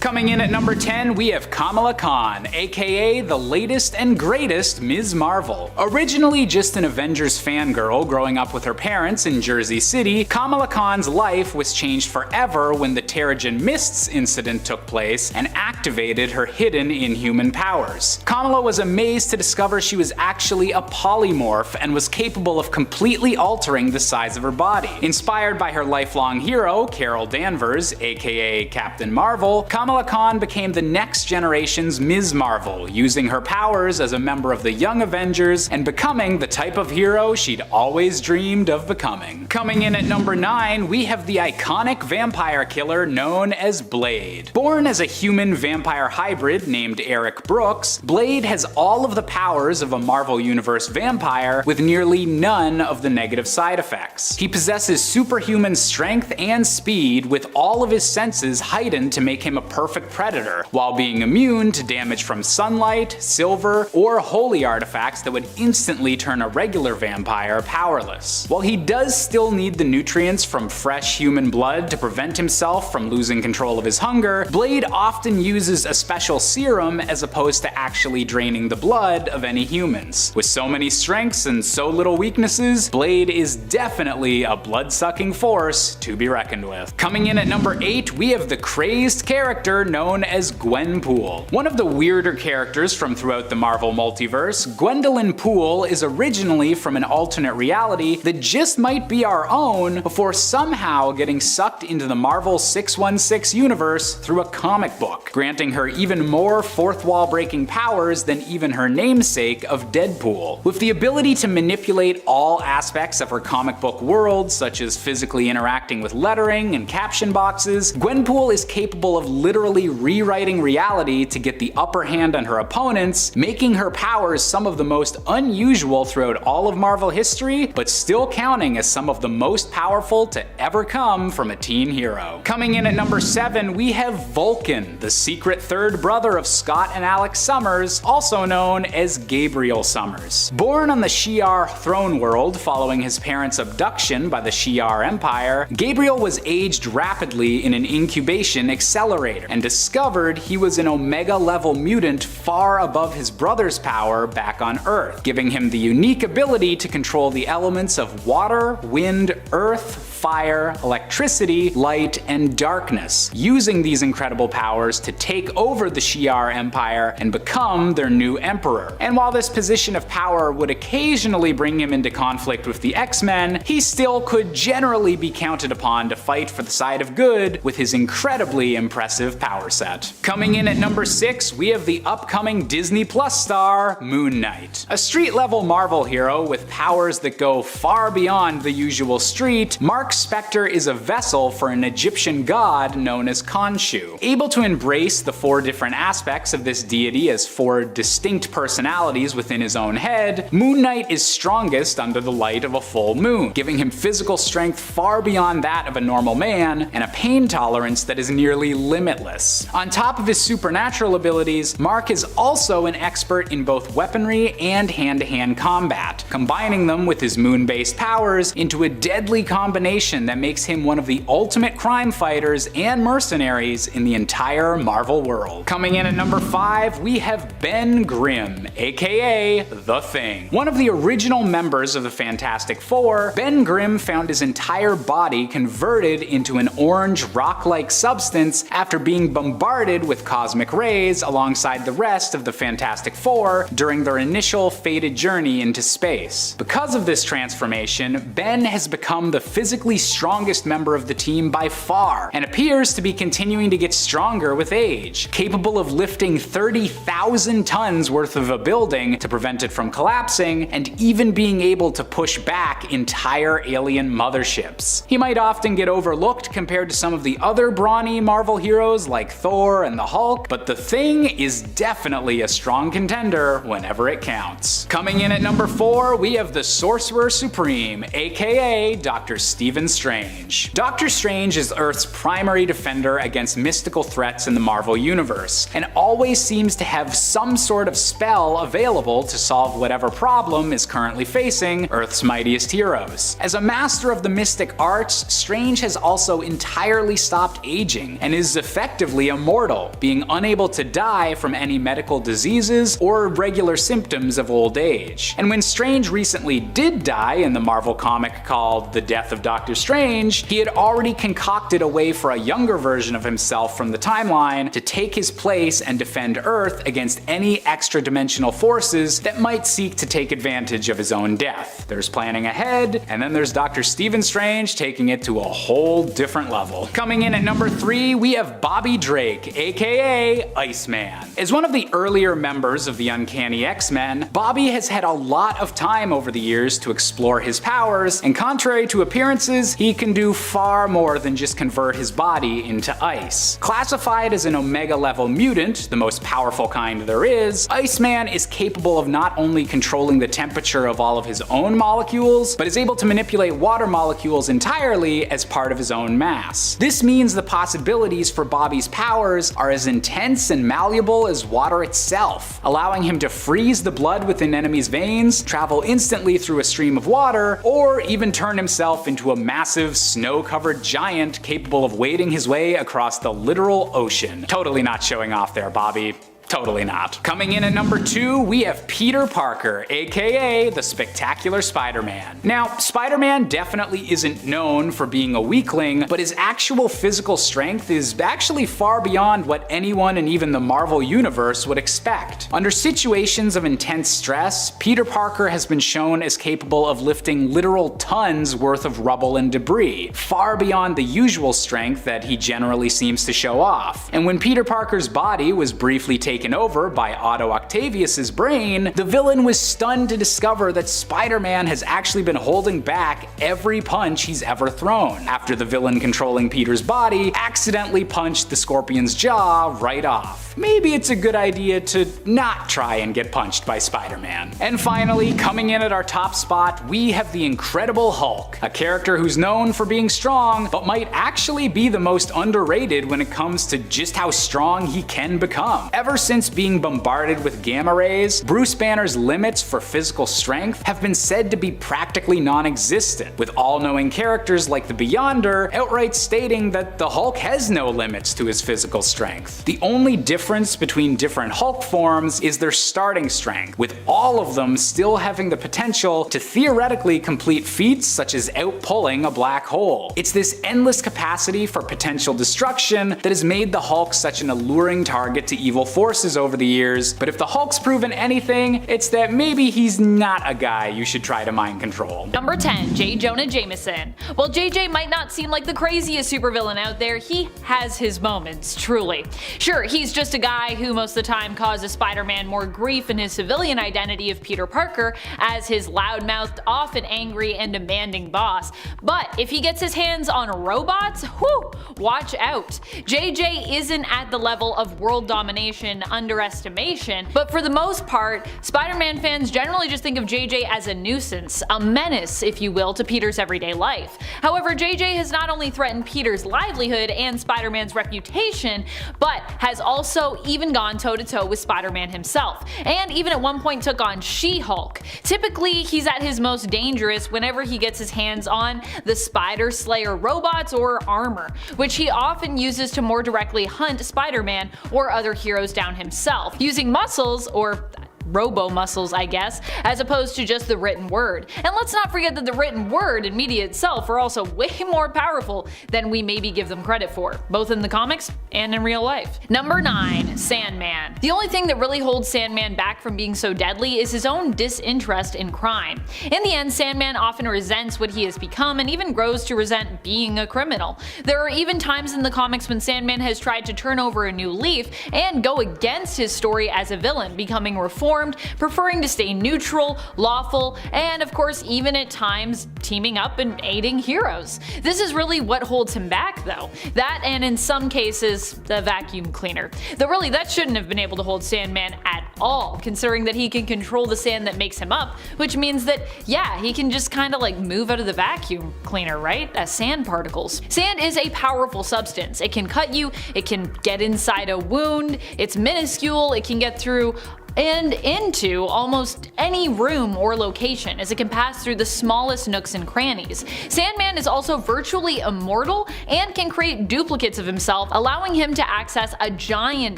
Coming in at number 10, we have Kamala Khan, aka the latest and greatest Ms. Marvel. Originally just an Avengers fangirl growing up with her parents in Jersey City, Kamala Khan's life was changed forever when the Terrigen Mists incident took place and activated her hidden inhuman powers. Kamala was amazed to discover she was actually a polymorph and was capable of completely altering the size of her body. Inspired by her lifelong hero, Carol Danvers, aka Captain Marvel, Kamala Khan became the next generation's Ms. Marvel, using her powers as a member of the Young Avengers and becoming the type of hero she'd always dreamed of becoming. Coming in at number 9, we have the iconic vampire killer known as Blade. Born as a human-vampire hybrid named Eric Brooks, Blade has all of the powers of a Marvel Universe vampire with nearly none of the negative side effects. He possesses superhuman strength and speed, with all of his senses heightened to make him a perfect predator, while being immune to damage from sunlight, silver, or holy artifacts that would instantly turn a regular vampire powerless. While he does still need the nutrients from fresh human blood to prevent himself from losing control of his hunger, Blade often uses a special serum as opposed to actually draining the blood of any humans. With so many strengths and so little weaknesses, Blade is definitely a blood-sucking force to be reckoned with. Coming in at number 8, we have the crazed character known as Gwenpool. One of the weirder characters from throughout the Marvel multiverse, Gwendolyn Poole is originally from an alternate reality that just might be our own before somehow getting sucked into the Marvel 616 universe through a comic book, granting her even more fourth wall breaking powers than even her namesake of Deadpool. With the ability to manipulate all aspects of her comic book world, such as physically interacting with lettering and caption boxes, Gwenpool is capable of literally rewriting reality to get the upper hand on her opponents, making her powers some of the most unusual throughout all of Marvel history, but still counting as some of the most powerful to ever come from a teen hero. Coming in at number 7, we have Vulcan, the secret third brother of Scott and Alex Summers, also known as Gabriel Summers. Born on the Shi'ar throne world following his parents' abduction by the Shi'ar Empire, Gabriel was aged rapidly in an incubation accelerator and discovered he was an Omega-level mutant far above his brother's power back on Earth, giving him the unique ability to control the elements of water, wind, earth, fire, electricity, light, and darkness, using these incredible powers to take over the Shi'ar Empire and become their new emperor. And while this position of power would occasionally bring him into conflict with the X-Men, he still could generally be counted upon to fight for the side of good with his incredibly impressive power set. Coming in at number 6, we have the upcoming Disney Plus star, Moon Knight. A street-level Marvel hero with powers that go far beyond the usual street, Mark Spector is a vessel for an Egyptian god known as Khonshu. Able to embrace the 4 different aspects of this deity as 4 distinct personalities within his own head, Moon Knight is strongest under the light of a full moon, giving him physical strength far beyond that of a normal man and a pain tolerance that is nearly limitless. On top of his supernatural abilities, Mark is also an expert in both weaponry and hand-to-hand combat, combining them with his moon-based powers into a deadly combination that makes him one of the ultimate crime fighters and mercenaries in the entire Marvel world. Coming in at number 5, we have Ben Grimm, aka The Thing. One of the original members of the Fantastic Four, Ben Grimm found his entire body converted into an orange rock-like substance after being bombarded with cosmic rays alongside the rest of the Fantastic Four during their initial fated journey into space. Because of this transformation, Ben has become the physically strongest member of the team by far, and appears to be continuing to get stronger with age, capable of lifting 30,000 tons worth of a building to prevent it from collapsing, and even being able to push back entire alien motherships. He might often get overlooked compared to some of the other brawny Marvel heroes like Thor and the Hulk, but the Thing is definitely a strong contender whenever it counts. Coming in at number 4, we have the Sorcerer Supreme, aka Dr. Steven Stephen Strange. Doctor Strange is Earth's primary defender against mystical threats in the Marvel Universe, and always seems to have some sort of spell available to solve whatever problem is currently facing Earth's mightiest heroes. As a master of the mystic arts, Strange has also entirely stopped aging and is effectively immortal, being unable to die from any medical diseases or regular symptoms of old age. And when Strange recently did die in the Marvel comic called The Death of Doctor Strange, he had already concocted a way for a younger version of himself from the timeline to take his place and defend Earth against any extra-dimensional forces that might seek to take advantage of his own death. There's planning ahead, and then there's Dr. Stephen Strange taking it to a whole different level. Coming in at number 3, we have Bobby Drake, aka Iceman. As one of the earlier members of the Uncanny X-Men, Bobby has had a lot of time over the years to explore his powers, and contrary to appearances, he can do far more than just convert his body into ice. Classified as an Omega-level mutant, the most powerful kind there is, Iceman is capable of not only controlling the temperature of all of his own molecules, but is able to manipulate water molecules entirely as part of his own mass. This means the possibilities for Bobby's powers are as intense and malleable as water itself, allowing him to freeze the blood within enemies' veins, travel instantly through a stream of water, or even turn himself into a massive, snow-covered giant capable of wading his way across the literal ocean. Totally not showing off there, Bobby. Totally not. Coming in at number 2, we have Peter Parker, aka the Spectacular Spider-Man. Now, Spider-Man definitely isn't known for being a weakling, but his actual physical strength is actually far beyond what anyone in even the Marvel Universe would expect. Under situations of intense stress, Peter Parker has been shown as capable of lifting literal tons worth of rubble and debris, far beyond the usual strength that he generally seems to show off. And when Peter Parker's body was briefly taken over by Otto Octavius's brain, the villain was stunned to discover that Spider-Man has actually been holding back every punch he's ever thrown, after the villain controlling Peter's body accidentally punched the Scorpion's jaw right off. Maybe it's a good idea to not try and get punched by Spider-Man. And finally, coming in at our top spot, we have the Incredible Hulk, a character who's known for being strong, but might actually be the most underrated when it comes to just how strong he can become. Ever since being bombarded with gamma rays, Bruce Banner's limits for physical strength have been said to be practically non-existent, with all-knowing characters like the Beyonder outright stating that the Hulk has no limits to his physical strength. The only difference between different Hulk forms is their starting strength, with all of them still having the potential to theoretically complete feats such as outpulling a black hole. It's this endless capacity for potential destruction that has made the Hulk such an alluring target to evil forces over the years, but if the Hulk's proven anything, it's that maybe he's not a guy you should try to mind control. Number 10, J. Jonah Jameson. While JJ might not seem like the craziest supervillain out there, he has his moments, truly. Sure, he's just a guy who most of the time causes Spider-Man more grief in his civilian identity of Peter Parker as his loudmouthed, often angry and demanding boss, but if he gets his hands on robots, whew, watch out. JJ isn't at the level of world domination underestimation, but for the most part, Spider-Man fans generally just think of JJ as a nuisance, a menace, if you will, to Peter's everyday life. However, JJ has not only threatened Peter's livelihood and Spider-Man's reputation, but has also even gone toe-to-toe with Spider-Man himself, and even at one point took on She-Hulk. Typically, he's at his most dangerous whenever he gets his hands on the Spider Slayer robots or armor, which he often uses to more directly hunt Spider-Man or other heroes down himself, using muscles, or robo-muscles I guess, as opposed to just the written word. And let's not forget that the written word and media itself are also way more powerful than we maybe give them credit for, both in the comics and in real life. Number 9, Sandman. The only thing that really holds Sandman back from being so deadly is his own disinterest in crime. In the end, Sandman often resents what he has become and even grows to resent being a criminal. There are even times in the comics when Sandman has tried to turn over a new leaf and go against his story as a villain, becoming reformed uninformed, preferring to stay neutral, lawful, and of course even at times teaming up and aiding heroes. This is really what holds him back though. That, and in some cases, the vacuum cleaner. Though really that shouldn't have been able to hold Sandman at all, considering that he can control the sand that makes him up, which means that, yeah, he can just kinda like move out of the vacuum cleaner, right? As sand particles. Sand is a powerful substance. It can cut you, it can get inside a wound, it's minuscule, it can get through and into almost any room or location, as it can pass through the smallest nooks and crannies. Sandman is also virtually immortal and can create duplicates of himself, allowing him to access a giant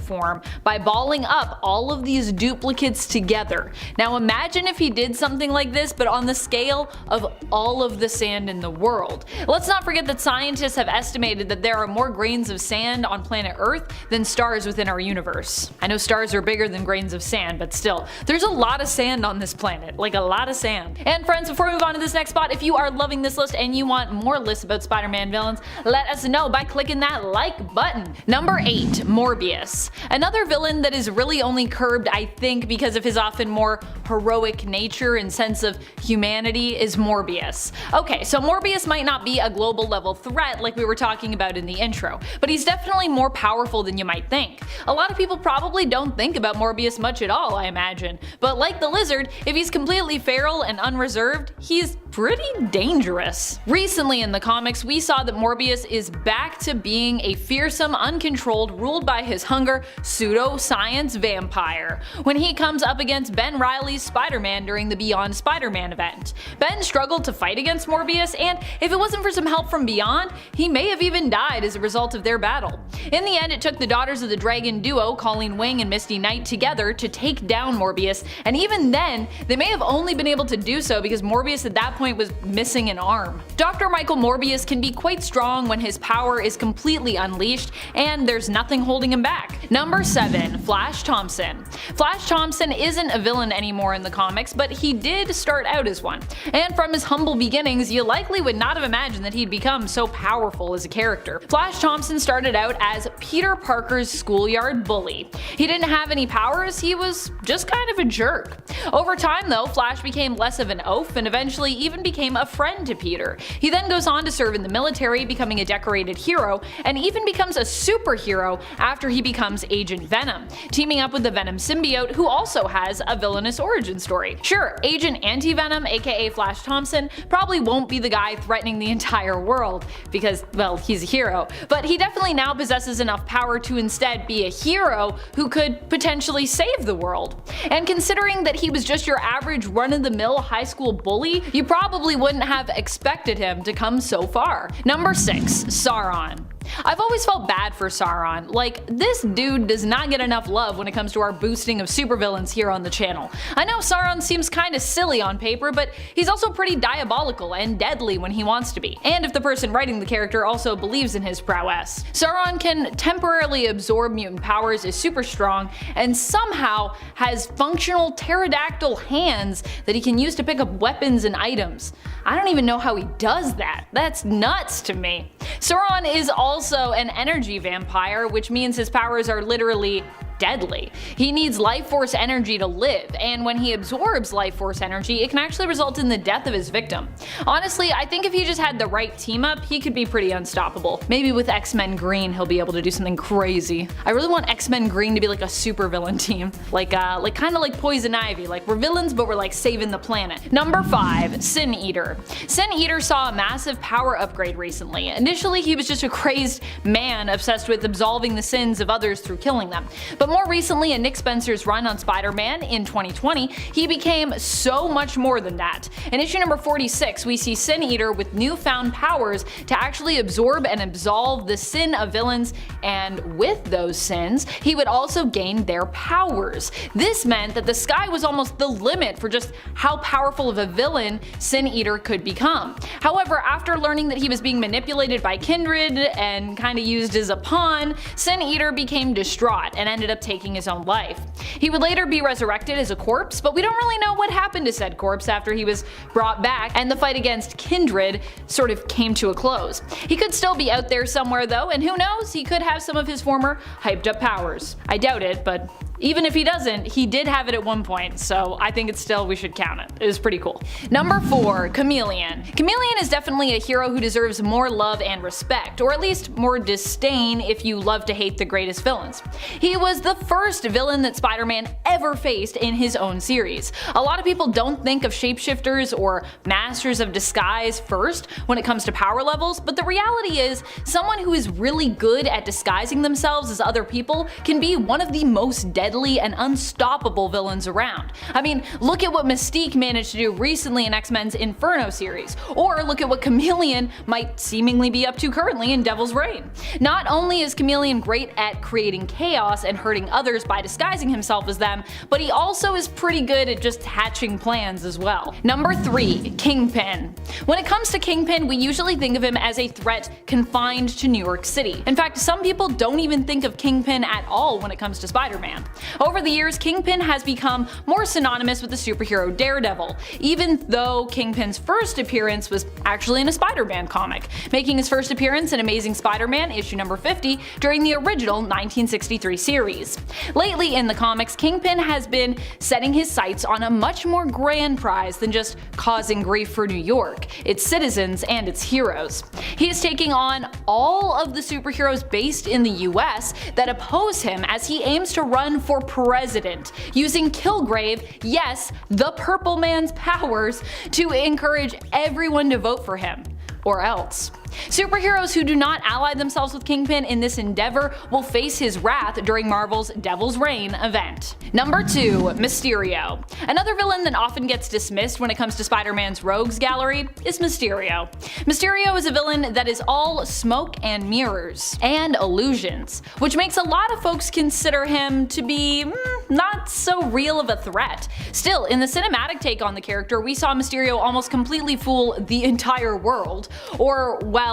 form by balling up all of these duplicates together. Now imagine if he did something like this, but on the scale of all of the sand in the world. Let's not forget that scientists have estimated that there are more grains of sand on planet Earth than stars within our universe. I know stars are bigger than grains of sand, but still, there's a lot of sand on this planet, like a lot of sand. And friends, before we move on to this next spot, if you are loving this list and you want more lists about Spider-Man villains, let us know by clicking that like button. Number 8, Morbius. Another villain that is really only curbed, I think, because of his often more heroic nature and sense of humanity is Morbius. Okay, so Morbius might not be a global level threat like we were talking about in the intro, but he's definitely more powerful than you might think. A lot of people probably don't think about Morbius much at all, I imagine, but like the Lizard, if he's completely feral and unreserved, he's pretty dangerous. Recently in the comics, we saw that Morbius is back to being a fearsome, uncontrolled, ruled by his hunger, pseudo-science vampire, when he comes up against Ben Reilly's Spider-Man during the Beyond Spider-Man event. Ben struggled to fight against Morbius, and if it wasn't for some help from Beyond, he may have even died as a result of their battle. In the end, it took the Daughters of the Dragon duo, Colleen Wing and Misty Knight, together to take down Morbius, and even then, they may have only been able to do so because Morbius at that point was missing an arm. Dr. Michael Morbius can be quite strong when his power is completely unleashed, and there's nothing holding him back. Number 7, Flash Thompson. Flash Thompson isn't a villain anymore in the comics, but he did start out as one. And from his humble beginnings, you likely would not have imagined that he'd become so powerful as a character. Flash Thompson started out as Peter Parker's schoolyard bully. He didn't have any powers, he was just kind of a jerk. Over time though, Flash became less of an oaf and eventually even became a friend to Peter. He then goes on to serve in the military, becoming a decorated hero, and even becomes a superhero after he becomes Agent Venom, teaming up with the Venom symbiote, who also has a villainous origin story. Sure, Agent Anti-Venom, aka Flash Thompson, probably won't be the guy threatening the entire world, because, well, he's a hero, but he definitely now possesses enough power to instead be a hero who could potentially save the world. And considering that he was just your average run-of-the-mill high school bully, you probably wouldn't have expected him to come so far. Number 6, Sauron. I've always felt bad for Sauron. Like, this dude does not get enough love when it comes to our boosting of supervillains here on the channel. I know Sauron seems kinda silly on paper, but he's also pretty diabolical and deadly when he wants to be. And if the person writing the character also believes in his prowess. Sauron can temporarily absorb mutant powers, is super strong, and somehow has functional pterodactyl hands that he can use to pick up weapons and items. I don't even know how he does that. That's nuts to me. Sauron is also an energy vampire, which means his powers are literally deadly. He needs life force energy to live, and when he absorbs life force energy, it can actually result in the death of his victim. Honestly, I think if he just had the right team up, he could be pretty unstoppable. Maybe with X-Men Green, he'll be able to do something crazy. I really want X-Men Green to be like a super villain team. Like kinda like Poison Ivy. Like, we're villains, but we're like saving the planet. Number 5, Sin Eater. Sin Eater saw a massive power upgrade recently. Initially, he was just a crazed man obsessed with absolving the sins of others through killing them. But more recently, in Nick Spencer's run on Spider-Man in 2020, he became so much more than that. In issue number 46, we see Sin Eater with newfound powers to actually absorb and absolve the sin of villains, and with those sins, he would also gain their powers. This meant that the sky was almost the limit for just how powerful of a villain Sin Eater could become. However, after learning that he was being manipulated by Kindred and kinda used as a pawn, Sin Eater became distraught and ended up taking his own life. He would later be resurrected as a corpse, but we don't really know what happened to said corpse after he was brought back and the fight against Kindred sort of came to a close. He could still be out there somewhere though, and who knows, he could have some of his former hyped up powers. I doubt it, but Even if he doesn't, he did have it at one point, so I think we should count it. It was pretty cool. Number 4, Chameleon. Chameleon is definitely a hero who deserves more love and respect, or at least more disdain if you love to hate the greatest villains. He was the first villain that Spider-Man ever faced in his own series. A lot of people don't think of shapeshifters or masters of disguise first when it comes to power levels, but the reality is someone who is really good at disguising themselves as other people can be one of the most deadly and unstoppable villains around. I mean, look at what Mystique managed to do recently in X-Men's Inferno series, or look at what Chameleon might seemingly be up to currently in Devil's Reign. Not only is Chameleon great at creating chaos and hurting others by disguising himself as them, but he also is pretty good at just hatching plans as well. Number 3, Kingpin. When it comes to Kingpin, we usually think of him as a threat confined to New York City. In fact, some people don't even think of Kingpin at all when it comes to Spider-Man. Over the years, Kingpin has become more synonymous with the superhero Daredevil, even though Kingpin's first appearance was actually in a Spider-Man comic, making his first appearance in Amazing Spider-Man issue number 50 during the original 1963 series. Lately in the comics, Kingpin has been setting his sights on a much more grand prize than just causing grief for New York, its citizens, and its heroes. He is taking on all of the superheroes based in the US that oppose him as he aims to run for president, using Kilgrave, yes, the Purple Man's powers, to encourage everyone to vote for him. Or else. Superheroes who do not ally themselves with Kingpin in this endeavor will face his wrath during Marvel's Devil's Reign event. Number 2, Mysterio. Another villain that often gets dismissed when it comes to Spider-Man's rogues gallery is Mysterio. Mysterio is a villain that is all smoke and mirrors, and illusions, which makes a lot of folks consider him to be not so real of a threat. Still, in the cinematic take on the character, we saw Mysterio almost completely fool the entire world, or while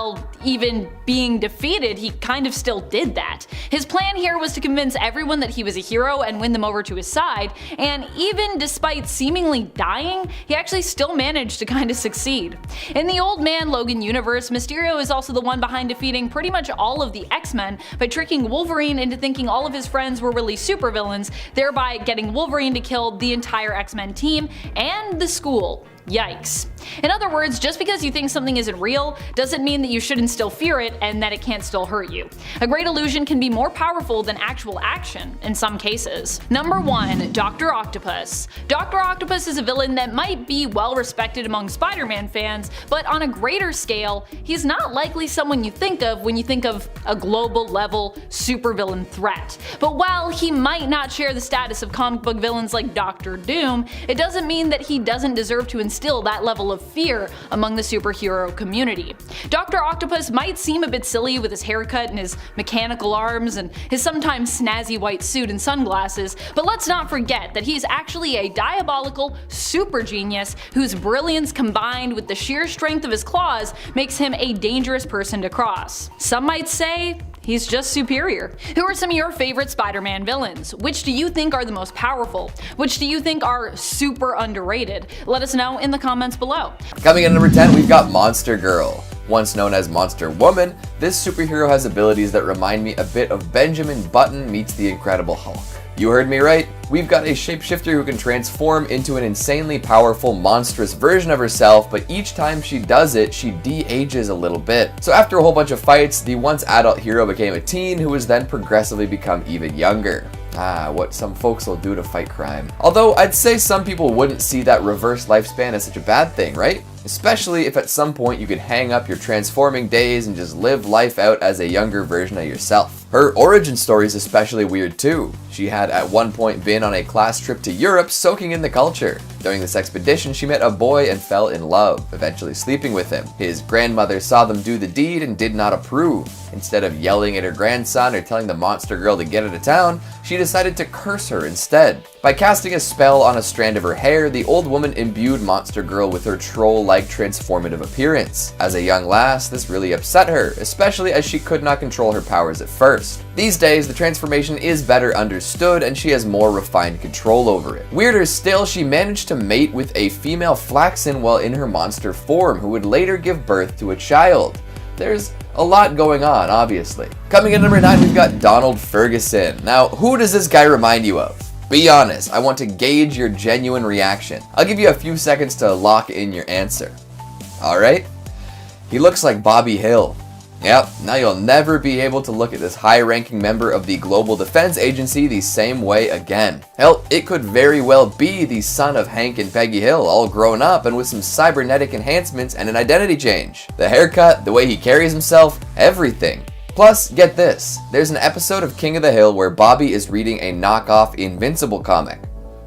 even being defeated, he kind of still did that. His plan here was to convince everyone that he was a hero and win them over to his side, and even despite seemingly dying, he actually still managed to kind of succeed. In the Old Man Logan universe, Mysterio is also the one behind defeating pretty much all of the X-Men by tricking Wolverine into thinking all of his friends were really supervillains, thereby getting Wolverine to kill the entire X-Men team and the school. Yikes. In other words, just because you think something isn't real doesn't mean that you shouldn't still fear it and that it can't still hurt you. A great illusion can be more powerful than actual action in some cases. Number 1, Dr. Octopus. Dr. Octopus is a villain that might be well respected among Spider-Man fans, but on a greater scale, he's not likely someone you think of when you think of a global level supervillain threat. But while he might not share the status of comic book villains like Doctor Doom, it doesn't mean that he doesn't deserve to instill that level of fear among the superhero community. Dr. Octopus might seem a bit silly with his haircut and his mechanical arms and his sometimes snazzy white suit and sunglasses, but let's not forget that he's actually a diabolical super genius whose brilliance combined with the sheer strength of his claws makes him a dangerous person to cross. Some might say he's just superior. Who are some of your favorite Spider-Man villains? Which do you think are the most powerful? Which do you think are super underrated? Let us know in the comments below. Coming in at number 10, we've got Monster Girl. Once known as Monster Woman, this superhero has abilities that remind me a bit of Benjamin Button meets the Incredible Hulk. You heard me right, we've got a shapeshifter who can transform into an insanely powerful, monstrous version of herself, but each time she does it, she de-ages a little bit. So after a whole bunch of fights, the once adult hero became a teen who was then progressively become even younger. What some folks will do to fight crime. Although I'd say some people wouldn't see that reverse lifespan as such a bad thing, right? Especially if at some point you could hang up your transforming days and just live life out as a younger version of yourself. Her origin story is especially weird too. She had at one point been on a class trip to Europe soaking in the culture. During this expedition, she met a boy and fell in love, eventually sleeping with him. His grandmother saw them do the deed and did not approve. Instead of yelling at her grandson or telling the monster girl to get out of town, she decided to curse her instead. By casting a spell on a strand of her hair, the old woman imbued Monster Girl with her troll-like transformative appearance. As a young lass, this really upset her, especially as she could not control her powers at first. These days, the transformation is better understood and she has more refined control over it. Weirder still, she managed to mate with a female Flaxen while in her monster form, who would later give birth to a child. There's A lot going on, obviously. Coming in at number 9, we've got Donald Ferguson. Now, who does this guy remind you of? Be honest, I want to gauge your genuine reaction. I'll give you a few seconds to lock in your answer. Alright? He looks like Bobby Hill. Yep, now you'll never be able to look at this high-ranking member of the Global Defense Agency the same way again. Hell, it could very well be the son of Hank and Peggy Hill, all grown up and with some cybernetic enhancements and an identity change. The haircut, the way he carries himself, everything. Plus, get this, there's an episode of King of the Hill where Bobby is reading a knockoff Invincible comic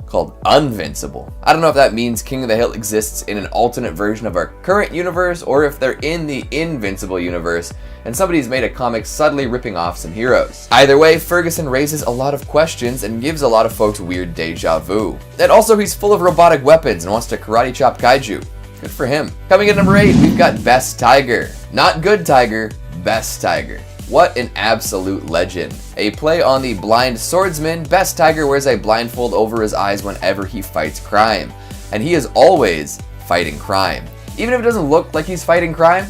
called Unvincible. I don't know if that means King of the Hill exists in an alternate version of our current universe, or if they're in the Invincible universe and somebody's made a comic subtly ripping off some heroes. Either way, Ferguson raises a lot of questions and gives a lot of folks weird deja vu. And also, he's full of robotic weapons and wants to karate chop kaiju. Good for him. Coming in number 8, we've got Best Tiger. Not Good Tiger, Best Tiger. What an absolute legend. A play on the blind swordsman, Best Tiger wears a blindfold over his eyes whenever he fights crime. And he is always fighting crime. Even if it doesn't look like he's fighting crime,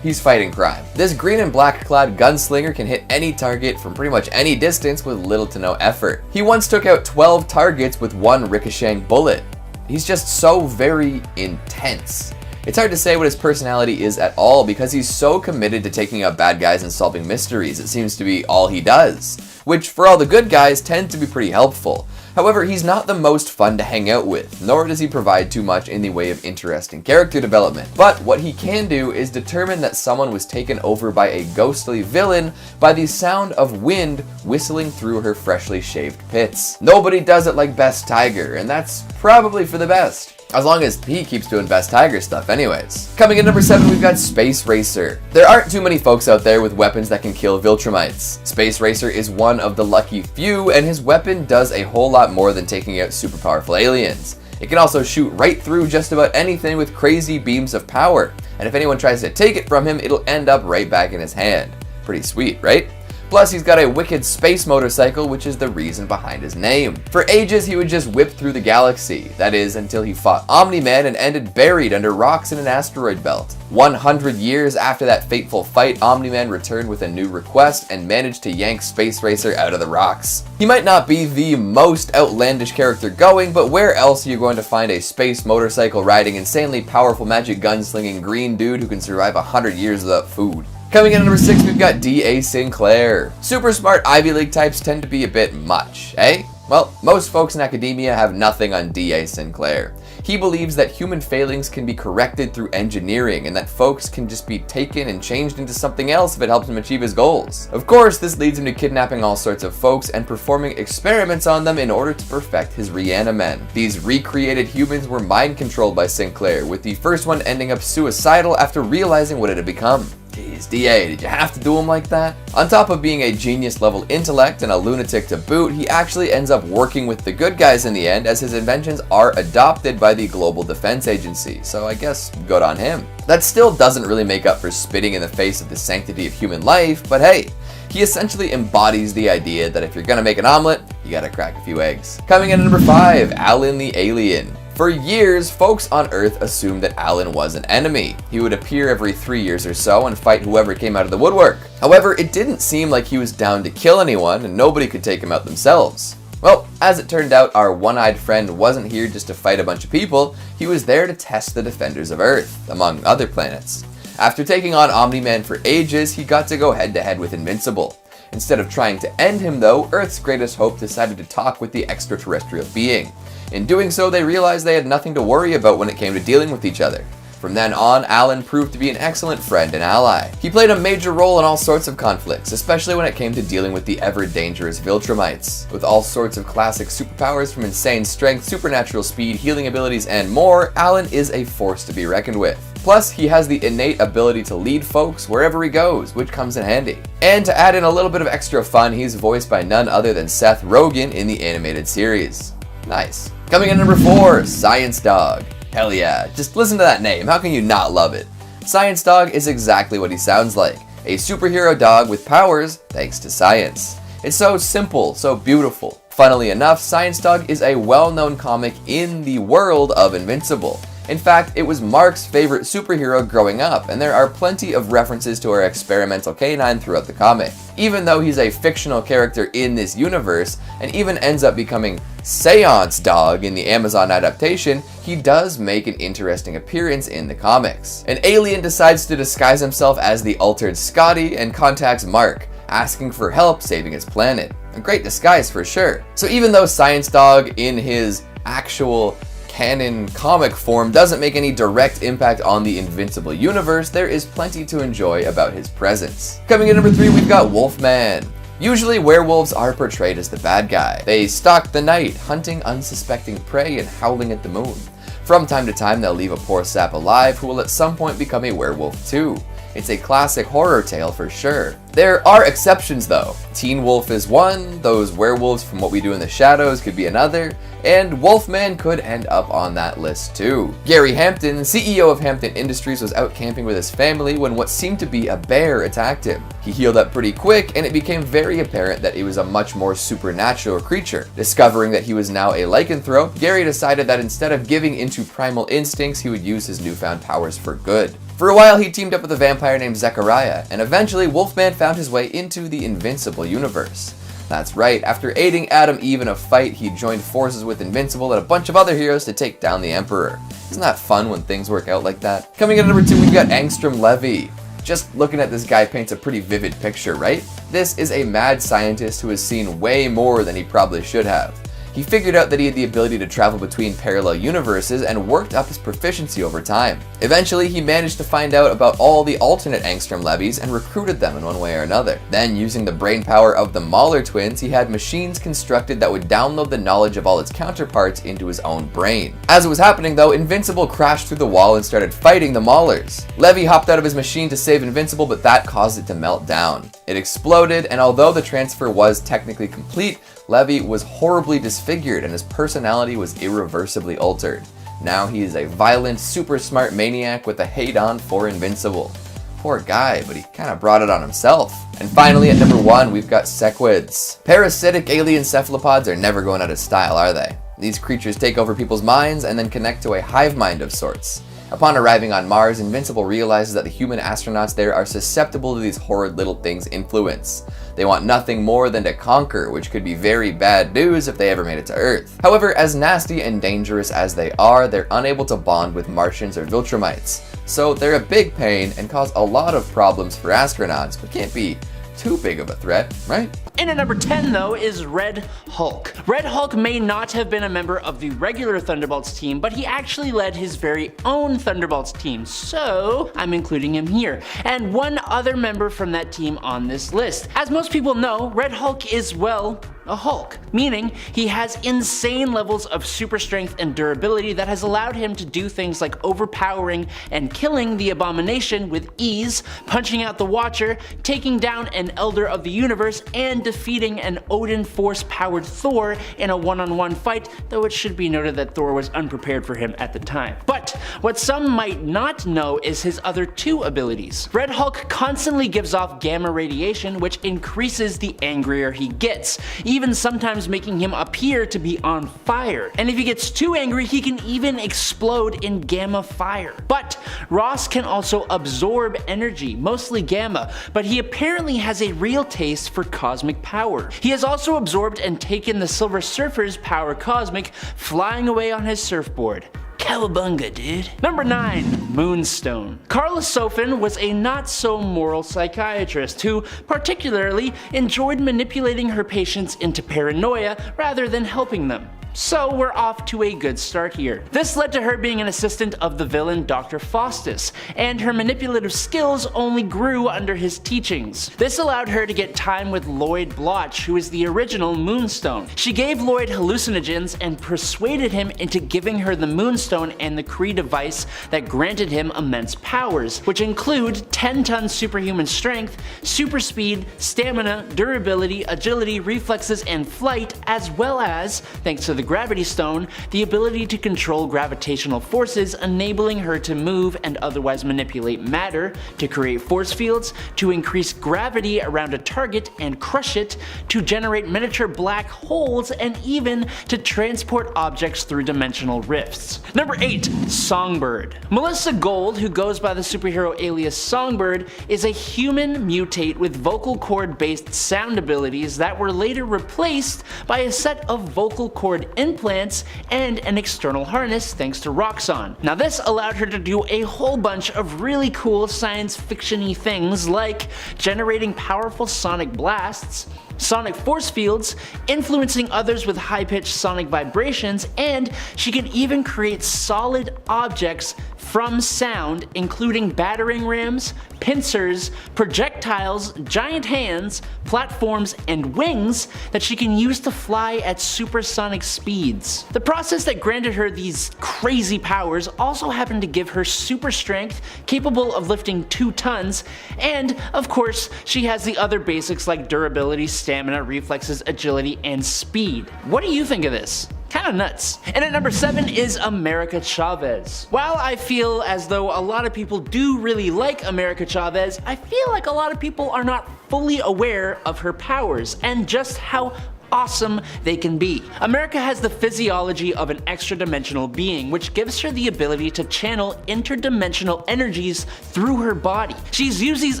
he's fighting crime. This green and black clad gunslinger can hit any target from pretty much any distance with little to no effort. He once took out 12 targets with one ricocheting bullet. He's just so very intense. It's hard to say what his personality is at all because he's so committed to taking out bad guys and solving mysteries. It seems to be all he does, which for all the good guys tend to be pretty helpful. However, he's not the most fun to hang out with, nor does he provide too much in the way of interesting character development. But what he can do is determine that someone was taken over by a ghostly villain by the sound of wind whistling through her freshly shaved pits. Nobody does it like Best Tiger, and that's probably for the best. As long as he keeps doing Best Tiger stuff anyways. Coming in number 7, we've got Space Racer. There aren't too many folks out there with weapons that can kill Viltrumites. Space Racer is one of the lucky few, and his weapon does a whole lot more than taking out super powerful aliens. It can also shoot right through just about anything with crazy beams of power, and if anyone tries to take it from him, it'll end up right back in his hand. Pretty sweet, right? Plus, he's got a wicked space motorcycle, which is the reason behind his name. For ages, he would just whip through the galaxy. That is, until he fought Omni-Man and ended buried under rocks in an asteroid belt. 100 years after that fateful fight, Omni-Man returned with a new request and managed to yank Space Racer out of the rocks. He might not be the most outlandish character going, but where else are you going to find a space motorcycle riding, insanely powerful magic gunslinging green dude who can survive 100 years without food? Coming in at number 6, we've got D.A. Sinclair. Super smart Ivy League types tend to be a bit much, eh? Well, most folks in academia have nothing on D.A. Sinclair. He believes that human failings can be corrected through engineering and that folks can just be taken and changed into something else if it helps him achieve his goals. Of course, this leads him to kidnapping all sorts of folks and performing experiments on them in order to perfect his Reanimen. These recreated humans were mind controlled by Sinclair, with the first one ending up suicidal after realizing what it had become. Jeez, DA, did you have to do him like that? On top of being a genius-level intellect and a lunatic to boot, he actually ends up working with the good guys in the end, as his inventions are adopted by the Global Defense Agency, so I guess good on him. That still doesn't really make up for spitting in the face of the sanctity of human life, but hey, he essentially embodies the idea that if you're gonna make an omelet, you gotta crack a few eggs. Coming in at number 5, Alan the Alien. For years, folks on Earth assumed that Alan was an enemy. He would appear every 3 years or so and fight whoever came out of the woodwork. However, it didn't seem like he was down to kill anyone, and nobody could take him out themselves. Well, as it turned out, our one-eyed friend wasn't here just to fight a bunch of people, he was there to test the defenders of Earth, among other planets. After taking on Omni-Man for ages, he got to go head-to-head with Invincible. Instead of trying to end him though, Earth's greatest hope decided to talk with the extraterrestrial being. In doing so, they realized they had nothing to worry about when it came to dealing with each other. From then on, Alan proved to be an excellent friend and ally. He played a major role in all sorts of conflicts, especially when it came to dealing with the ever-dangerous Viltrumites. With all sorts of classic superpowers from insane strength, supernatural speed, healing abilities, and more, Alan is a force to be reckoned with. Plus, he has the innate ability to lead folks wherever he goes, which comes in handy. And to add in a little bit of extra fun, he's voiced by none other than Seth Rogen in the animated series. Nice. Coming in at number 4, Science Dog. Hell yeah, just listen to that name, how can you not love it? Science Dog is exactly what he sounds like. A superhero dog with powers thanks to science. It's so simple, so beautiful. Funnily enough, Science Dog is a well-known comic in the world of Invincible. In fact, it was Mark's favorite superhero growing up, and there are plenty of references to our experimental canine throughout the comic. Even though he's a fictional character in this universe, and even ends up becoming Seance Dog in the Amazon adaptation, he does make an interesting appearance in the comics. An alien decides to disguise himself as the altered Scotty and contacts Mark, asking for help saving his planet. A great disguise for sure. So even though Science Dog in his actual canon comic form doesn't make any direct impact on the Invincible universe, there is plenty to enjoy about his presence. Coming in number 3, we've got Wolfman. Usually werewolves are portrayed as the bad guy. They stalk the night, hunting unsuspecting prey and howling at the moon. From time to time, they'll leave a poor sap alive who will at some point become a werewolf too. It's a classic horror tale for sure. There are exceptions though. Teen Wolf is one, those werewolves from What We Do in the Shadows could be another, and Wolfman could end up on that list too. Gary Hampton, CEO of Hampton Industries, was out camping with his family when what seemed to be a bear attacked him. He healed up pretty quick, and it became very apparent that he was a much more supernatural creature. Discovering that he was now a lycanthrope, Gary decided that instead of giving into primal instincts, he would use his newfound powers for good. For a while, he teamed up with a vampire named Zechariah, and eventually Wolfman found his way into the Invincible universe. That's right, after aiding Adam Eve in a fight, he joined forces with Invincible and a bunch of other heroes to take down the Emperor. Isn't that fun when things work out like that? Coming in at number 2, we've got Angstrom Levy. Just looking at this guy paints a pretty vivid picture, right? This is a mad scientist who has seen way more than he probably should have. He figured out that he had the ability to travel between parallel universes and worked up his proficiency over time. Eventually, he managed to find out about all the alternate Angstrom Levies and recruited them in one way or another. Then, using the brain power of the Mahler twins, he had machines constructed that would download the knowledge of all its counterparts into his own brain. As it was happening though, Invincible crashed through the wall and started fighting the Mahlers. Levy hopped out of his machine to save Invincible, but that caused it to melt down. It exploded, and although the transfer was technically complete, Levy was horribly disfigured and his personality was irreversibly altered. Now he is a violent, super smart maniac with a hate-on for Invincible. Poor guy, but he kind of brought it on himself. And finally, at number 1, we've got Sequids. Parasitic alien cephalopods are never going out of style, are they? These creatures take over people's minds and then connect to a hive mind of sorts. Upon arriving on Mars, Invincible realizes that the human astronauts there are susceptible to these horrid little things' influence. They want nothing more than to conquer, which could be very bad news if they ever made it to Earth. However, as nasty and dangerous as they are, they're unable to bond with Martians or Viltrumites. So they're a big pain and cause a lot of problems for astronauts, but can't be too big of a threat, right? In at number 10 though is Red Hulk. Red Hulk may not have been a member of the regular Thunderbolts team, but he actually led his very own Thunderbolts team, so I'm including him here. And one other member from that team on this list. As most people know, Red Hulk is, well, a Hulk, meaning he has insane levels of super strength and durability that has allowed him to do things like overpowering and killing the Abomination with ease, punching out the Watcher, taking down an Elder of the Universe, and defeating an Odin Force-powered Thor in a one-on-one fight, though it should be noted that Thor was unprepared for him at the time. But what some might not know is his other 2 abilities. Red Hulk constantly gives off gamma radiation, which increases the angrier he gets, even sometimes making him appear to be on fire. And if he gets too angry, he can even explode in gamma fire. But Ross can also absorb energy, mostly gamma, but he apparently has a real taste for cosmic power. He has also absorbed and taken the Silver Surfer's power cosmic, flying away on his surfboard. Cowabunga, dude. Number 9, Moonstone. Carla Sofin was a not-so-moral psychiatrist who particularly enjoyed manipulating her patients into paranoia rather than helping them. So we're off to a good start here. This led to her being an assistant of the villain Dr. Faustus, and her manipulative skills only grew under his teachings. This allowed her to get time with Lloyd Bloch, who is the original Moonstone. She gave Lloyd hallucinogens and persuaded him into giving her the Moonstone and the Kree device that granted him immense powers, which include 10-ton superhuman strength, super speed, stamina, durability, agility, reflexes, and flight, as well as, thanks to the the Gravity Stone, the ability to control gravitational forces, enabling her to move and otherwise manipulate matter, to create force fields, to increase gravity around a target and crush it, to generate miniature black holes, and even to transport objects through dimensional rifts. Number 8. Songbird. Melissa Gold, who goes by the superhero alias Songbird, is a human mutate with vocal cord based sound abilities that were later replaced by a set of vocal cord implants and an external harness thanks to Roxxon. Now this allowed her to do a whole bunch of really cool science fiction-y things like generating powerful sonic blasts, sonic force fields, influencing others with high-pitched sonic vibrations, and she can even create solid objects from sound, including battering rams, pincers, projectiles, giant hands, platforms, and wings that she can use to fly at supersonic speeds. The process that granted her these crazy powers also happened to give her super strength, capable of lifting 2 tons, and of course, she has the other basics like durability, stamina, reflexes, agility, and speed. What do you think of this? Kinda nuts. And at number 7 is America Chavez. While I feel as though a lot of people do really like America Chavez, I feel like a lot of people are not fully aware of her powers and just how awesome they can be. America has the physiology of an extra-dimensional being, which gives her the ability to channel interdimensional energies through her body. She's used these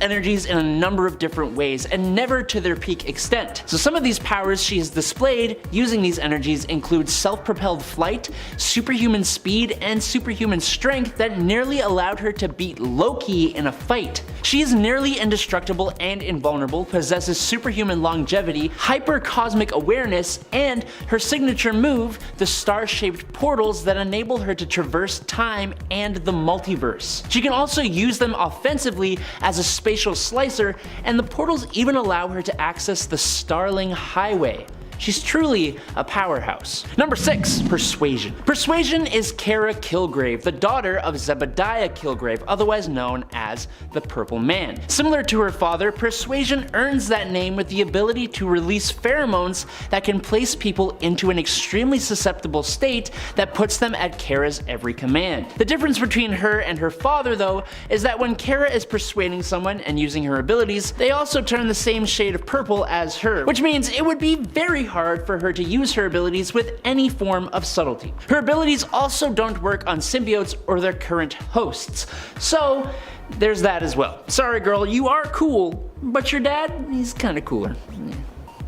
energies in a number of different ways and never to their peak extent. So some of these powers she has displayed using these energies include self-propelled flight, superhuman speed, and superhuman strength that nearly allowed her to beat Loki in a fight. She is nearly indestructible and invulnerable, possesses superhuman longevity, hyper-cosmic awareness, and her signature move, the star-shaped portals that enable her to traverse time and the multiverse. She can also use them offensively as a spatial slicer, and the portals even allow her to access the Starling Highway. She's truly a powerhouse. Number 6. Persuasion. Persuasion is Kara Kilgrave, the daughter of Zebediah Kilgrave, otherwise known as the Purple Man. Similar to her father, Persuasion earns that name with the ability to release pheromones that can place people into an extremely susceptible state that puts them at Kara's every command. The difference between her and her father, though, is that when Kara is persuading someone and using her abilities, they also turn the same shade of purple as her, which means it would be very hard for her to use her abilities with any form of subtlety. Her abilities also don't work on symbiotes or their current hosts, so there's that as well. Sorry girl, you are cool, but your dad, he's kinda cooler.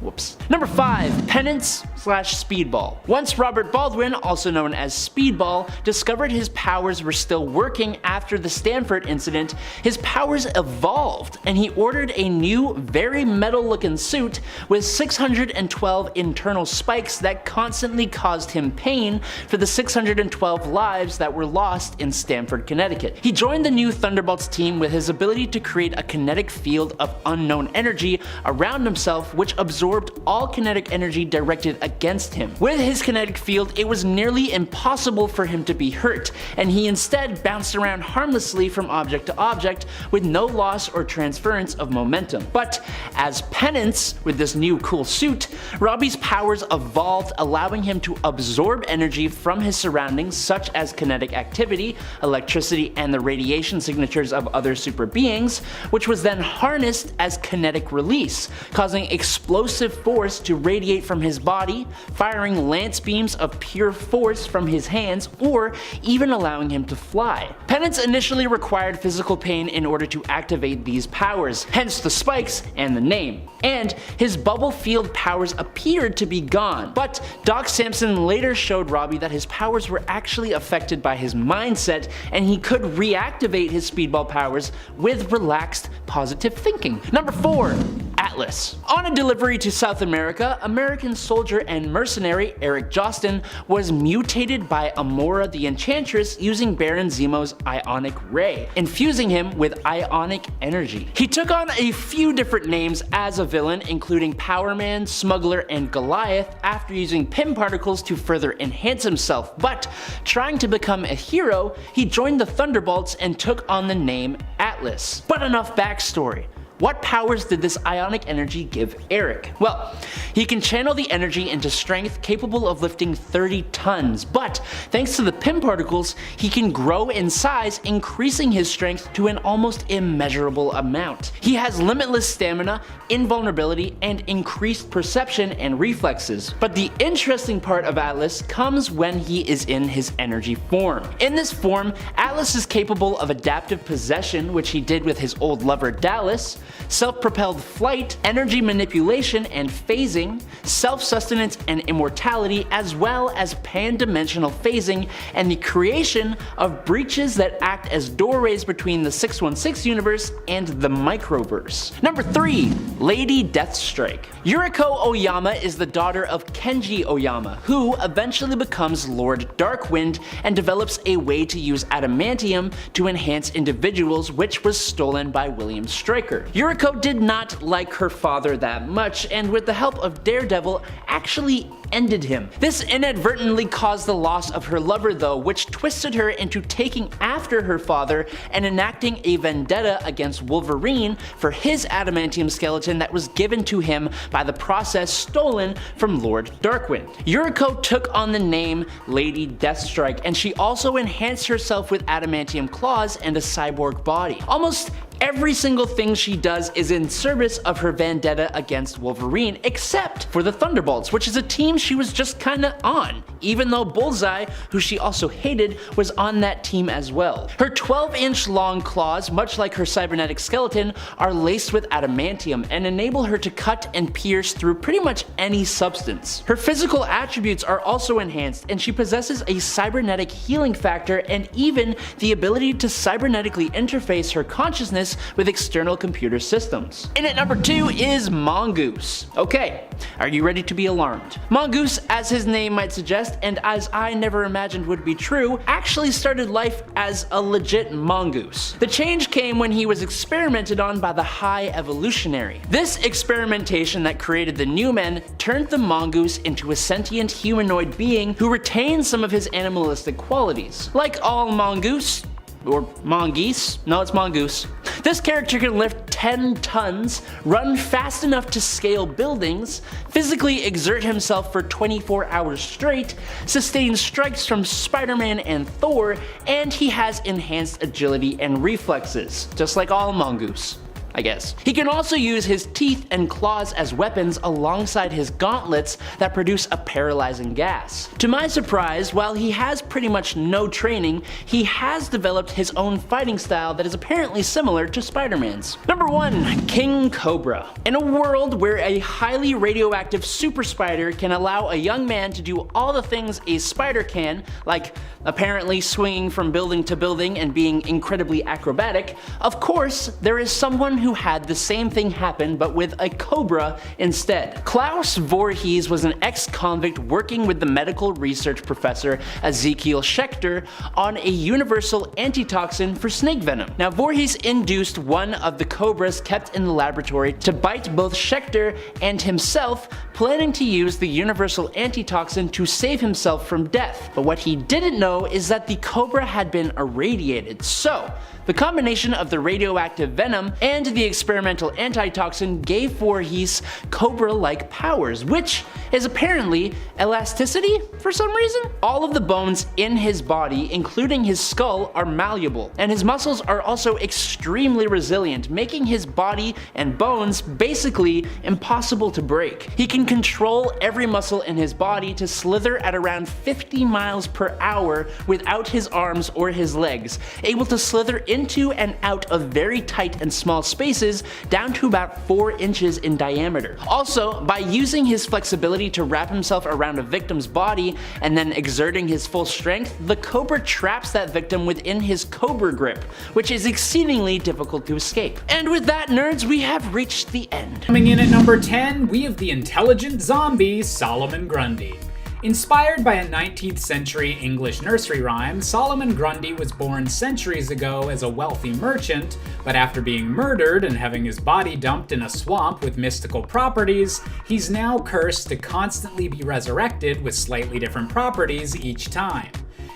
Whoops. Number 5. Penance / Speedball. Once Robert Baldwin, also known as Speedball, discovered his powers were still working after the Stanford incident, his powers evolved and he ordered a new, very metal-looking suit with 612 internal spikes that constantly caused him pain for the 612 lives that were lost in Stamford, Connecticut. He joined the new Thunderbolts team with his ability to create a kinetic field of unknown energy around himself, which absorbed all kinetic energy directed against him. With his kinetic field, it was nearly impossible for him to be hurt, and he instead bounced around harmlessly from object to object with no loss or transference of momentum. But as penance, with this new cool suit, Robbie's powers evolved, allowing him to absorb energy from his surroundings such as kinetic activity, electricity, and the radiation signatures of other super beings, which was then harnessed as kinetic release, causing explosive force to radiate from his body, firing lance beams of pure force from his hands, or even allowing him to fly. Penance initially required physical pain in order to activate these powers, hence the spikes and the name. And his bubble field powers appeared to be gone, but Doc Samson later showed Robbie that his powers were actually affected by his mindset, and he could reactivate his speedball powers with relaxed, positive thinking. Number 4. Atlas. On a delivery to South America, American soldier and mercenary Eric Jostin was mutated by Amora the Enchantress using Baron Zemo's ionic ray, infusing him with ionic energy. He took on a few different names as a villain, including Powerman, Smuggler, and Goliath, after using Pym particles to further enhance himself, but trying to become a hero, he joined the Thunderbolts and took on the name Atlas. But enough backstory. What powers did this ionic energy give Eric? Well, he can channel the energy into strength capable of lifting 30 tons, but thanks to the PIM particles, he can grow in size, increasing his strength to an almost immeasurable amount. He has limitless stamina, invulnerability, and increased perception and reflexes. But the interesting part of Atlas comes when he is in his energy form. In this form, Atlas is capable of adaptive possession, which he did with his old lover Dallas, self-propelled flight, energy manipulation and phasing, self-sustenance and immortality, as well as pan-dimensional phasing and the creation of breaches that act as doorways between the 616 universe and the microverse. Number 3. Lady Deathstroke. Yuriko Oyama is the daughter of Kenji Oyama, who eventually becomes Lord Darkwind and develops a way to use adamantium to enhance individuals, which was stolen by William Stryker. Yuriko did not like her father that much, and with the help of Daredevil, actually ended him. This inadvertently caused the loss of her lover though, which twisted her into taking after her father and enacting a vendetta against Wolverine for his adamantium skeleton that was given to him by the process stolen from Lord Darkwind. Yuriko took on the name Lady Deathstroke, and she also enhanced herself with adamantium claws and a cyborg body. Almost every single thing she does is in service of her vendetta against Wolverine, except for the Thunderbolts, which is a team she was just kinda on, even though Bullseye, who she also hated, was on that team as well. Her 12-inch long claws, much like her cybernetic skeleton, are laced with adamantium and enable her to cut and pierce through pretty much any substance. Her physical attributes are also enhanced, and she possesses a cybernetic healing factor and even the ability to cybernetically interface her consciousness with external computer systems. In at number 2 is Mongoose. Okay, are you ready to be alarmed? Mongoose, as his name might suggest, and as I never imagined would be true, actually started life as a legit mongoose. The change came when he was experimented on by the High Evolutionary. This experimentation that created the New Men turned the mongoose into a sentient humanoid being who retains some of his animalistic qualities. Like all mongoose, or mongoose, no, it's mongoose. This character can lift 10 tons, run fast enough to scale buildings, physically exert himself for 24 hours straight, sustain strikes from Spider-Man and Thor, and he has enhanced agility and reflexes, just like all mongoose, I guess. He can also use his teeth and claws as weapons alongside his gauntlets that produce a paralyzing gas. To my surprise, while he has pretty much no training, he has developed his own fighting style that is apparently similar to Spider-Man's. Number 1. King Cobra. In a world where a highly radioactive super spider can allow a young man to do all the things a spider can, like apparently swinging from building to building and being incredibly acrobatic, of course there is someone who had the same thing happen but with a cobra instead. Klaus Voorhees was an ex-convict working with the medical research professor Ezekiel Schechter on a universal antitoxin for snake venom. Now Voorhees induced one of the cobras kept in the laboratory to bite both Schechter and himself, planning to use the universal antitoxin to save himself from death. But what he didn't know is that the cobra had been irradiated, so the combination of the radioactive venom and the experimental antitoxin gave Voorhees Cobra-like powers, which is apparently elasticity for some reason. All of the bones in his body, including his skull, are malleable, and his muscles are also extremely resilient, making his body and bones basically impossible to break. He can control every muscle in his body to slither at around 50 miles per hour without his arms or his legs, able to slither into and out of very tight and small spaces down to about 4 inches in diameter. Also, by using his flexibility to wrap himself around a victim's body and then exerting his full strength, the cobra traps that victim within his cobra grip, which is exceedingly difficult to escape. And with that, nerds, we have reached the end. Coming in at number 10, we have the intelligent zombie Solomon Grundy. Inspired by a 19th century English nursery rhyme, Solomon Grundy was born centuries ago as a wealthy merchant, but after being murdered and having his body dumped in a swamp with mystical properties, he's now cursed to constantly be resurrected with slightly different properties each time.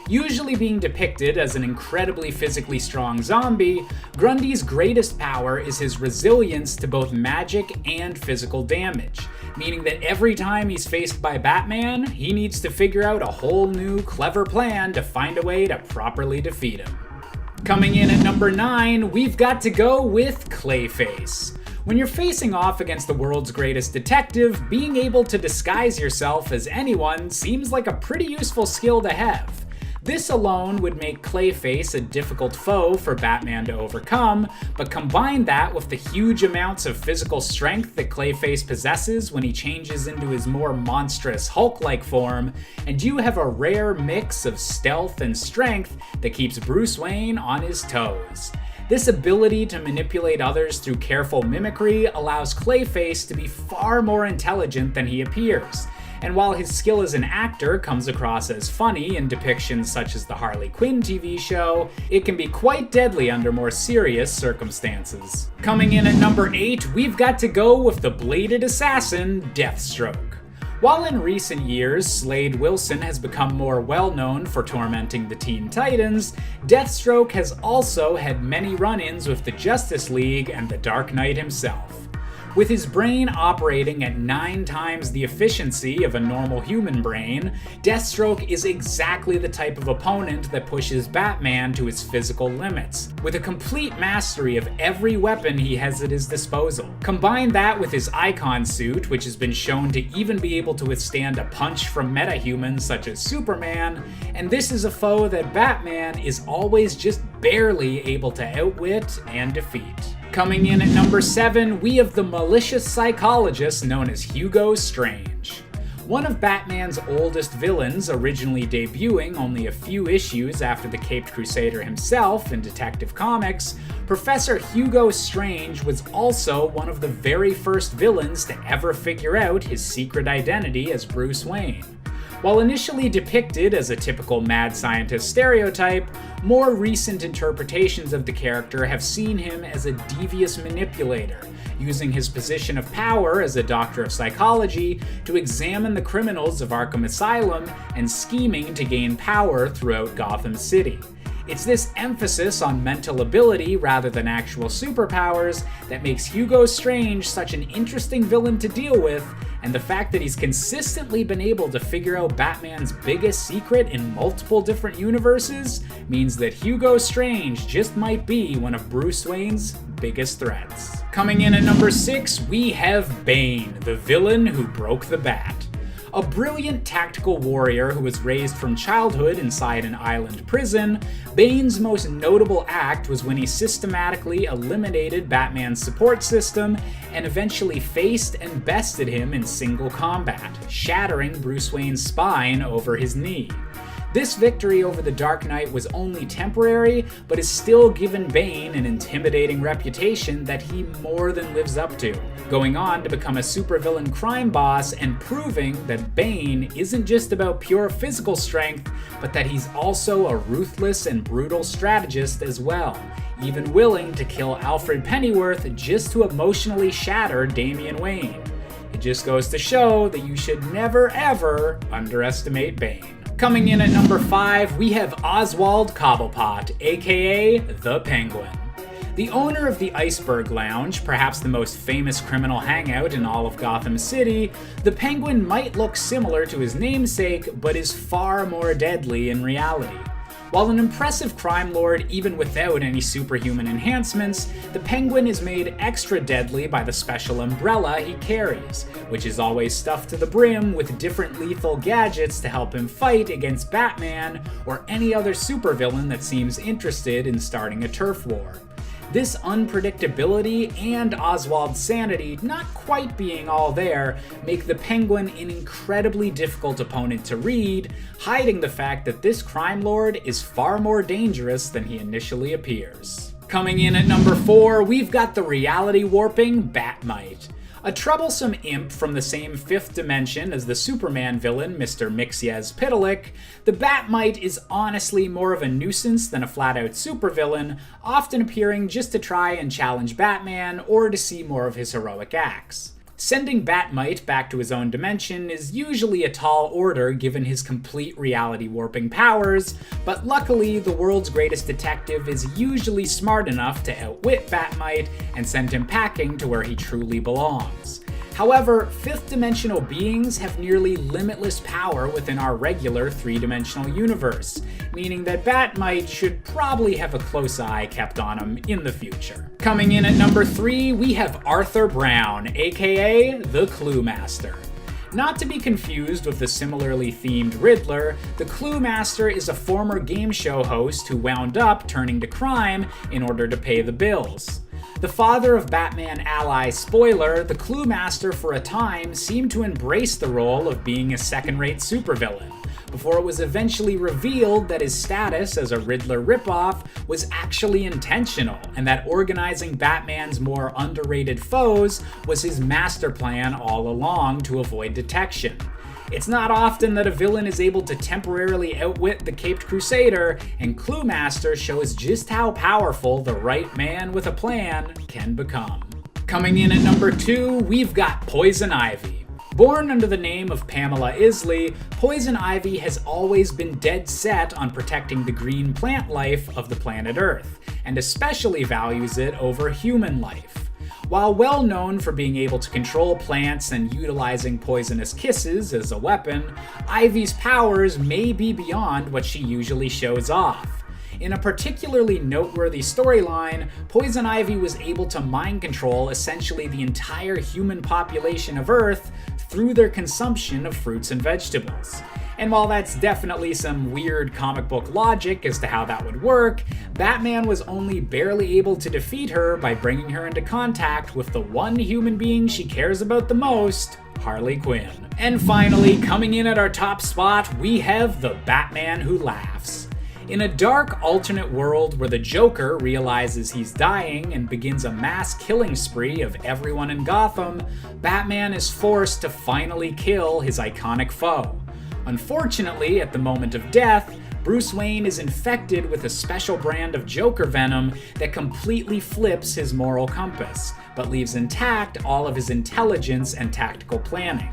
Usually being depicted as an incredibly physically strong zombie, Grundy's greatest power is his resilience to both magic and physical damage, meaning that every time he's faced by Batman, he needs to figure out a whole new clever plan to find a way to properly defeat him. Coming in at number 9, we've got to go with Clayface. When you're facing off against the world's greatest detective, being able to disguise yourself as anyone seems like a pretty useful skill to have. This alone would make Clayface a difficult foe for Batman to overcome, but combine that with the huge amounts of physical strength that Clayface possesses when he changes into his more monstrous Hulk-like form, and you have a rare mix of stealth and strength that keeps Bruce Wayne on his toes. This ability to manipulate others through careful mimicry allows Clayface to be far more intelligent than he appears. And while his skill as an actor comes across as funny in depictions such as the Harley Quinn TV show, it can be quite deadly under more serious circumstances. Coming in at number 8, we've got to go with the bladed assassin, Deathstroke. While in recent years, Slade Wilson has become more well-known for tormenting the Teen Titans, Deathstroke has also had many run-ins with the Justice League and the Dark Knight himself. With his brain operating at 9 times the efficiency of a normal human brain, Deathstroke is exactly the type of opponent that pushes Batman to his physical limits, with a complete mastery of every weapon he has at his disposal. Combine that with his Icon suit, which has been shown to even be able to withstand a punch from metahumans such as Superman, and this is a foe that Batman is always just barely able to outwit and defeat. Coming in at number 7, we have the malicious psychologist known as Hugo Strange. One of Batman's oldest villains, originally debuting only a few issues after the Caped Crusader himself in Detective Comics, Professor Hugo Strange was also one of the very first villains to ever figure out his secret identity as Bruce Wayne. While initially depicted as a typical mad scientist stereotype, more recent interpretations of the character have seen him as a devious manipulator, using his position of power as a doctor of psychology to examine the criminals of Arkham Asylum and scheming to gain power throughout Gotham City. It's this emphasis on mental ability rather than actual superpowers that makes Hugo Strange such an interesting villain to deal with, and the fact that he's consistently been able to figure out Batman's biggest secret in multiple different universes means that Hugo Strange just might be one of Bruce Wayne's biggest threats. Coming in at number 6, we have Bane, the villain who broke the bat. A brilliant tactical warrior who was raised from childhood inside an island prison, Bane's most notable act was when he systematically eliminated Batman's support system and eventually faced and bested him in single combat, shattering Bruce Wayne's spine over his knee. This victory over the Dark Knight was only temporary, but has still given Bane an intimidating reputation that he more than lives up to, going on to become a supervillain crime boss and proving that Bane isn't just about pure physical strength, but that he's also a ruthless and brutal strategist as well, even willing to kill Alfred Pennyworth just to emotionally shatter Damian Wayne. It just goes to show that you should never ever underestimate Bane. Coming in at number 5, we have Oswald Cobblepot, aka the Penguin. The owner of the Iceberg Lounge, perhaps the most famous criminal hangout in all of Gotham City, the Penguin might look similar to his namesake, but is far more deadly in reality. While an impressive crime lord even without any superhuman enhancements, the Penguin is made extra deadly by the special umbrella he carries, which is always stuffed to the brim with different lethal gadgets to help him fight against Batman or any other supervillain that seems interested in starting a turf war. This unpredictability and Oswald's sanity not quite being all there make the Penguin an incredibly difficult opponent to read, hiding the fact that this crime lord is far more dangerous than he initially appears. Coming in at number 4, we've got the reality warping Bat-Mite. A troublesome imp from the same fifth dimension as the Superman villain Mr. Mxyzptlk, the Bat-Mite is honestly more of a nuisance than a flat-out supervillain, often appearing just to try and challenge Batman or to see more of his heroic acts. Sending Bat-Mite back to his own dimension is usually a tall order given his complete reality warping powers, but luckily the world's greatest detective is usually smart enough to outwit Bat-Mite and send him packing to where he truly belongs. However, fifth-dimensional beings have nearly limitless power within our regular three-dimensional universe, meaning that Bat-Mite should probably have a close eye kept on him in the future. Coming in at number 3, we have Arthur Brown, aka the Clue Master. Not to be confused with the similarly themed Riddler, the Clue Master is a former game show host who wound up turning to crime in order to pay the bills. The father of Batman ally Spoiler, the Clue Master for a time seemed to embrace the role of being a second-rate supervillain, before it was eventually revealed that his status as a Riddler ripoff was actually intentional, and that organizing Batman's more underrated foes was his master plan all along to avoid detection. It's not often that a villain is able to temporarily outwit the Caped Crusader, and Clue Master shows just how powerful the right man with a plan can become. Coming in at number 2, we've got Poison Ivy. Born under the name of Pamela Isley, Poison Ivy has always been dead set on protecting the green plant life of the planet Earth, and especially values it over human life. While well known for being able to control plants and utilizing poisonous kisses as a weapon, Ivy's powers may be beyond what she usually shows off. In a particularly noteworthy storyline, Poison Ivy was able to mind control essentially the entire human population of Earth through their consumption of fruits and vegetables. And while that's definitely some weird comic book logic as to how that would work, Batman was only barely able to defeat her by bringing her into contact with the one human being she cares about the most, Harley Quinn. And finally, coming in at our top spot, we have the Batman Who Laughs. In a dark alternate world where the Joker realizes he's dying and begins a mass killing spree of everyone in Gotham, Batman is forced to finally kill his iconic foe. Unfortunately, at the moment of death, Bruce Wayne is infected with a special brand of Joker venom that completely flips his moral compass, but leaves intact all of his intelligence and tactical planning.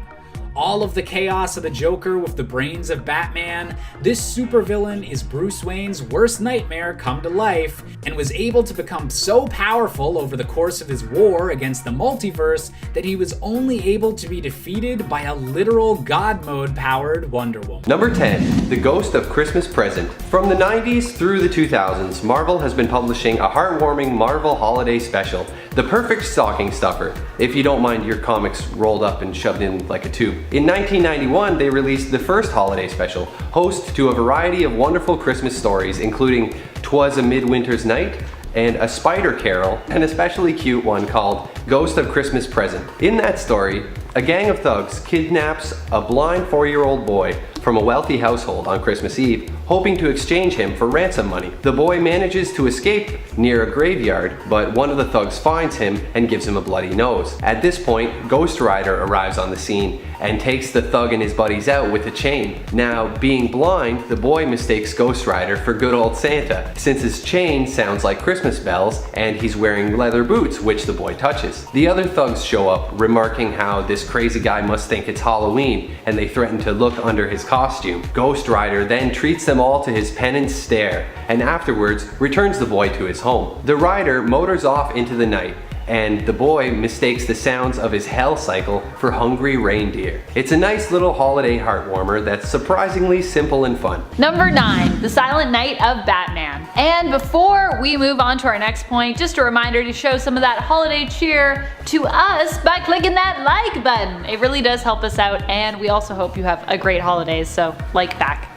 All of the chaos of the Joker with the brains of Batman, this supervillain is Bruce Wayne's worst nightmare come to life, and was able to become so powerful over the course of his war against the multiverse that he was only able to be defeated by a literal God mode powered Wonder Woman. Number 10, The Ghost of Christmas Present. From the 90s through the 2000s, Marvel has been publishing a heartwarming Marvel holiday special, the perfect stocking stuffer, if you don't mind your comics rolled up and shoved in like a tube. In 1991, they released the first holiday special, host to a variety of wonderful Christmas stories, including 'Twas a Midwinter's Night, and A Spider Carol, an especially cute one called Ghost of Christmas Present. In that story, a gang of thugs kidnaps a blind 4-year-old boy from a wealthy household on Christmas Eve, hoping to exchange him for ransom money. The boy manages to escape near a graveyard, but one of the thugs finds him and gives him a bloody nose. At this point, Ghost Rider arrives on the scene and takes the thug and his buddies out with a chain. Now, being blind, the boy mistakes Ghost Rider for good old Santa, since his chain sounds like Christmas bells and he's wearing leather boots, which the boy touches. The other thugs show up, remarking how this crazy guy must think it's Halloween, and they threaten to look under his costume. Ghost Rider then treats them all to his penance stare, and afterwards returns the boy to his home. The rider motors off into the night, and the boy mistakes the sounds of his hell cycle for hungry reindeer. It's a nice little holiday heartwarmer that's surprisingly simple and fun. Number 9, The Silent Night of Batman. And before we move on to our next point, just a reminder to show some of that holiday cheer to us by clicking that like button. It really does help us out, and we also hope you have a great holidays, so like back.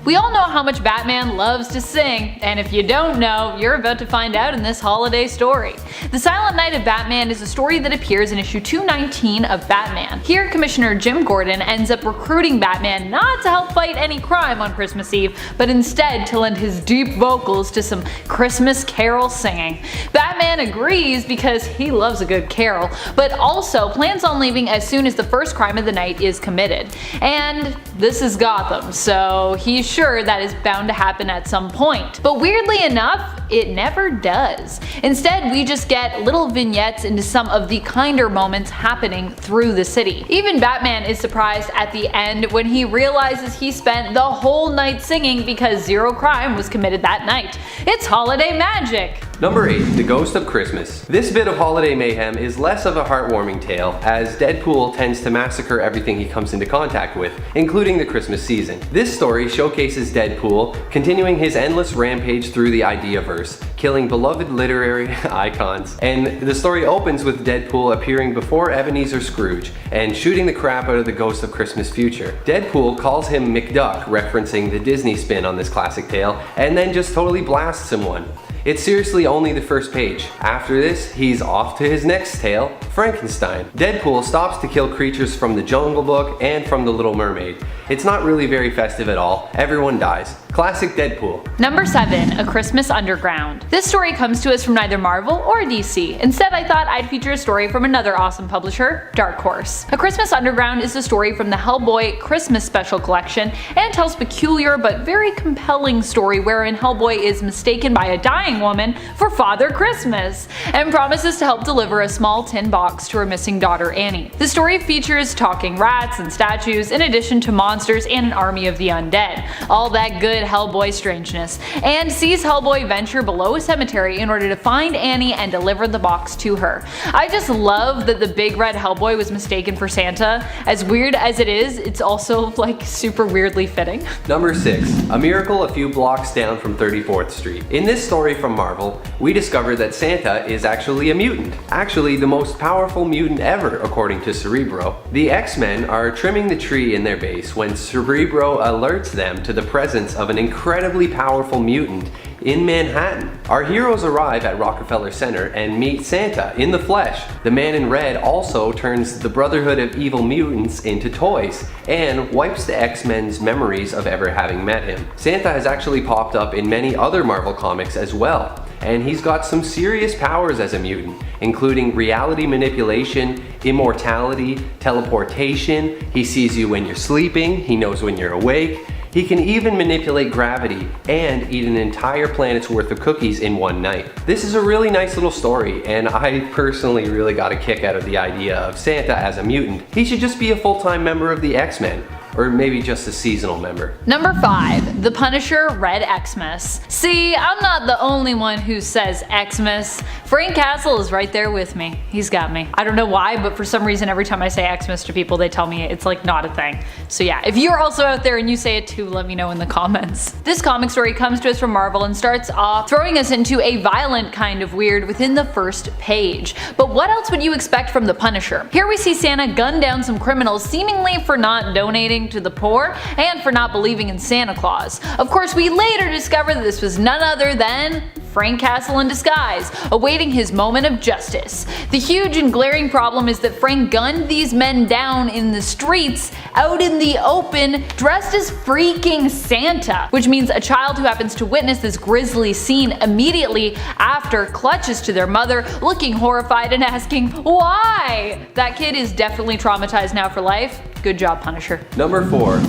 We all know how much Batman loves to sing, and if you don't know, you're about to find out in this holiday story. The Silent Night of Batman is a story that appears in issue 219 of Batman. Here, Commissioner Jim Gordon ends up recruiting Batman not to help fight any crime on Christmas Eve, but instead to lend his deep vocals to some Christmas carol singing. Batman Batman agrees because he loves a good carol, but also plans on leaving as soon as the first crime of the night is committed. And this is Gotham, so he's sure that is bound to happen at some point. But weirdly enough, it never does. Instead, we just get little vignettes into some of the kinder moments happening through the city. Even Batman is surprised at the end when he realizes he spent the whole night singing because zero crime was committed that night. It's holiday magic! Number 8. The Ghost of Christmas. This bit of holiday mayhem is less of a heartwarming tale, as Deadpool tends to massacre everything he comes into contact with, including the Christmas season. This story showcases Deadpool continuing his endless rampage through the Ideaverse, killing beloved literary icons, and the story opens with Deadpool appearing before Ebenezer Scrooge and shooting the crap out of the Ghost of Christmas future. Deadpool calls him McDuck, referencing the Disney spin on this classic tale, and then just totally blasts him one. It's seriously only the first page. After this, he's off to his next tale, Frankenstein. Deadpool stops to kill creatures from the Jungle Book and from the Little Mermaid. It's not really very festive at all. Everyone dies. Classic Deadpool. Number 7. A Christmas Underground. This story comes to us from neither Marvel or DC. Instead, I thought I'd feature a story from another awesome publisher, Dark Horse. A Christmas Underground is a story from the Hellboy Christmas Special Collection and tells a peculiar but very compelling story wherein Hellboy is mistaken by a dying woman for Father Christmas and promises to help deliver a small tin box to her missing daughter Annie. The story features talking rats and statues in addition to monsters and an army of the undead. All that good Hellboy strangeness, and sees Hellboy venture below a cemetery in order to find Annie and deliver the box to her. I just love that the big red Hellboy was mistaken for Santa. As weird as it is, it's also like super weirdly fitting. Number 6. A miracle a few blocks down from 34th Street. In this story from Marvel, we discover that Santa is actually a mutant. Actually, the most powerful mutant ever, according to Cerebro. The X-Men are trimming the tree in their base when Cerebro alerts them to the presence of an incredibly powerful mutant in Manhattan. Our heroes arrive at Rockefeller Center and meet Santa in the flesh. The man in red also turns the Brotherhood of Evil Mutants into toys and wipes the X-Men's memories of ever having met him. Santa has actually popped up in many other Marvel comics as well, and he's got some serious powers as a mutant, including reality manipulation, immortality, teleportation. He sees you when you're sleeping, he knows when you're awake. He can even manipulate gravity and eat an entire planet's worth of cookies in one night. This is a really nice little story, and I personally really got a kick out of the idea of Santa as a mutant. He should just be a full-time member of the X-Men. Or maybe just a seasonal member. Number 5. The Punisher Red Xmas. See, I'm not the only one who says Xmas. Frank Castle is right there with me. He's got me. I don't know why, but for some reason every time I say Xmas to people they tell me it's like not a thing. So yeah, if you're also out there and you say it too, let me know in the comments. This comic story comes to us from Marvel and starts off throwing us into a violent kind of weird within the first page. But what else would you expect from the Punisher? Here we see Santa gun down some criminals seemingly for not donating to the poor and for not believing in Santa Claus. Of course, we later discover that this was none other than Frank Castle in disguise, awaiting his moment of justice. The huge and glaring problem is that Frank gunned these men down in the streets, out in the open, dressed as freaking Santa, which means a child who happens to witness this grisly scene immediately after clutches to their mother, looking horrified and asking, why? That kid is definitely traumatized now for life. Good job, Punisher. Number 4.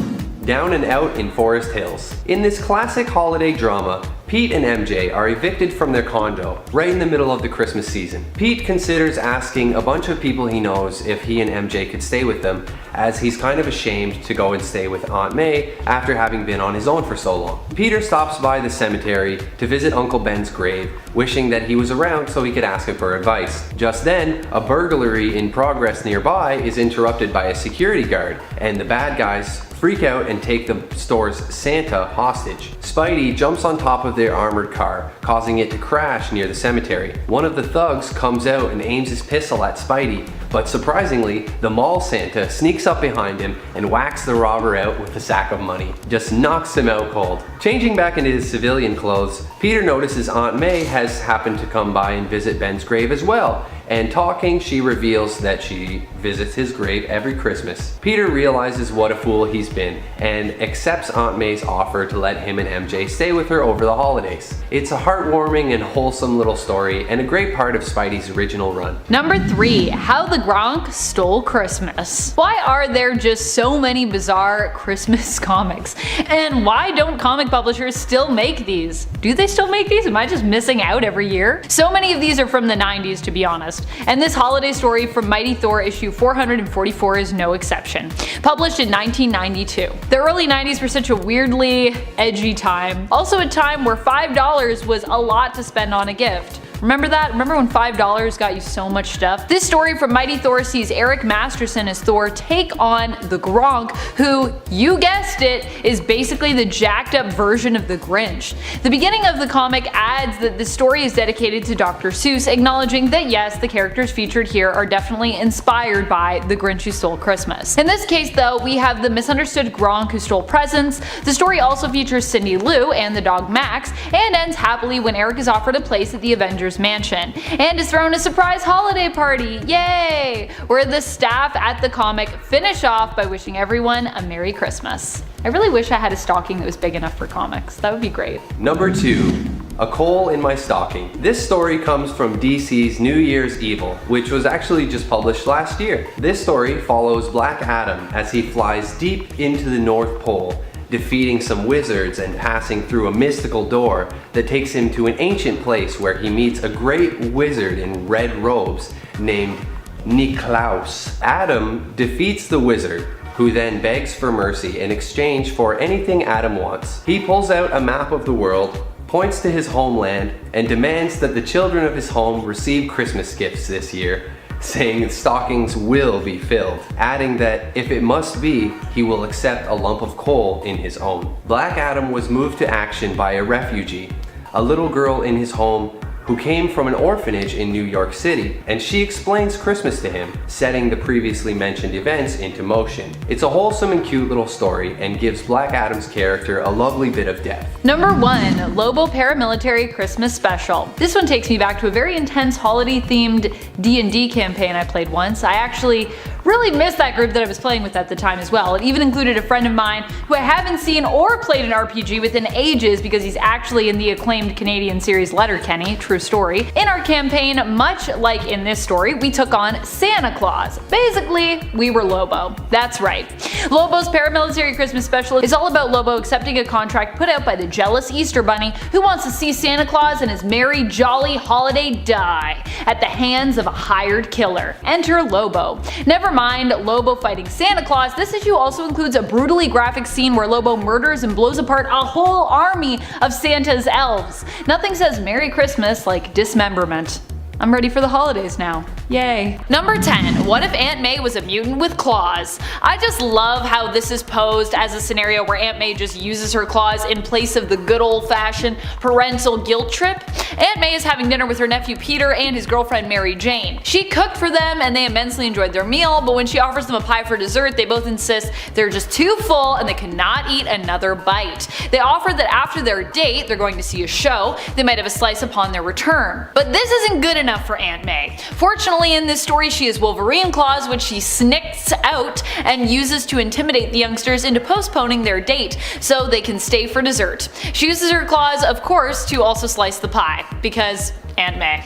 Down and Out in Forest Hills. In this classic holiday drama, Pete and MJ are evicted from their condo right in the middle of the Christmas season. Pete considers asking a bunch of people he knows if he and MJ could stay with them, as he's kind of ashamed to go and stay with Aunt May after having been on his own for so long. Peter stops by the cemetery to visit Uncle Ben's grave, wishing that he was around so he could ask him for advice. Just then, a burglary in progress nearby is interrupted by a security guard, and the bad guys freak out and take the store's Santa hostage. Spidey jumps on top of their armored car, causing it to crash near the cemetery. One of the thugs comes out and aims his pistol at Spidey, but surprisingly, the mall Santa sneaks up behind him and whacks the robber out with a sack of money. Just knocks him out cold. Changing back into his civilian clothes, Peter notices Aunt May has happened to come by and visit Ben's grave as well, and talking, she reveals that she visits his grave every Christmas. Peter realizes what a fool he's been and accepts Aunt May's offer to let him and MJ stay with her over the holidays. It's a heartwarming and wholesome little story and a great part of Spidey's original run. Number 3. How the Gronk Stole Christmas. Why are there just so many bizarre Christmas comics? And why don't comic publishers still make these? Do they still make these? Am I just missing out every year? So many of these are from the 90s, to be honest, and this holiday story from Mighty Thor issue 444 is no exception. Published in 1992. The early 90s were such a weirdly edgy time. Also a time where $5 was a lot to spend on a gift. Remember that? Remember when $5 got you so much stuff? This story from Mighty Thor sees Eric Masterson as Thor take on the Gronk, who, you guessed it, is basically the jacked up version of the Grinch. The beginning of the comic adds that the story is dedicated to Dr. Seuss, acknowledging that yes, the characters featured here are definitely inspired by The Grinch Who Stole Christmas. In this case though, we have the misunderstood Gronk who stole presents. The story also features Cindy Lou and the dog Max, and ends happily when Eric is offered a place at the Avengers Mansion and is thrown a surprise holiday party, yay! Where the staff at the comic finish off by wishing everyone a Merry Christmas. I really wish I had a stocking that was big enough for comics. That would be great. Number 2. A Coal in My Stocking. This story comes from DC's New Year's Evil, which was actually just published last year. This story follows Black Adam as he flies deep into the North Pole, defeating some wizards and passing through a mystical door that takes him to an ancient place where he meets a great wizard in red robes named Niklaus. Adam defeats the wizard, who then begs for mercy in exchange for anything Adam wants. He pulls out a map of the world, points to his homeland, and demands that the children of his home receive Christmas gifts this year, saying stockings will be filled, adding that if it must be, he will accept a lump of coal in his own. Black Adam was moved to action by a refugee, a little girl in his home who came from an orphanage in New York City, and she explains Christmas to him, setting the previously mentioned events into motion. It's a wholesome and cute little story and gives Black Adam's character a lovely bit of depth. Number 1. Lobo Paramilitary Christmas Special. This one takes me back to a very intense holiday themed D&D campaign I played once. I actually really missed that group that I was playing with at the time as well. It even included a friend of mine who I haven't seen or played an RPG with in ages because he's actually in the acclaimed Canadian series Letterkenny, true story. In our campaign, much like in this story, we took on Santa Claus. Basically, we were Lobo. That's right. Lobo's Paramilitary Christmas Special is all about Lobo accepting a contract put out by the jealous Easter Bunny who wants to see Santa Claus and his merry, jolly holiday die at the hands of a hired killer. Enter Lobo. Never mind Lobo fighting Santa Claus, this issue also includes a brutally graphic scene where Lobo murders and blows apart a whole army of Santa's elves. Nothing says Merry Christmas like dismemberment. I'm ready for the holidays now. Yay. Number 10. What if Aunt May was a mutant with claws? I just love how this is posed as a scenario where Aunt May just uses her claws in place of the good old-fashioned parental guilt trip. Aunt May is having dinner with her nephew Peter and his girlfriend Mary Jane. She cooked for them and they immensely enjoyed their meal, but when she offers them a pie for dessert, they both insist they're just too full and they cannot eat another bite. They offer that after their date, they're going to see a show, they might have a slice upon their return. But this isn't good enough for Aunt May. Fortunately, in this story, she has Wolverine claws, which she snicks out and uses to intimidate the youngsters into postponing their date so they can stay for dessert. She uses her claws, of course, to also slice the pie, because Aunt May.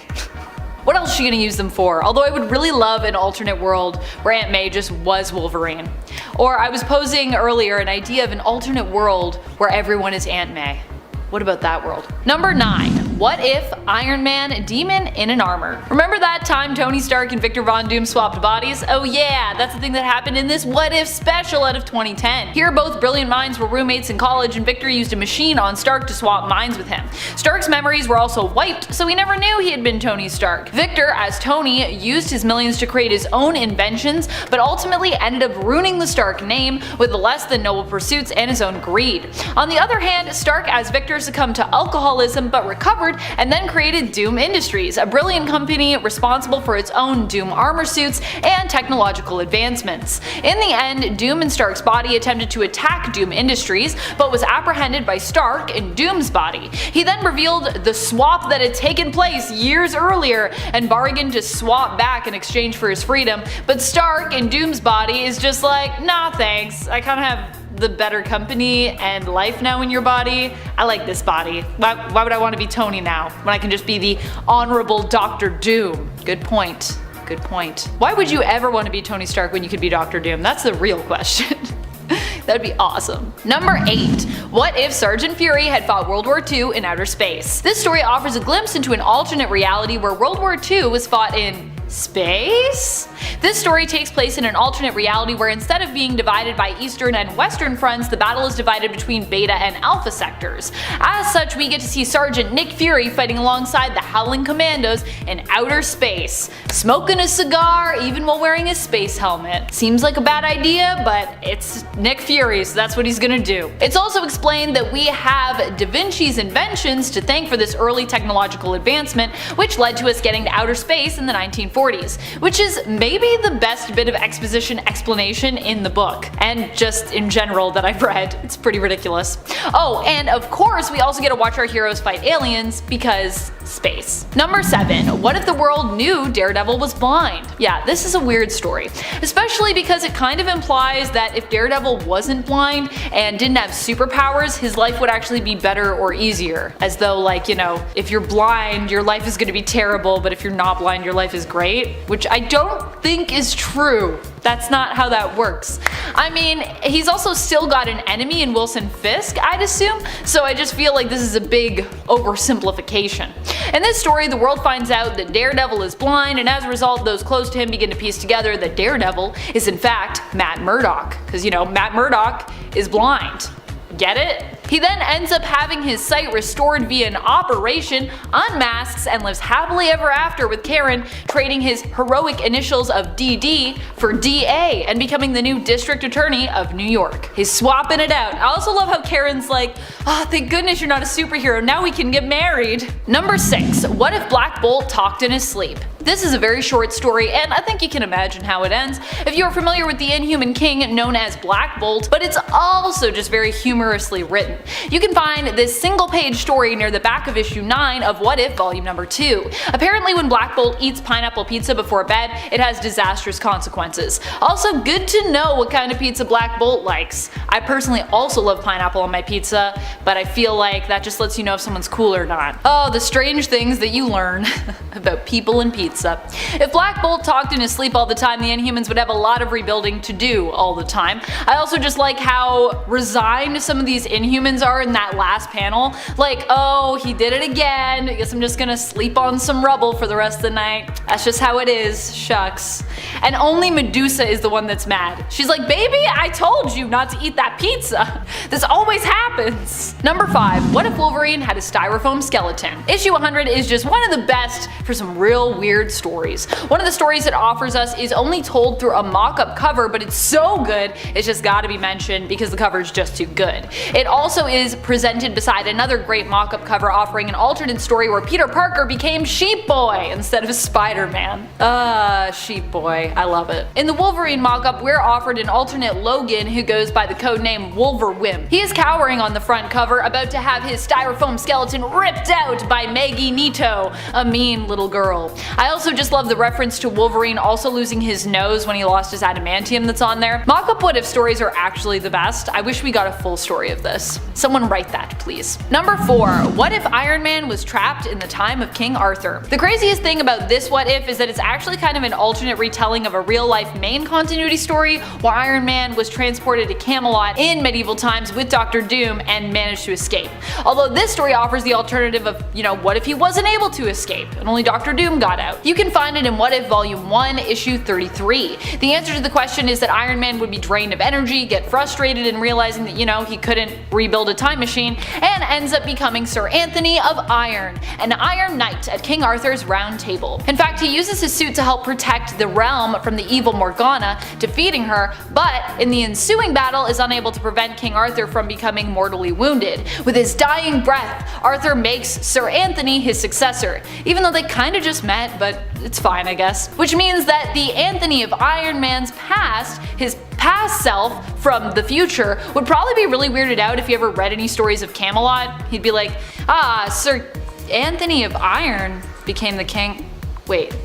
What else is she gonna use them for? Although I would really love an alternate world where Aunt May just was Wolverine. Or I was posing earlier an idea of an alternate world where everyone is Aunt May. What about that world? Number 9. What if Iron Man Demon in an Armor? Remember that time Tony Stark and Victor Von Doom swapped bodies? Oh yeah, that's the thing that happened in this What If special out of 2010. Here both brilliant minds were roommates in college and Victor used a machine on Stark to swap minds with him. Stark's memories were also wiped, so he never knew he had been Tony Stark. Victor, as Tony, used his millions to create his own inventions, but ultimately ended up ruining the Stark name with less than noble pursuits and his own greed. On the other hand, Stark as Victor succumbed to alcoholism but recovered Songbird, and then created Doom Industries, a brilliant company responsible for its own Doom armor suits and technological advancements. In the end, Doom and Stark's body attempted to attack Doom Industries, but was apprehended by Stark in Doom's body. He then revealed the swap that had taken place years earlier and bargained to swap back in exchange for his freedom, but Stark in Doom's body is just like, nah thanks, I kinda have the better company and life now in your body. I like this body. Why would I want to be Tony now when I can just be the honorable Dr. Doom? Good point. Good point. Why would you ever want to be Tony Stark when you could be Dr. Doom? That's the real question. That'd be awesome. Number 8. What if Sergeant Fury had fought World War II in outer space? This story offers a glimpse into an alternate reality where World War II was fought in space? This story takes place in an alternate reality where instead of being divided by eastern and western fronts, the battle is divided between beta and alpha sectors. As such, we get to see Sergeant Nick Fury fighting alongside the Howling Commandos in outer space, smoking a cigar even while wearing a space helmet. Seems like a bad idea, but it's Nick Fury, so that's what he's gonna do. It's also explained that we have Da Vinci's inventions to thank for this early technological advancement, which led to us getting to outer space in the 1940s. Which is maybe the best bit of exposition explanation in the book, and just in general that I've read. It's pretty ridiculous. Oh, and of course we also get to watch our heroes fight aliens, because space. Number 7. What if the world knew Daredevil was blind? Yeah, this is a weird story, especially because it kind of implies that if Daredevil wasn't blind and didn't have superpowers, his life would actually be better or easier. As though, like, you know, if you're blind, your life is going to be terrible, but if you're not blind, your life is great. Which I don't think is true. That's not how that works. I mean, he's also still got an enemy in Wilson Fisk, I'd assume, so I just feel like this is a big oversimplification. In this story, the world finds out that Daredevil is blind, and as a result, those close to him begin to piece together that Daredevil is in fact Matt Murdock. Because, you know, Matt Murdock is blind. Get it? He then ends up having his sight restored via an operation, unmasks, and lives happily ever after with Karen, trading his heroic initials of DD for DA and becoming the new district attorney of New York. He's swapping it out. I also love how Karen's like, oh, thank goodness you're not a superhero, now we can get married. Number 6. What if Black Bolt talked in his sleep? This is a very short story, and I think you can imagine how it ends if you are familiar with the Inhuman King known as Black Bolt, but it's also just very humorously written. You can find this single-page story near the back of issue 9 of What If Volume Number 2. Apparently when Black Bolt eats pineapple pizza before bed, it has disastrous consequences. Also, good to know what kind of pizza Black Bolt likes. I personally also love pineapple on my pizza, but I feel like that just lets you know if someone's cool or not. Oh, the strange things that you learn about people and pizza. If Black Bolt talked in his sleep all the time, the Inhumans would have a lot of rebuilding to do all the time. I also just like how resigned some of these Inhumans are in that last panel. Like, oh, he did it again. I guess I'm just gonna sleep on some rubble for the rest of the night. That's just how it is. Shucks. And only Medusa is the one that's mad. She's like, baby, I told you not to eat that pizza. This always happens. Number 5. What if Wolverine had a styrofoam skeleton? Issue 100 is just one of the best for some real weird stories. One of the stories it offers us is only told through a mock-up cover, but it's so good it's just gotta be mentioned because the cover is just too good. It also is presented beside another great mock-up cover offering an alternate story where Peter Parker became Sheep Boy instead of Spider-Man. Sheep Boy, I love it. In the Wolverine mock-up, we're offered an alternate Logan who goes by the codename Wolverwimp. He is cowering on the front cover, about to have his styrofoam skeleton ripped out by Maggie Nito, a mean little girl. I also just love the reference to Wolverine also losing his nose when he lost his adamantium that's on there. Mock-up what if stories are actually the best. I wish we got a full story of this. Someone write that, please. Number 4. What if Iron Man was trapped in the time of King Arthur? The craziest thing about this what if is that it's actually kind of an alternate retelling of a real-life main continuity story where Iron Man was transported to Camelot in medieval times with Dr. Doom and managed to escape. Although this story offers the alternative of, you know, what if he wasn't able to escape and only Dr. Doom got out? You can find it in What If Volume 1, Issue 33. The answer to the question is that Iron Man would be drained of energy, get frustrated in realizing that, you know, he couldn't rebuild a time machine, and ends up becoming Sir Anthony of Iron, an Iron Knight at King Arthur's Round Table. In fact, he uses his suit to help protect the realm from the evil Morgana, defeating her, but in the ensuing battle is unable to prevent King Arthur from becoming mortally wounded. With his dying breath, Arthur makes Sir Anthony his successor, even though they kinda just met, but it's fine I guess. Which means that the Anthony of Iron Man's past, his past self from the future, would probably be really weirded out if he ever read any stories of Camelot. He'd be like, Sir Anthony of Iron became the king. Wait,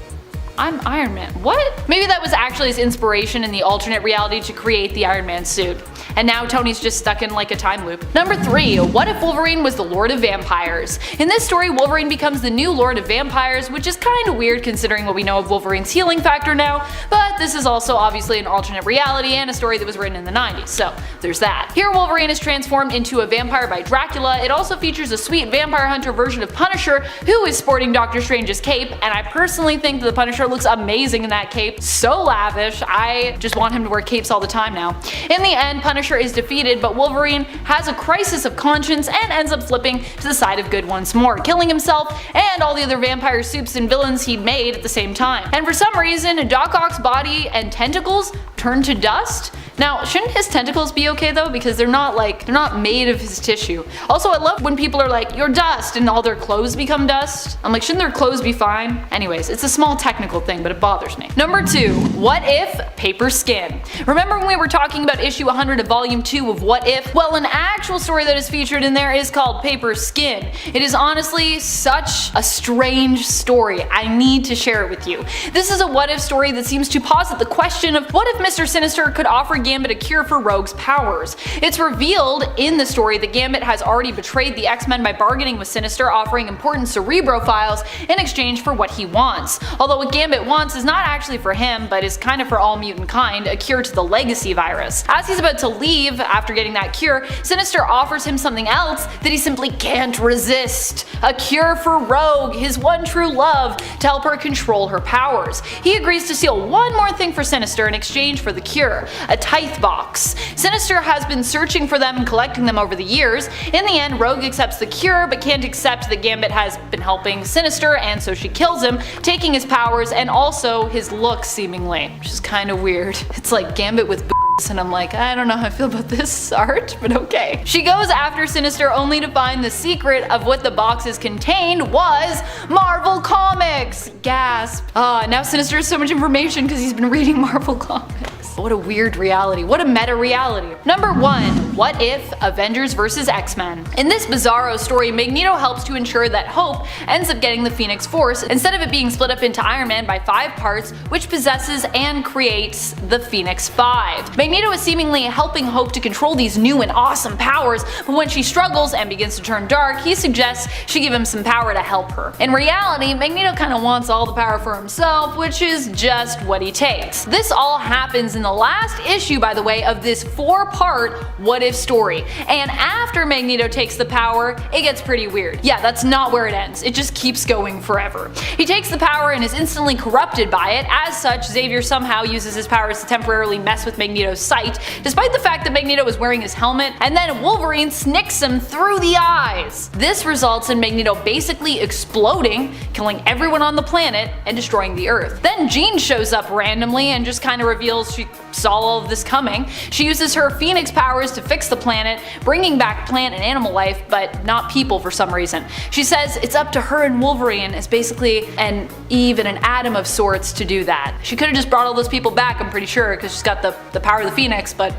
I'm Iron Man. What? Maybe that was actually his inspiration in the alternate reality to create the Iron Man suit. And now Tony's just stuck in like a time loop. Number 3, what if Wolverine was the Lord of Vampires? In this story, Wolverine becomes the new Lord of Vampires, which is kinda weird considering what we know of Wolverine's healing factor now, but this is also obviously an alternate reality and a story that was written in the 90s, so there's that. Here Wolverine is transformed into a vampire by Dracula. It also features a sweet vampire hunter version of Punisher, who is sporting Doctor Strange's cape, and I personally think that the Punisher looks amazing in that cape. So lavish, I just want him to wear capes all the time now. In the end, Punisher is defeated, but Wolverine has a crisis of conscience and ends up flipping to the side of good once more, killing himself and all the other vampire supes and villains he'd made at the same time. And for some reason, Doc Ock's body and tentacles turn to dust. Now, shouldn't his tentacles be okay though? Because they're not made of his tissue. Also, I love when people are like, you're dust, and all their clothes become dust. I'm like, shouldn't their clothes be fine? Anyways, it's a small technical thing, but it bothers me. Number 2, what if paper skin? Remember when we were talking about issue 100 of volume 2 of What If? Well, an actual story that is featured in there is called Paper Skin. It is honestly such a strange story. I need to share it with you. This is a what if story that seems to posit the question of what if Mr. Sinister could offer Gambit a cure for Rogue's powers. It's revealed in the story that Gambit has already betrayed the X-Men by bargaining with Sinister, offering important Cerebro files in exchange for what he wants. Although what Gambit wants is not actually for him, but is kind of for all mutant kind, a cure to the Legacy virus. As he's about to leave after getting that cure, Sinister offers him something else that he simply can't resist. A cure for Rogue, his one true love, to help her control her powers. He agrees to steal one more thing for Sinister in exchange for the cure, a Tithe box. Sinister has been searching for them and collecting them over the years. In the end, Rogue accepts the cure, but can't accept that Gambit has been helping Sinister, and so she kills him, taking his powers and also his looks seemingly, which is kind of weird. It's like Gambit with boobs, and I'm like, I don't know how I feel about this art, but okay. She goes after Sinister only to find the secret of what the boxes contained was Marvel Comics! Gasp. Now Sinister has so much information because he's been reading Marvel Comics. What a weird reality. What a meta reality. Number 1. What if Avengers vs. X-Men? In this bizarro story, Magneto helps to ensure that Hope ends up getting the Phoenix Force instead of it being split up into Iron Man by 5 parts, which possesses and creates the Phoenix 5. Magneto is seemingly helping Hope to control these new and awesome powers, but when she struggles and begins to turn dark, he suggests she give him some power to help her. In reality, Magneto kinda wants all the power for himself, which is just what he takes. This all happens in the last issue, by the way, of this 4-part what if story. And after Magneto takes the power, it gets pretty weird. Yeah, that's not where it ends. It just keeps going forever. He takes the power and is instantly corrupted by it. As such, Xavier somehow uses his powers to temporarily mess with Magneto's sight, despite the fact that Magneto is wearing his helmet, and then Wolverine snicks him through the eyes. This results in Magneto basically exploding, killing everyone on the planet, and destroying the Earth. Then Jean shows up randomly and just kinda reveals she saw all of this coming. She uses her Phoenix powers to fix the planet, bringing back plant and animal life, but not people for some reason. She says it's up to her and Wolverine as basically an Eve and an Adam of sorts to do that. She could have just brought all those people back, I'm pretty sure, because she's got the power of the Phoenix, but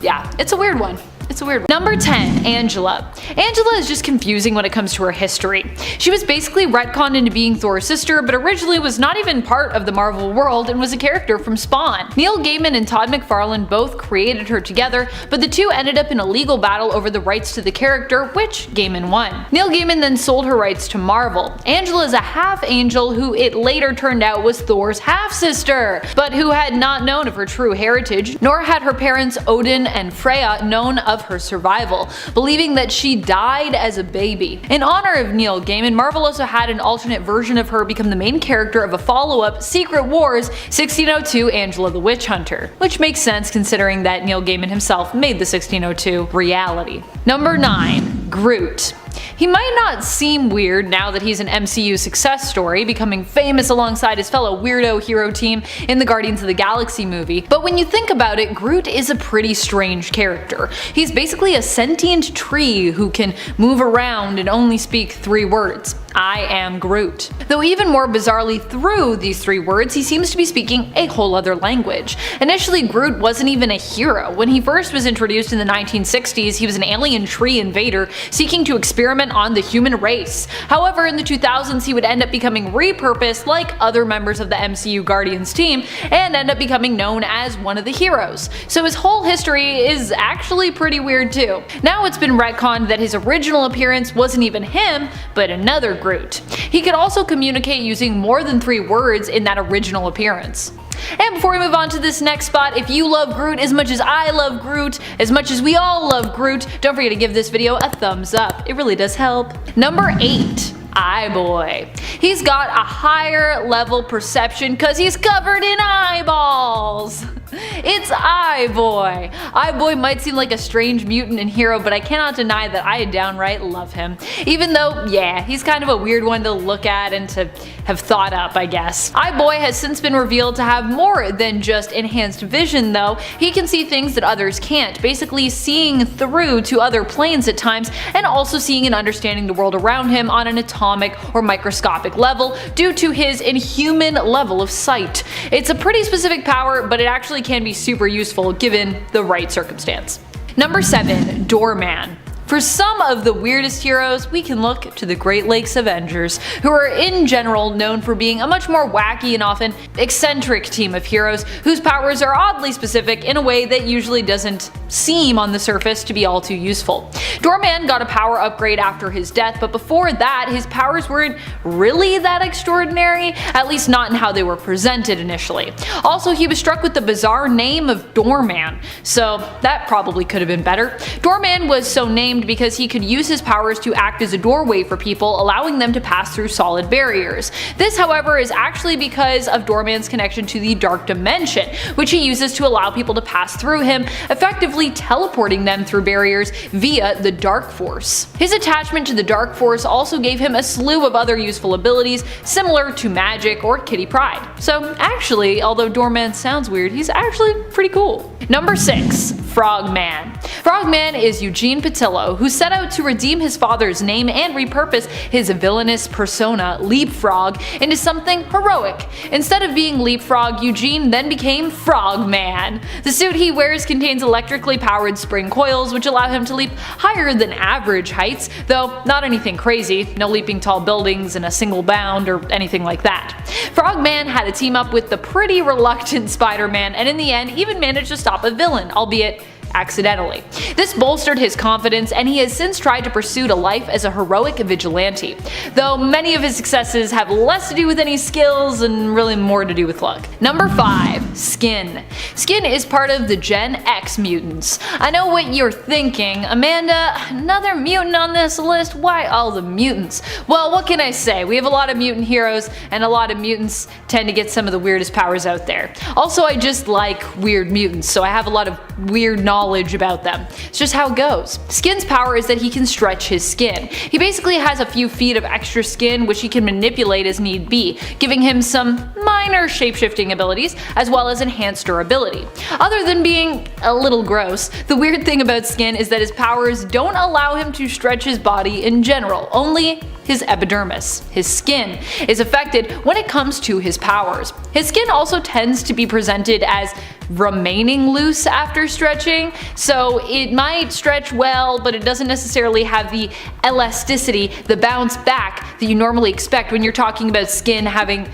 yeah, it's a weird one. It's a weird one. Number 10. Angela. Angela is just confusing when it comes to her history. She was basically retconned into being Thor's sister, but originally was not even part of the Marvel world and was a character from Spawn. Neil Gaiman and Todd McFarlane both created her together, but the two ended up in a legal battle over the rights to the character, which Gaiman won. Neil Gaiman then sold her rights to Marvel. Angela is a half-angel who it later turned out was Thor's half-sister, but who had not known of her true heritage, nor had her parents Odin and Freya known of her survival, believing that she died as a baby. In honor of Neil Gaiman, Marvel also had an alternate version of her become the main character of a follow-up, Secret Wars 1602 Angela the Witch Hunter, which makes sense considering that Neil Gaiman himself made the 1602 reality. Number 9. Groot. He might not seem weird now that he's an MCU success story, becoming famous alongside his fellow weirdo hero team in the Guardians of the Galaxy movie, but when you think about it, Groot is a pretty strange character. He's basically a sentient tree who can move around and only speak 3 words. I am Groot. Though even more bizarrely through these 3 words, he seems to be speaking a whole other language. Initially, Groot wasn't even a hero. When he first was introduced in the 1960s, he was an alien tree invader seeking to experiment on the human race. However, in the 2000s, he would end up becoming repurposed like other members of the MCU Guardians team and end up becoming known as one of the heroes. So his whole history is actually pretty weird too. Now it's been retconned that his original appearance wasn't even him, but another Groot. He could also communicate using more than 3 words in that original appearance. And before we move on to this next spot, if you love Groot as much as I love Groot, as much as we all love Groot, don't forget to give this video a thumbs up. It really does help. Number 8. Eye-Boy. He's got a higher level perception cause he's covered in eyeballs. It's Eye-Boy. Eye-Boy might seem like a strange mutant and hero, but I cannot deny that I downright love him. Even though, yeah, he's kind of a weird one to look at and to have thought up, I guess. Eye-Boy has since been revealed to have more than just enhanced vision though. He can see things that others can't, basically seeing through to other planes at times, and also seeing and understanding the world around him on an atomic or microscopic level due to his inhuman level of sight. It's a pretty specific power, but it actually can be super useful given the right circumstance. Number 7. Doorman. For some of the weirdest heroes, we can look to the Great Lakes Avengers, who are in general known for being a much more wacky and often eccentric team of heroes whose powers are oddly specific in a way that usually doesn't seem on the surface to be all too useful. Doorman got a power upgrade after his death, but before that his powers weren't really that extraordinary, at least not in how they were presented initially. Also, he was struck with the bizarre name of Doorman, so that probably could have been better. Doorman was so named because he could use his powers to act as a doorway for people, allowing them to pass through solid barriers. This, however, is actually because of Doorman's connection to the Dark Dimension, which he uses to allow people to pass through him, effectively teleporting them through barriers via the Dark Force. His attachment to the Dark Force also gave him a slew of other useful abilities similar to magic or Kitty Pryde. So actually, although Doorman sounds weird, he's actually pretty cool. Number 6. Frogman. Frogman is Eugene Patillo, who set out to redeem his father's name and repurpose his villainous persona, Leapfrog, into something heroic. Instead of being Leapfrog, Eugene then became Frogman. The suit he wears contains electrically powered spring coils which allow him to leap higher than average heights, though not anything crazy, no leaping tall buildings in a single bound or anything like that. Frogman had to team up with the pretty reluctant Spider-Man and in the end even managed to stop a villain, albeit accidentally. This bolstered his confidence, and he has since tried to pursue a life as a heroic vigilante, though many of his successes have less to do with any skills and really more to do with luck. Number 5. Skin. Skin is part of the Gen X mutants. I know what you're thinking, Amanda, another mutant on this list? Why all the mutants? Well, what can I say? We have a lot of mutant heroes, and a lot of mutants tend to get some of the weirdest powers out there. Also, I just like weird mutants, so I have a lot of weird knowledge about them. It's just how it goes. Skin's power is that he can stretch his skin. He basically has a few feet of extra skin which he can manipulate as need be, giving him some minor shapeshifting abilities as well as enhanced durability. Other than being a little gross, the weird thing about Skin is that his powers don't allow him to stretch his body in general, only his epidermis. His skin is affected when it comes to his powers. His skin also tends to be presented as remaining loose after stretching, so it might stretch well, but it doesn't necessarily have the elasticity, the bounce back that you normally expect when you're talking about skin having,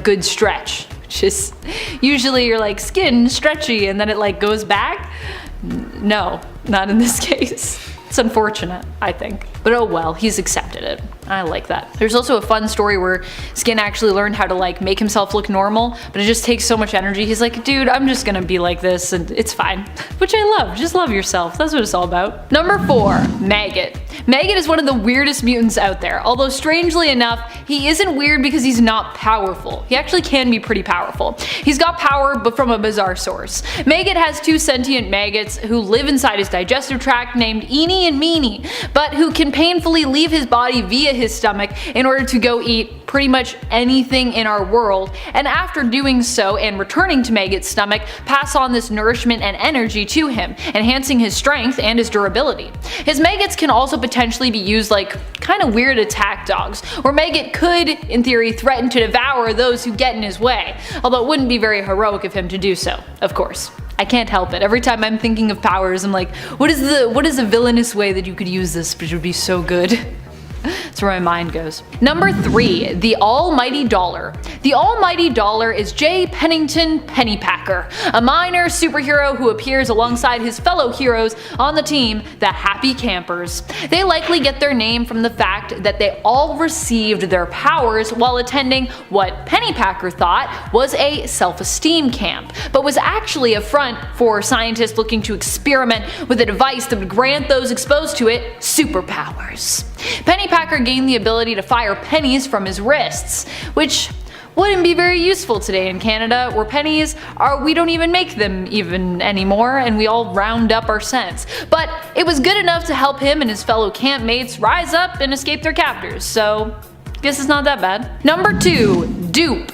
good stretch. Just usually you're like, skin stretchy, and then it like goes back. No, not in this case. It's unfortunate, I think. But oh well, he's accepted it. I like that. There's also a fun story where Skin actually learned how to make himself look normal, but it just takes so much energy. He's like, dude, I'm just gonna be like this and it's fine. Which I love. Just love yourself. That's what it's all about. Number 4. Maggot. Maggot is one of the weirdest mutants out there, although strangely enough, he isn't weird because he's not powerful. He actually can be pretty powerful. He's got power, but from a bizarre source. Maggot has two sentient maggots who live inside his digestive tract named Eenie and Meanie, but who can painfully leave his body via his stomach in order to go eat pretty much anything in our world, and after doing so and returning to Maggot's stomach, pass on this nourishment and energy to him, enhancing his strength and his durability. His maggots can also potentially be used like kind of weird attack dogs, where Maggot could, in theory, threaten to devour those who get in his way, although it wouldn't be very heroic of him to do so, of course. I can't help it. Every time I'm thinking of powers, I'm like, what is a villainous way that you could use this which would be so good? That's where my mind goes. Number 3, the Almighty Dollar. The Almighty Dollar is J. Pennington Pennypacker, a minor superhero who appears alongside his fellow heroes on the team, the Happy Campers. They likely get their name from the fact that they all received their powers while attending what Pennypacker thought was a self-esteem camp, but was actually a front for scientists looking to experiment with a device that would grant those exposed to it superpowers. Pennypacker gained the ability to fire pennies from his wrists, which wouldn't be very useful today in Canada, where pennies we don't even make them even anymore, and we all round up our cents. But it was good enough to help him and his fellow campmates rise up and escape their captors, so guess it's not that bad. Number 2, Dupe.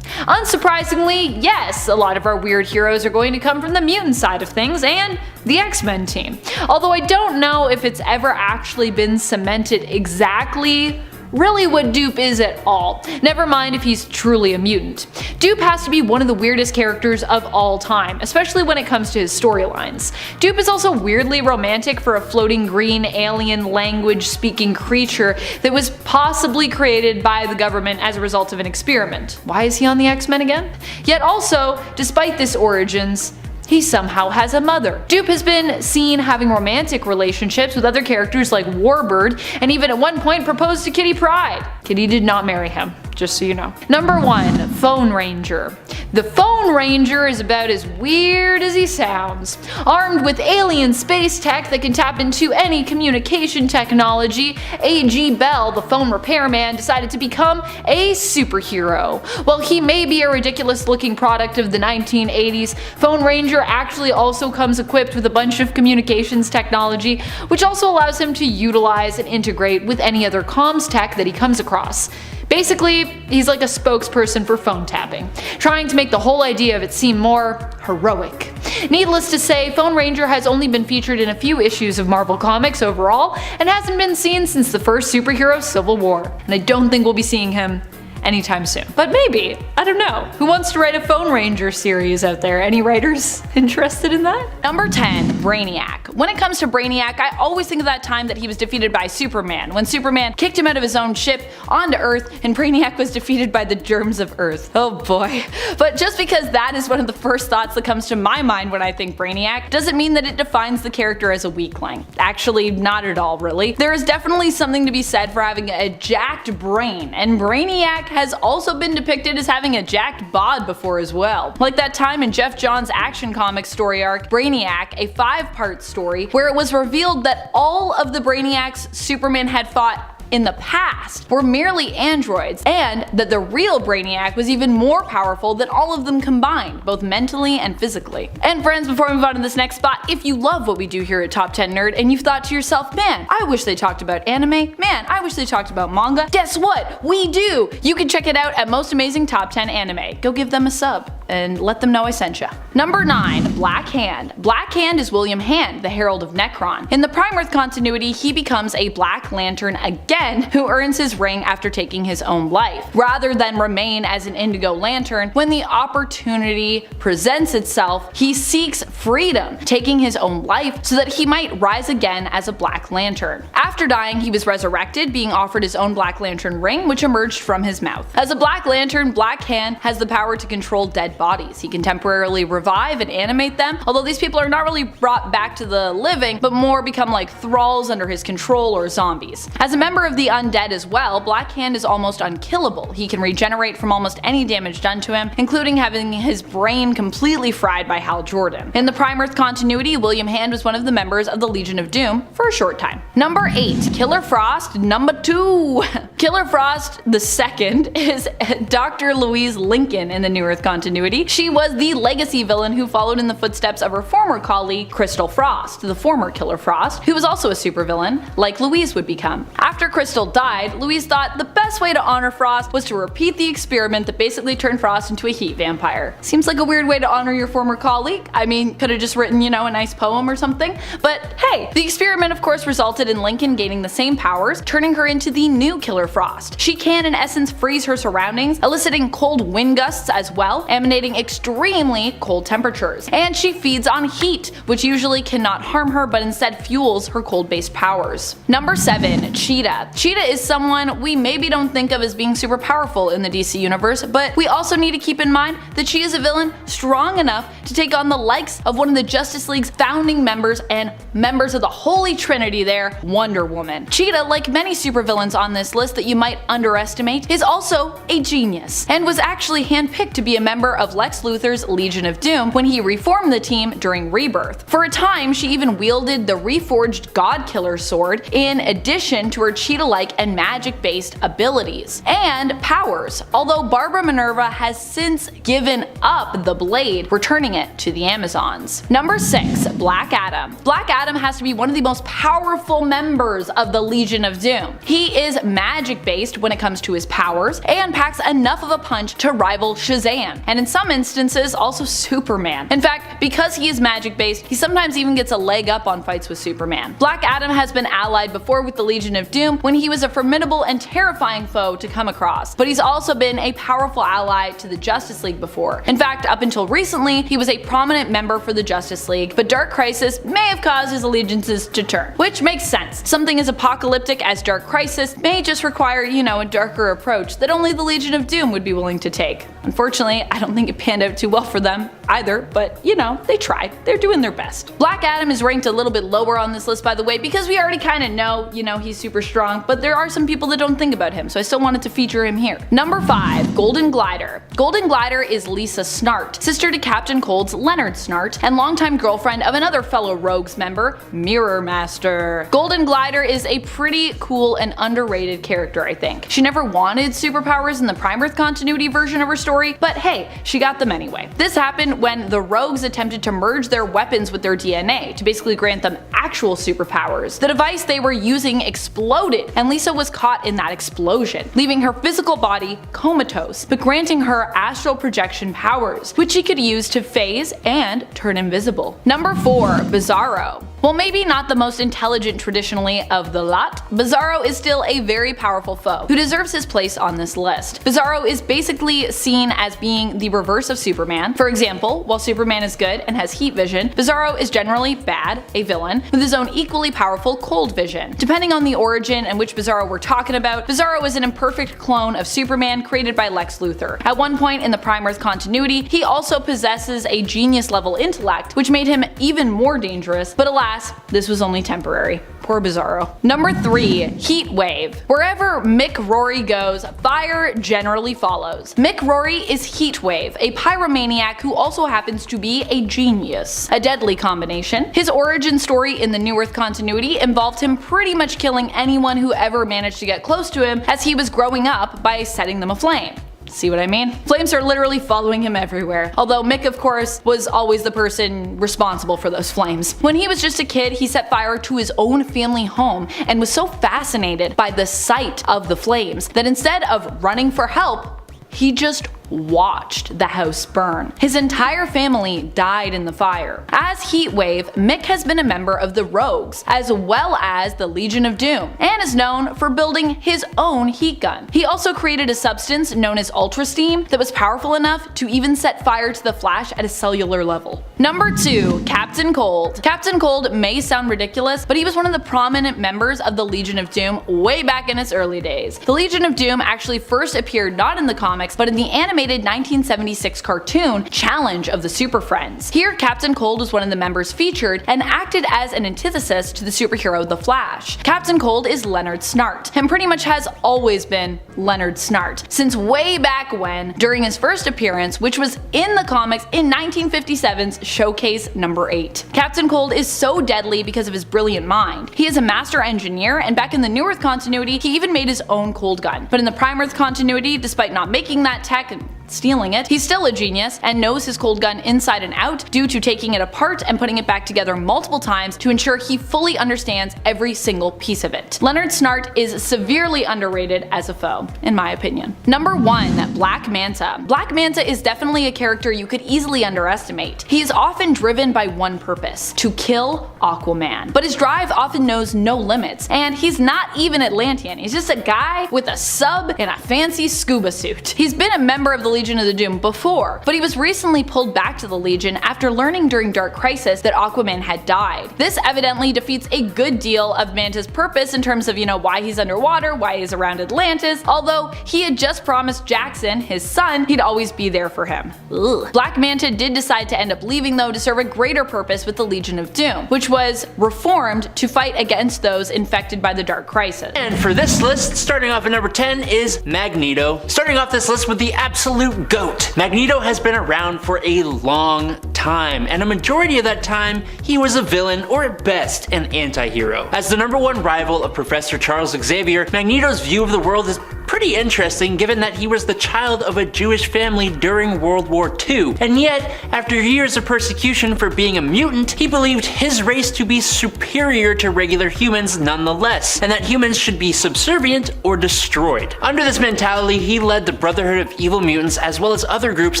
Unsurprisingly, yes, a lot of our weird heroes are going to come from the mutant side of things and the X-Men team. Although I don't know if it's ever actually been cemented exactly really what Dupe is at all, never mind if he's truly a mutant. Dupe has to be one of the weirdest characters of all time, especially when it comes to his storylines. Dupe is also weirdly romantic for a floating green alien language speaking creature that was possibly created by the government as a result of an experiment. Why is he on the X-Men again? Yet also, despite this origins, he somehow has a mother. Dupe has been seen having romantic relationships with other characters like Warbird, and even at one point proposed to Kitty Pryde. Kitty did not marry him, just so you know. Number 1, Phone Ranger. The Phone Ranger is about as weird as he sounds. Armed with alien space tech that can tap into any communication technology, A.G. Bell, the phone repairman, decided to become a superhero. While he may be a ridiculous looking product of the 1980s, Phone Ranger actually also comes equipped with a bunch of communications technology, which also allows him to utilize and integrate with any other comms tech that he comes across. Basically, he's like a spokesperson for phone tapping, trying to make the whole idea of it seem more heroic. Needless to say, Phone Ranger has only been featured in a few issues of Marvel Comics overall, and hasn't been seen since the first superhero Civil War, and I don't think we'll be seeing him anytime soon. But maybe, I don't know. Who wants to write a Phone Ranger series out there? Any writers interested in that? Number 10, Brainiac. When it comes to Brainiac, I always think of that time that he was defeated by Superman, when Superman kicked him out of his own ship onto Earth and Brainiac was defeated by the germs of Earth. Oh boy. But just because that is one of the first thoughts that comes to my mind when I think Brainiac, doesn't mean that it defines the character as a weakling. Actually, not at all really. There is definitely something to be said for having a jacked brain, and Brainiac has also been depicted as having a jacked bod before as well. Like that time in Jeff Johns' Action Comics story arc, Brainiac, a 5-part story, where it was revealed that all of the Brainiacs Superman had fought in the past were merely androids, and that the real Brainiac was even more powerful than all of them combined, both mentally and physically. And friends, before we move on to this next spot, if you love what we do here at Top 10 Nerd and you've thought to yourself, man, I wish they talked about anime, man, I wish they talked about manga, guess what? We do! You can check it out at Most Amazing Top 10 Anime. Go give them a sub and let them know I sent ya. Number 9, Black Hand. Black Hand is William Hand, the Herald of Necron. In the Prime Earth continuity, he becomes a Black Lantern again, who earns his ring after taking his own life. Rather than remain as an Indigo Lantern, when the opportunity presents itself, he seeks freedom, taking his own life so that he might rise again as a Black Lantern. After dying, he was resurrected, being offered his own Black Lantern ring, which emerged from his mouth. As a Black Lantern, Black Hand has the power to control dead bodies. He can temporarily revive and animate them, although these people are not really brought back to the living, but more become like thralls under his control or zombies. As a member of the undead as well, Black Hand is almost unkillable. He can regenerate from almost any damage done to him, including having his brain completely fried by Hal Jordan. In the Prime Earth continuity, William Hand was one of the members of the Legion of Doom for a short time. Number 8. Killer Frost number 2. Killer Frost the second is Dr. Louise Lincoln in the New Earth continuity. She was the legacy villain who followed in the footsteps of her former colleague, Crystal Frost, the former Killer Frost, who was also a supervillain, like Louise would become. After Crystal died, Louise thought the best way to honor Frost was to repeat the experiment that basically turned Frost into a heat vampire. Seems like a weird way to honor your former colleague. I mean, could have just written, a nice poem or something. But hey, the experiment of course resulted in Lincoln gaining the same powers, turning her into the new Killer Frost. She can in essence freeze her surroundings, eliciting cold wind gusts as well, emanating extremely cold temperatures. And she feeds on heat, which usually cannot harm her but instead fuels her cold-based powers. Number 7. Cheetah. Cheetah is someone we maybe don't think of as being super powerful in the DC universe, but we also need to keep in mind that she is a villain strong enough to take on the likes of one of the Justice League's founding members and members of the Holy Trinity there, Wonder Woman. Cheetah, like many supervillains on this list that you might underestimate, is also a genius, and was actually handpicked to be a member of Lex Luthor's Legion of Doom when he reformed the team during Rebirth. For a time, she even wielded the reforged God-Killer sword in addition to her cheetah-like and magic-based abilities and powers, although Barbara Minerva has since given up the blade, returning it to the Amazons. Number 6. Black Adam. Black Adam has to be one of the most powerful members of the Legion of Doom. He is magic-based when it comes to his powers, and packs enough of a punch to rival Shazam, and in some instances also Superman. In fact, because he is magic-based, he sometimes even gets a leg up on fights with Superman. Black Adam has been allied before with the Legion of Doom when he was a formidable and terrifying foe to come across, but he's also been a powerful ally to the Justice League before. In fact, up until recently, he was a prominent member for the Justice League, but Dark Crisis may have caused his allegiances to turn, which makes sense. Something as apocalyptic as Dark Crisis may just require, a darker approach that only the Legion of Doom would be willing to take. Unfortunately, I don't think it panned out too well for them either, but they tried. They're doing their best. Black Adam is ranked a little bit lower on this list, by the way, because we already kind of know, he's super strong, but there are some people that don't think about him, so I still wanted to feature him here. Number 5. Golden Glider. Golden Glider is Lisa Snart, sister to Captain Cold's Leonard Snart, and longtime girlfriend of another fellow Rogues member, Mirror Master. Golden Glider is a pretty cool and underrated character, I think. She never wanted superpowers in the Prime Earth continuity version of her story, but hey, she got them anyway. This happened when the Rogues attempted to merge their weapons with their DNA to basically grant them actual superpowers. The device they were using exploded, and Lisa was caught in that explosion, leaving her physical body comatose, but granting her astral projection powers, which she could use to phase and turn invisible. Number 4. Bizarro. While maybe not the most intelligent traditionally of the lot, Bizarro is still a very powerful foe who deserves his place on this list. Bizarro is basically seen as being the reverse of Superman. For example, while Superman is good and has heat vision, Bizarro is generally bad, a villain, with his own equally powerful cold vision. Depending on the origin and which Bizarro we're talking about, Bizarro is an imperfect clone of Superman created by Lex Luthor. At one point in the Prime Earth continuity, he also possesses a genius-level intellect, which made him even more dangerous, but alas, this was only temporary. Poor Bizarro. Number 3. Heat Wave. Wherever Mick Rory goes, fire generally follows. Mick Rory is Heat Wave, a pyromaniac who also happens to be a genius. A deadly combination. His origin story in the New Earth continuity involved him pretty much killing anyone who ever managed to get close to him as he was growing up by setting them aflame. See what I mean? Flames are literally following him everywhere. Although Mick, of course, was always the person responsible for those flames. When he was just a kid, he set fire to his own family home and was so fascinated by the sight of the flames that instead of running for help, he just watched the house burn. His entire family died in the fire. As Heatwave, Mick has been a member of the Rogues, as well as the Legion of Doom, and is known for building his own heat gun. He also created a substance known as Ultra Steam that was powerful enough to even set fire to the Flash at a cellular level. Number 2. Captain Cold. Captain Cold may sound ridiculous, but he was one of the prominent members of the Legion of Doom way back in its early days. The Legion of Doom actually first appeared not in the comics, but in the animated animated 1976 cartoon Challenge of the Super Friends. Here, Captain Cold was one of the members featured and acted as an antithesis to the superhero The Flash. Captain Cold is Leonard Snart, and pretty much has always been Leonard Snart, since way back when, during his first appearance, which was in the comics in 1957's Showcase number 8. Captain Cold is so deadly because of his brilliant mind. He is a master engineer, and back in the New Earth continuity, he even made his own cold gun. But in the Prime Earth continuity, despite not making that tech and stealing it, he's still a genius and knows his cold gun inside and out due to taking it apart and putting it back together multiple times to ensure he fully understands every single piece of it. Leonard Snart is severely underrated as a foe, in my opinion. Number 1. Black Manta. Black Manta is definitely a character you could easily underestimate. He is often driven by one purpose: to kill Aquaman. But his drive often knows no limits, and he's not even Atlantean. He's just a guy with a sub and a fancy scuba suit. He's been a member of the Legion of the Doom before, but he was recently pulled back to the Legion after learning during Dark Crisis that Aquaman had died. This evidently defeats a good deal of Manta's purpose in terms of, why he's underwater, why he's around Atlantis, although he had just promised Jackson, his son, he'd always be there for him. Ugh. Black Manta did decide to end up leaving though to serve a greater purpose with the Legion of Doom, which was reformed to fight against those infected by the Dark Crisis. And for this list, starting off at number 10 is Magneto. Starting off this list with the absolute GOAT. Magneto has been around for a long time, and a majority of that time, he was a villain, or at best, an anti-hero. As the #1 rival of Professor Charles Xavier, Magneto's view of the world is pretty interesting given that he was the child of a Jewish family during World War II, and yet, after years of persecution for being a mutant, he believed his race to be superior to regular humans nonetheless, and that humans should be subservient or destroyed. Under this mentality, he led the Brotherhood of Evil Mutants as well as other groups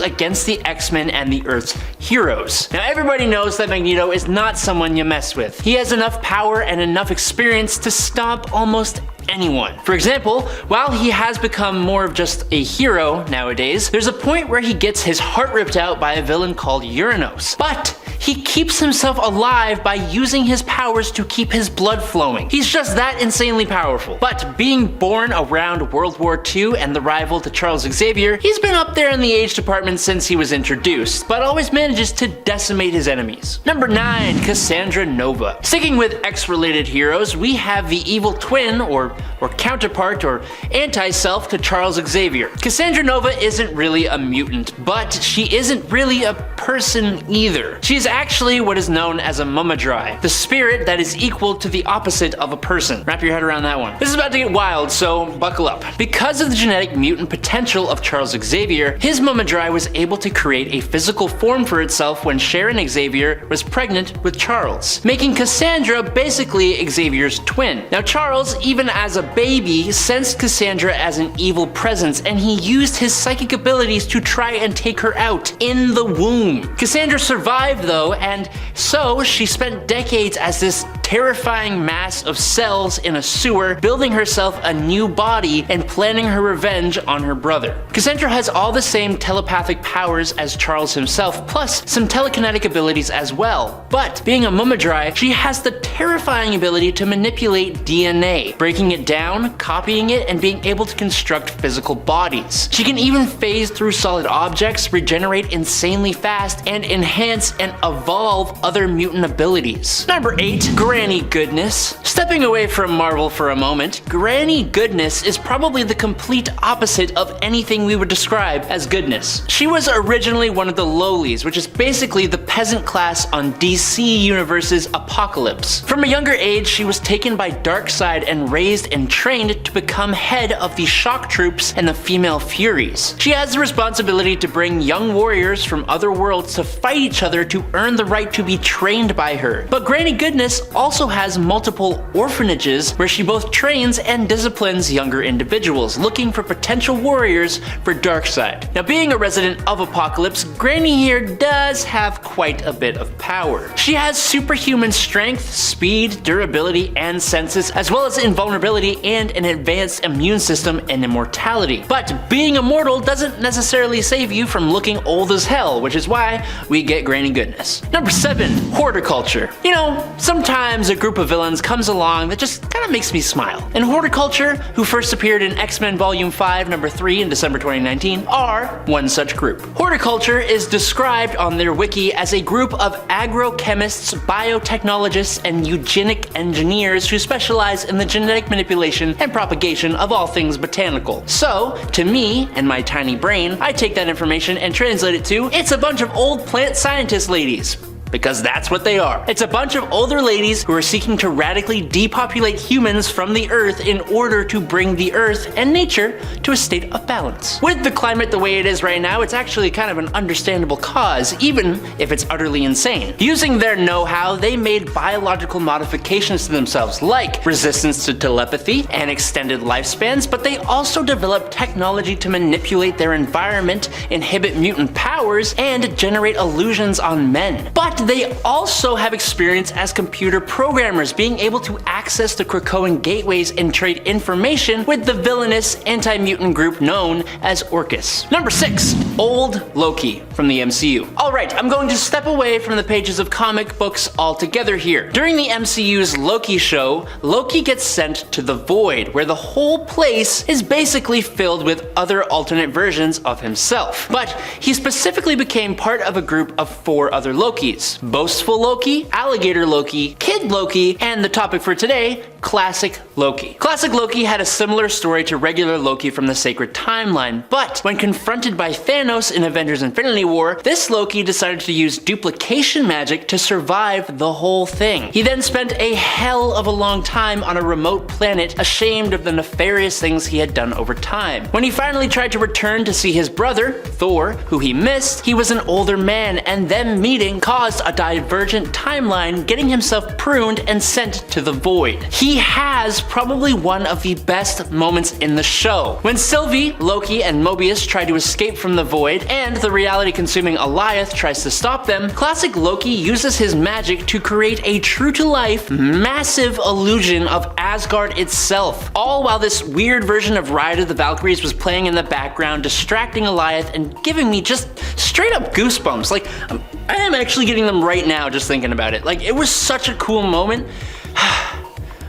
against the X-Men and the Earth's heroes. Now everybody knows that Magneto is not someone you mess with. He has enough power and enough experience to stomp almost anyone. For example, while he has become more of just a hero nowadays, there's a point where he gets his heart ripped out by a villain called Uranos. But he keeps himself alive by using his powers to keep his blood flowing. He's just that insanely powerful. But being born around World War II and the rival to Charles Xavier, he's been up there in the age department since he was introduced, but always manages to decimate his enemies. Number 9, Cassandra Nova. Sticking with X-related heroes, we have the evil twin, or counterpart, or anti-self to Charles Xavier. Cassandra Nova isn't really a mutant, but she isn't really a person either. She is actually what is known as a Mumadrai, the spirit that is equal to the opposite of a person. Wrap your head around that one. This is about to get wild, so buckle up. Because of the genetic mutant potential of Charles Xavier, his Mumadrai was able to create a physical form for itself when Sharon Xavier was pregnant with Charles, making Cassandra basically Xavier's twin. Now Charles, even as a baby, sensed Cassandra as an evil presence, and he used his psychic abilities to try and take her out in the womb. Cassandra survived though, and so she spent decades as this terrifying mass of cells in a sewer, building herself a new body and planning her revenge on her brother. Cassandra has all the same telepathic powers as Charles himself, plus some telekinetic abilities as well. But being a Mumadrai, she has the terrifying ability to manipulate DNA, breaking it down, copying it, and being able to construct physical bodies. She can even phase through solid objects, regenerate insanely fast, and enhance and evolve other mutant abilities. Number 8, Granny Goodness. Stepping away from Marvel for a moment, Granny Goodness is probably the complete opposite of anything we would describe as goodness. She was originally one of the lowlies, which is basically the peasant class on DC Universe's Apocalypse. From a younger age, she was taken by Darkseid and raised and trained to become head of the Shock Troops and the Female Furies. She has the responsibility to bring young warriors from other worlds to fight each other to earn the right to be trained by her. But Granny Goodness also has multiple orphanages where she both trains and disciplines younger individuals looking for potential warriors for Darkseid. Now, being a resident of Apocalypse, Granny here does have quite a bit of power. She has superhuman strength, speed, durability, and senses, as well as invulnerability and an advanced immune system and immortality. But being immortal doesn't necessarily save you from looking old as hell, which is why we get Granny Goodness. Number 7, horticulture. You know, sometimes sometimes a group of villains comes along that just kind of makes me smile. And Horticulture, who first appeared in X-Men Volume 5, number 3 in December 2019, are one such group. Horticulture is described on their wiki as a group of agrochemists, biotechnologists, and eugenic engineers who specialize in the genetic manipulation and propagation of all things botanical. So, to me and my tiny brain, I take that information and translate it to, it's a bunch of old plant scientist ladies. Because that's what they are. It's a bunch of older ladies who are seeking to radically depopulate humans from the Earth in order to bring the Earth and nature to a state of balance. With the climate the way it is right now, it's actually kind of an understandable cause, even if it's utterly insane. Using their know-how, they made biological modifications to themselves, like resistance to telepathy and extended lifespans, but they also developed technology to manipulate their environment, inhibit mutant powers, and generate illusions on men. But they also have experience as computer programmers, being able to access the Krakoan gateways and trade information with the villainous anti-mutant group known as Orcus. Number 6. Old Loki from the MCU. Alright, I'm going to step away from the pages of comic books altogether here. During the MCU's Loki show, Loki gets sent to the Void, where the whole place is basically filled with other alternate versions of himself. But he specifically became part of a group of 4 other Lokis. Boastful Loki, Alligator Loki, Kid Loki, and the topic for today, Classic Loki. Classic Loki had a similar story to regular Loki from the Sacred Timeline, but when confronted by Thanos in Avengers Infinity War, this Loki decided to use duplication magic to survive the whole thing. He then spent a hell of a long time on a remote planet, ashamed of the nefarious things he had done over time. When he finally tried to return to see his brother, Thor, who he missed, he was an older man, and them meeting caused a divergent timeline, getting himself pruned and sent to the Void. He has probably one of the best moments in the show. When Sylvie, Loki, and Mobius try to escape from the Void, and the reality-consuming Alioth tries to stop them, Classic Loki uses his magic to create a true-to-life, massive illusion of Asgard itself, all while this weird version of Ride of the Valkyries was playing in the background, distracting Alioth and giving me just straight-up goosebumps. Like, I am actually getting them right now just thinking about it. Like, it was such a cool moment.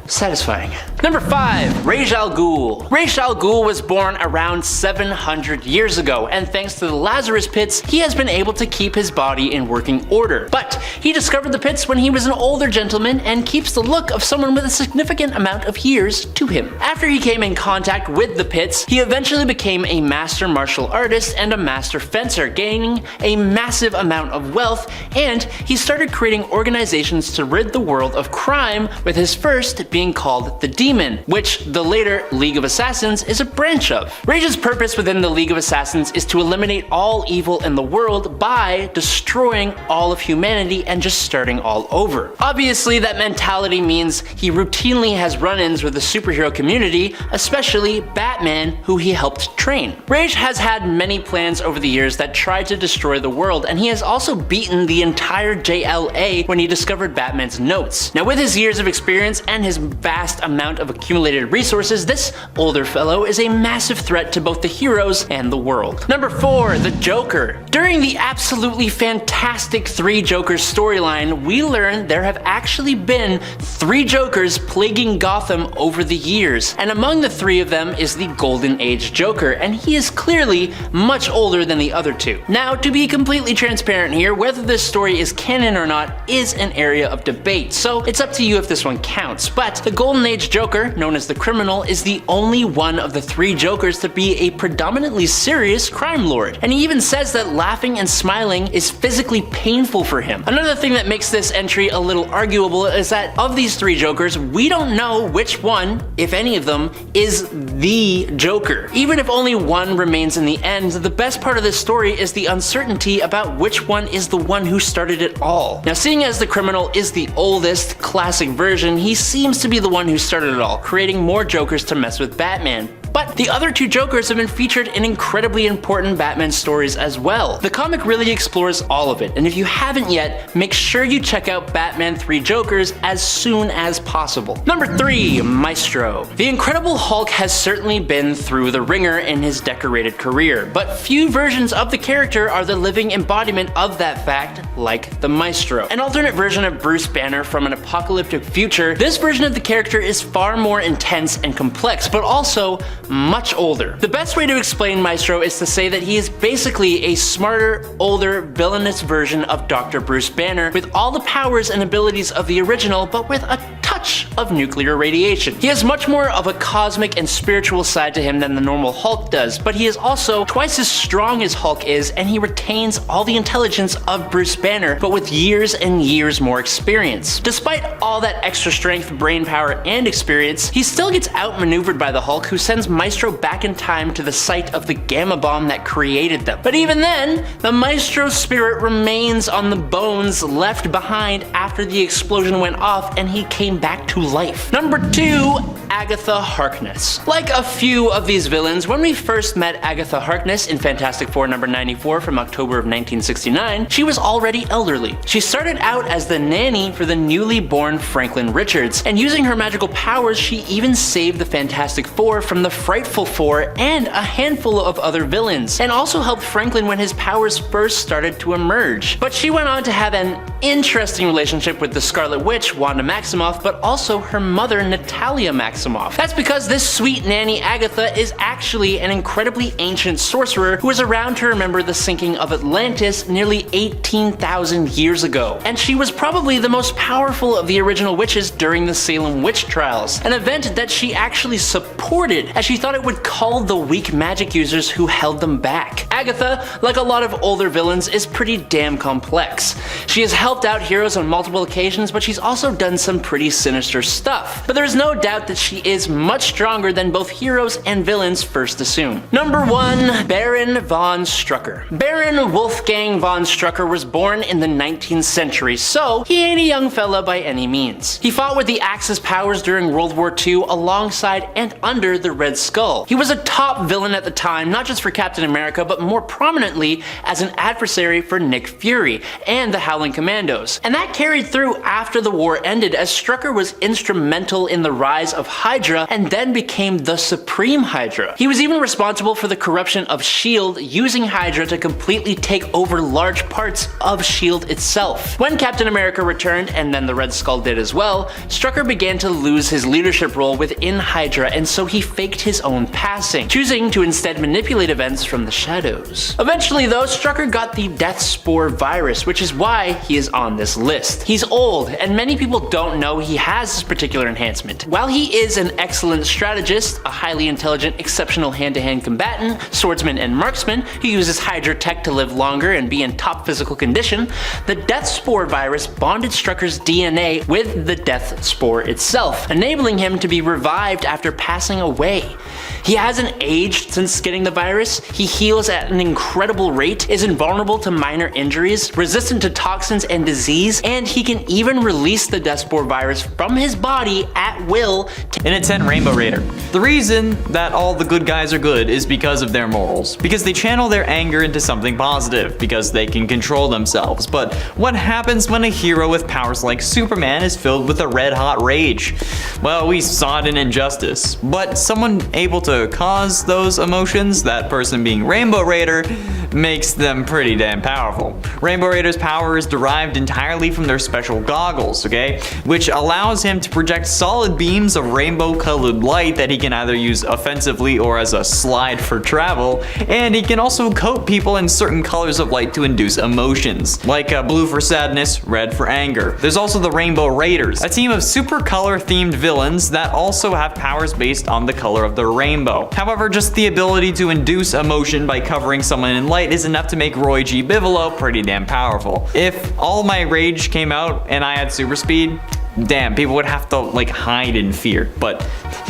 Satisfying. Number 5. Ra's al Ghul. Ra's al Ghul was born around 700 years ago, and thanks to the Lazarus Pits, he has been able to keep his body in working order. But he discovered the pits when he was an older gentleman and keeps the look of someone with a significant amount of years to him. After he came in contact with the pits, he eventually became a master martial artist and a master fencer, gaining a massive amount of wealth, and he started creating organizations to rid the world of crime, with his first being called the Demon, which the later League of Assassins is a branch of. Rage's purpose within the League of Assassins is to eliminate all evil in the world by destroying all of humanity and just starting all over. Obviously, that mentality means he routinely has run-ins with the superhero community, especially Batman, who he helped train. Rage has had many plans over the years that tried to destroy the world, and he has also beaten the entire JLA when he discovered Batman's notes. Now, with his years of experience and his vast amount of accumulated resources, this older fellow is a massive threat to both the heroes and the world. Number 4. The Joker. During the absolutely fantastic 3 Jokers storyline, we learn there have actually been 3 Jokers plaguing Gotham over the years, and among the 3 of them is the Golden Age Joker, and he is clearly much older than the other 2. Now, to be completely transparent here, whether this story is canon or not is an area of debate, so it's up to you if this one counts. But the Golden Age Joker, known as the Criminal, is the only one of the 3 Jokers to be a predominantly serious crime lord, and he even says that laughing and smiling is physically painful for him. Another thing that makes this entry a little arguable is that of these 3 Jokers, we don't know which one, if any of them, is the Joker. Even if only one remains in the end, the best part of this story is the uncertainty about which one is the one who started it all. Now, seeing as the Criminal is the oldest, classic version, he seems to be the one who started it all, creating more Jokers to mess with Batman. But the other two Jokers have been featured in incredibly important Batman stories as well. The comic really explores all of it, and if you haven't yet, make sure you check out Batman 3 Jokers as soon as possible. Number 3, Maestro. The Incredible Hulk has certainly been through the ringer in his decorated career, but few versions of the character are the living embodiment of that fact, like the Maestro. An alternate version of Bruce Banner from an apocalyptic future, this version of the character is far more intense and complex, but also much older. The best way to explain Maestro is to say that he is basically a smarter, older, villainous version of Dr. Bruce Banner with all the powers and abilities of the original, but with a touch of nuclear radiation. He has much more of a cosmic and spiritual side to him than the normal Hulk does, but he is also twice as strong as Hulk is, and he retains all the intelligence of Bruce Banner, but with years and years more experience. Despite all that extra strength, brain power, and experience, he still gets outmaneuvered by the Hulk, who sends Maestro back in time to the site of the gamma bomb that created them. But even then, the Maestro's spirit remains on the bones left behind after the explosion went off and he came back to life. Number 2, Agatha Harkness. Like a few of these villains, when we first met Agatha Harkness in Fantastic Four number 94 from October of 1969, she was already elderly. She started out as the nanny for the newly born Franklin Richards, and using her magical powers, she even saved the Fantastic Four from the Frightful Four and a handful of other villains, and also helped Franklin when his powers first started to emerge. But she went on to have an interesting relationship with the Scarlet Witch, Wanda Maximoff, but also her mother, Natalia Maximoff. That's because this sweet nanny Agatha is actually an incredibly ancient sorcerer who was around to remember the sinking of Atlantis nearly 18,000 years ago. And she was probably the most powerful of the original witches during the Salem witch trials, an event that she actually supported as she thought it would cull the weak magic users who held them back. Agatha, like a lot of older villains, is pretty damn complex. She has helped out heroes on multiple occasions, but she's also done some pretty sinister stuff. But there's no doubt that she is much stronger than both heroes and villains first assume. Number 1, Baron von Strucker. Baron Wolfgang von Strucker was born in the 19th century, so he ain't a young fella by any means. He fought with the Axis powers during World War II alongside and under the Red Skull. He was a top villain at the time, not just for Captain America, but more prominently as an adversary for Nick Fury and the Howling Commandos. And that carried through after the war ended, as Strucker was instrumental in the rise of Hydra and then became the Supreme Hydra. He was even responsible for the corruption of S.H.I.E.L.D., using Hydra to completely take over large parts of S.H.I.E.L.D. itself. When Captain America returned, and then the Red Skull did as well, Strucker began to lose his leadership role within Hydra, and so he faked his own passing, choosing to instead manipulate events from the shadows. Eventually though, Strucker got the Death Spore virus, which is why he is on this list. He's old, and many people don't know he has this particular enhancement. While he is an excellent strategist, a highly intelligent, exceptional hand-to-hand combatant, swordsman, and marksman who uses Hydra tech to live longer and be in top physical condition, the Death Spore virus bonded Strucker's DNA with the Death Spore itself, enabling him to be revived after passing away. He hasn't aged since getting the virus, he heals at an incredible rate, is invulnerable to minor injuries, resistant to toxins and disease, and he can even release the Death Spore virus from his body at will. In a 10 Rainbow Raider. The reason that all the good guys are good is because of their morals, because they channel their anger into something positive, because they can control themselves. But what happens when a hero with powers like Superman is filled with a red-hot rage? Well, we saw it in Injustice, but someone able to cause those emotions, that person being Rainbow Raider, makes them pretty damn powerful. Rainbow Raider's power is derived entirely from their special goggles, okay? Which allows him to project solid beams of rainbow-colored light that he can either use offensively or as a slide for travel, and he can also coat people in certain colors of light to induce emotions, like blue for sadness, red for anger. There's also the Rainbow Raiders, a team of super color-themed villains that also have powers based on the color of the rainbow. However, just the ability to induce emotion by covering someone in light is enough to make Roy G. Bigelow pretty damn powerful. If all my rage came out and I had super speed, damn, people would have to like hide in fear, but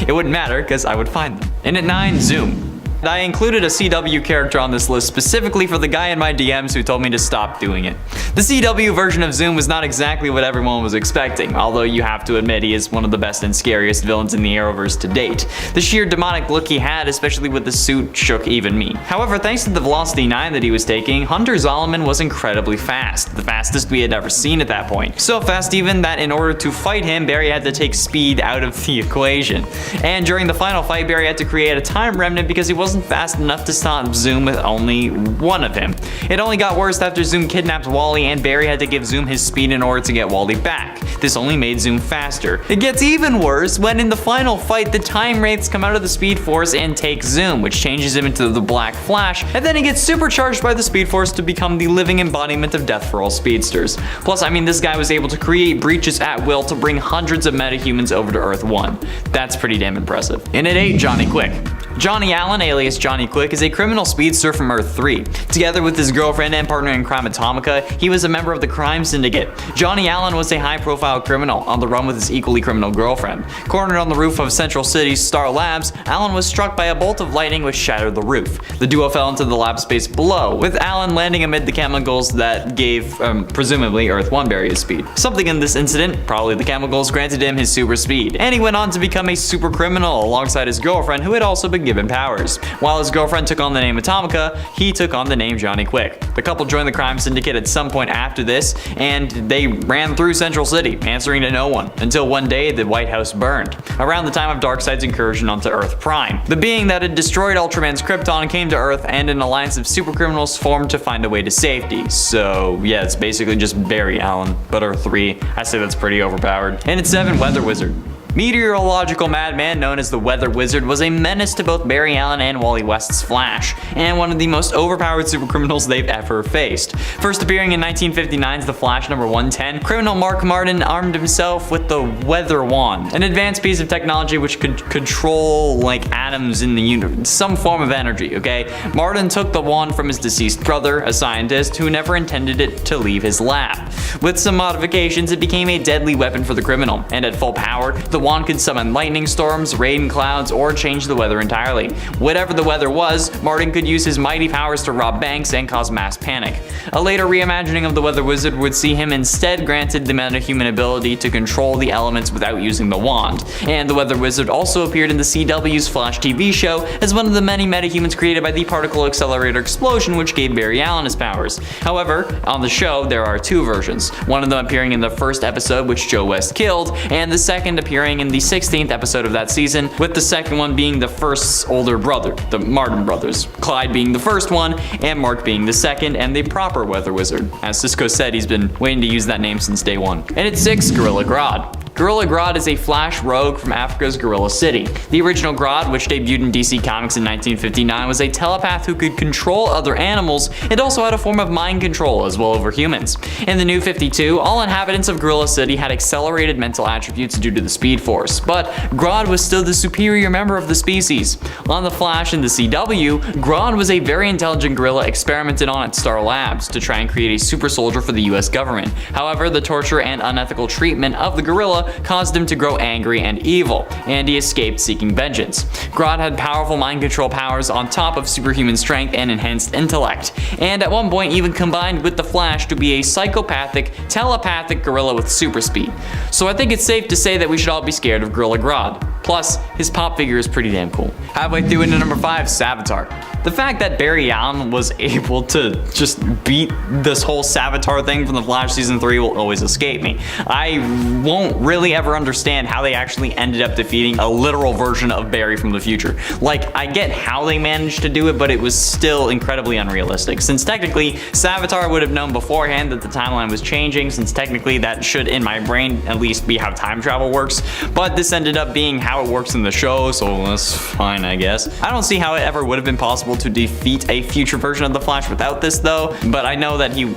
it wouldn't matter because I would find them. And at 9, Zoom. I included a CW character on this list specifically for the guy in my DMs who told me to stop doing it. The CW version of Zoom was not exactly what everyone was expecting, although you have to admit he is one of the best and scariest villains in the Arrowverse to date. The sheer demonic look he had, especially with the suit, shook even me. However, thanks to the Velocity 9 that he was taking, Hunter Zolomon was incredibly fast, the fastest we had ever seen at that point. So fast even that in order to fight him, Barry had to take speed out of the equation. And during the final fight, Barry had to create a time remnant because he wasn't fast enough to stop Zoom with only one of him. It only got worse after Zoom kidnapped Wally, and Barry had to give Zoom his speed in order to get Wally back. This only made Zoom faster. It gets even worse when in the final fight, the Time Wraiths come out of the Speed Force and take Zoom, which changes him into the Black Flash, and then he gets supercharged by the Speed Force to become the living embodiment of death for all speedsters. Plus, I mean, this guy was able to create breaches at will to bring hundreds of metahumans over to Earth 1. That's pretty damn impressive. And at 8, Johnny Quick. Johnny Allen, alias Johnny Quick, is a criminal speedster from Earth 3. Together with his girlfriend and partner in crime Atomica, he was a member of the crime syndicate. Johnny Allen was a high-profile criminal on the run with his equally criminal girlfriend. Cornered on the roof of Central City's Star Labs, Allen was struck by a bolt of lightning which shattered the roof. The duo fell into the lab space below, with Allen landing amid the chemicals that gave, presumably, Earth 1 Barry his speed. Something in this incident, probably the chemicals, granted him his super speed, and he went on to become a super criminal alongside his girlfriend, who had also been given powers. While his girlfriend took on the name Atomica, he took on the name Johnny Quick. The couple joined the crime syndicate at some point after this, and they ran through Central City, answering to no one, until one day the White House burned, around the time of Darkseid's incursion onto Earth Prime. The being that had destroyed Ultraman's Krypton came to Earth, and an alliance of supercriminals formed to find a way to safety. So yeah, it's basically just Barry Allen, but Earth 3. I say that's pretty overpowered. And at 7, Weather Wizard. Meteorological madman known as the Weather Wizard was a menace to both Barry Allen and Wally West's Flash, and one of the most overpowered supercriminals they've ever faced. First appearing in 1959's The Flash number 110, criminal Mark Martin armed himself with the Weather Wand, an advanced piece of technology which could control like atoms in the universe, some form of energy, okay? Martin took the wand from his deceased brother, a scientist who never intended it to leave his lab. With some modifications, it became a deadly weapon for the criminal, and at full power, the wand could summon lightning storms, rain clouds, or change the weather entirely. Whatever the weather was, Martin could use his mighty powers to rob banks and cause mass panic. A later reimagining of the Weather Wizard would see him instead granted the metahuman ability to control the elements without using the wand. And the Weather Wizard also appeared in the CW's Flash TV show as one of the many metahumans created by the particle accelerator explosion which gave Barry Allen his powers. However, on the show there are 2 versions, one of them appearing in the first episode which Joe West killed, and the second appearing in the 16th episode of that season, with the second one being the first's older brother, the Martin brothers, Clyde being the first one, and Mark being the second, and the proper Weather Wizard. As Cisco said, he's been waiting to use that name since day 1. And at 6, Gorilla Grodd. Gorilla Grodd is a Flash rogue from Africa's Gorilla City. The original Grodd, which debuted in DC Comics in 1959, was a telepath who could control other animals and also had a form of mind control as well over humans. In the New 52, all inhabitants of Gorilla City had accelerated mental attributes due to the Speed Force, but Grodd was still the superior member of the species. On The Flash in the CW, Grodd was a very intelligent gorilla experimented on at Star Labs to try and create a super soldier for the US government. However, the torture and unethical treatment of the gorilla caused him to grow angry and evil, and he escaped seeking vengeance. Grodd had powerful mind control powers on top of superhuman strength and enhanced intellect, and at one point even combined with the Flash to be a psychopathic, telepathic gorilla with super speed. So I think it's safe to say that we should all be scared of Gorilla Grodd. Plus, his pop figure is pretty damn cool. Halfway through into number 5, Savitar. The fact that Barry Allen was able to just beat this whole Savitar thing from The Flash Season 3 will always escape me. I won't really ever understand how they actually ended up defeating a literal version of Barry from the future. Like, I get how they managed to do it, but it was still incredibly unrealistic, since technically Savitar would have known beforehand that the timeline was changing, since technically that should, in my brain, at least be how time travel works, but this ended up being how it works in the show, so that's fine, I guess. I don't see how it ever would have been possible to defeat a future version of the Flash without this though, but I know that he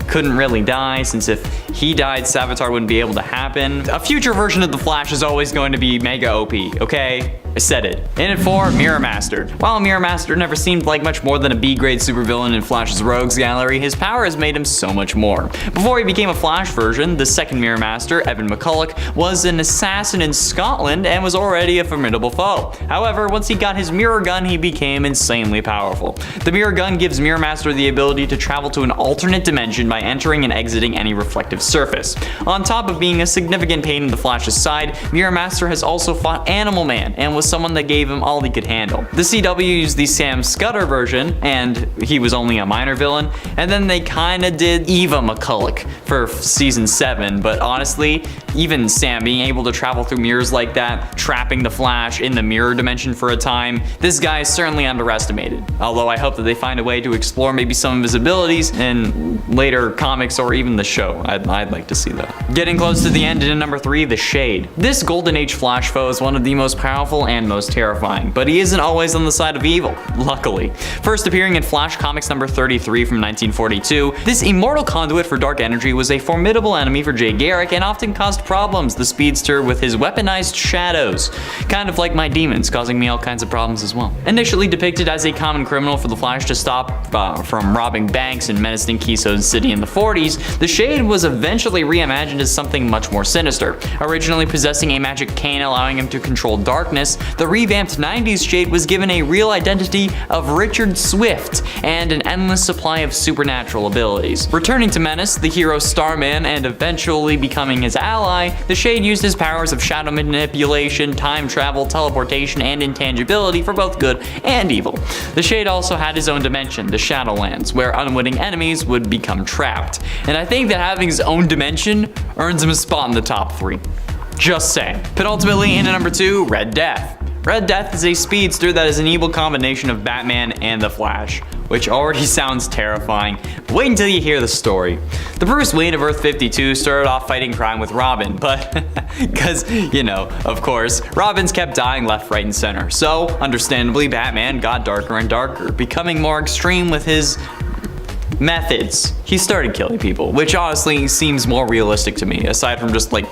couldn't really die, since if he died, Savitar wouldn't be able to happen. A future version of the Flash is always going to be mega OP, okay? I said it. In at 4, Mirror Master. While Mirror Master never seemed like much more than a B-grade supervillain in Flash's Rogues Gallery, his power has made him so much more. Before he became a Flash version, the second Mirror Master, Evan McCulloch, was an assassin in Scotland and was already a formidable foe. However, once he got his mirror gun, he became insanely powerful. The mirror gun gives Mirror Master the ability to travel to an alternate dimension by entering and exiting any reflective surface. On top of being a significant pain in the Flash's side, Mirror Master has also fought Animal Man and was someone that gave him all he could handle. The CW used the Sam Scudder version, and he was only a minor villain, and then they kinda did Eva McCulloch for season 7, but honestly, even Sam being able to travel through mirrors like that, trapping the Flash in the mirror dimension for a time, this guy is certainly underestimated. Although I hope that they find a way to explore maybe some of his abilities in later comics or even the show. I'd like to see that. Getting close to the end, in number 3, the Shade. This Golden Age Flash foe is one of the most powerful and most terrifying, but he isn't always on the side of evil, luckily. First appearing in Flash Comics number 33 from 1942, this immortal conduit for dark energy was a formidable enemy for Jay Garrick and often caused problems, the speedster, with his weaponized shadows. Kind of like my demons, causing me all kinds of problems as well. Initially depicted as a common criminal for the Flash to stop from robbing banks and menacing Keystone City in the 40s, the Shade was eventually reimagined as something much more sinister. Originally possessing a magic cane allowing him to control darkness, the revamped 90s Shade was given a real identity of Richard Swift and an endless supply of supernatural abilities. Returning to menace the hero Starman and eventually becoming his ally, the Shade used his powers of shadow manipulation, time travel, teleportation, and intangibility for both good and evil. The Shade also had his own dimension, the Shadowlands, where unwitting enemies would become trapped. And I think that having his own dimension earns him a spot in the top 3. Just saying. Penultimately, in at number 2, Red Death. Red Death is a speedster that is an evil combination of Batman and the Flash, which already sounds terrifying. Wait until you hear the story. The Bruce Wayne of Earth 52 started off fighting crime with Robin, but because, you know, of course, Robin's kept dying left, right, and center. So, understandably, Batman got darker and darker, becoming more extreme with his methods. He started killing people, which honestly seems more realistic to me, aside from just like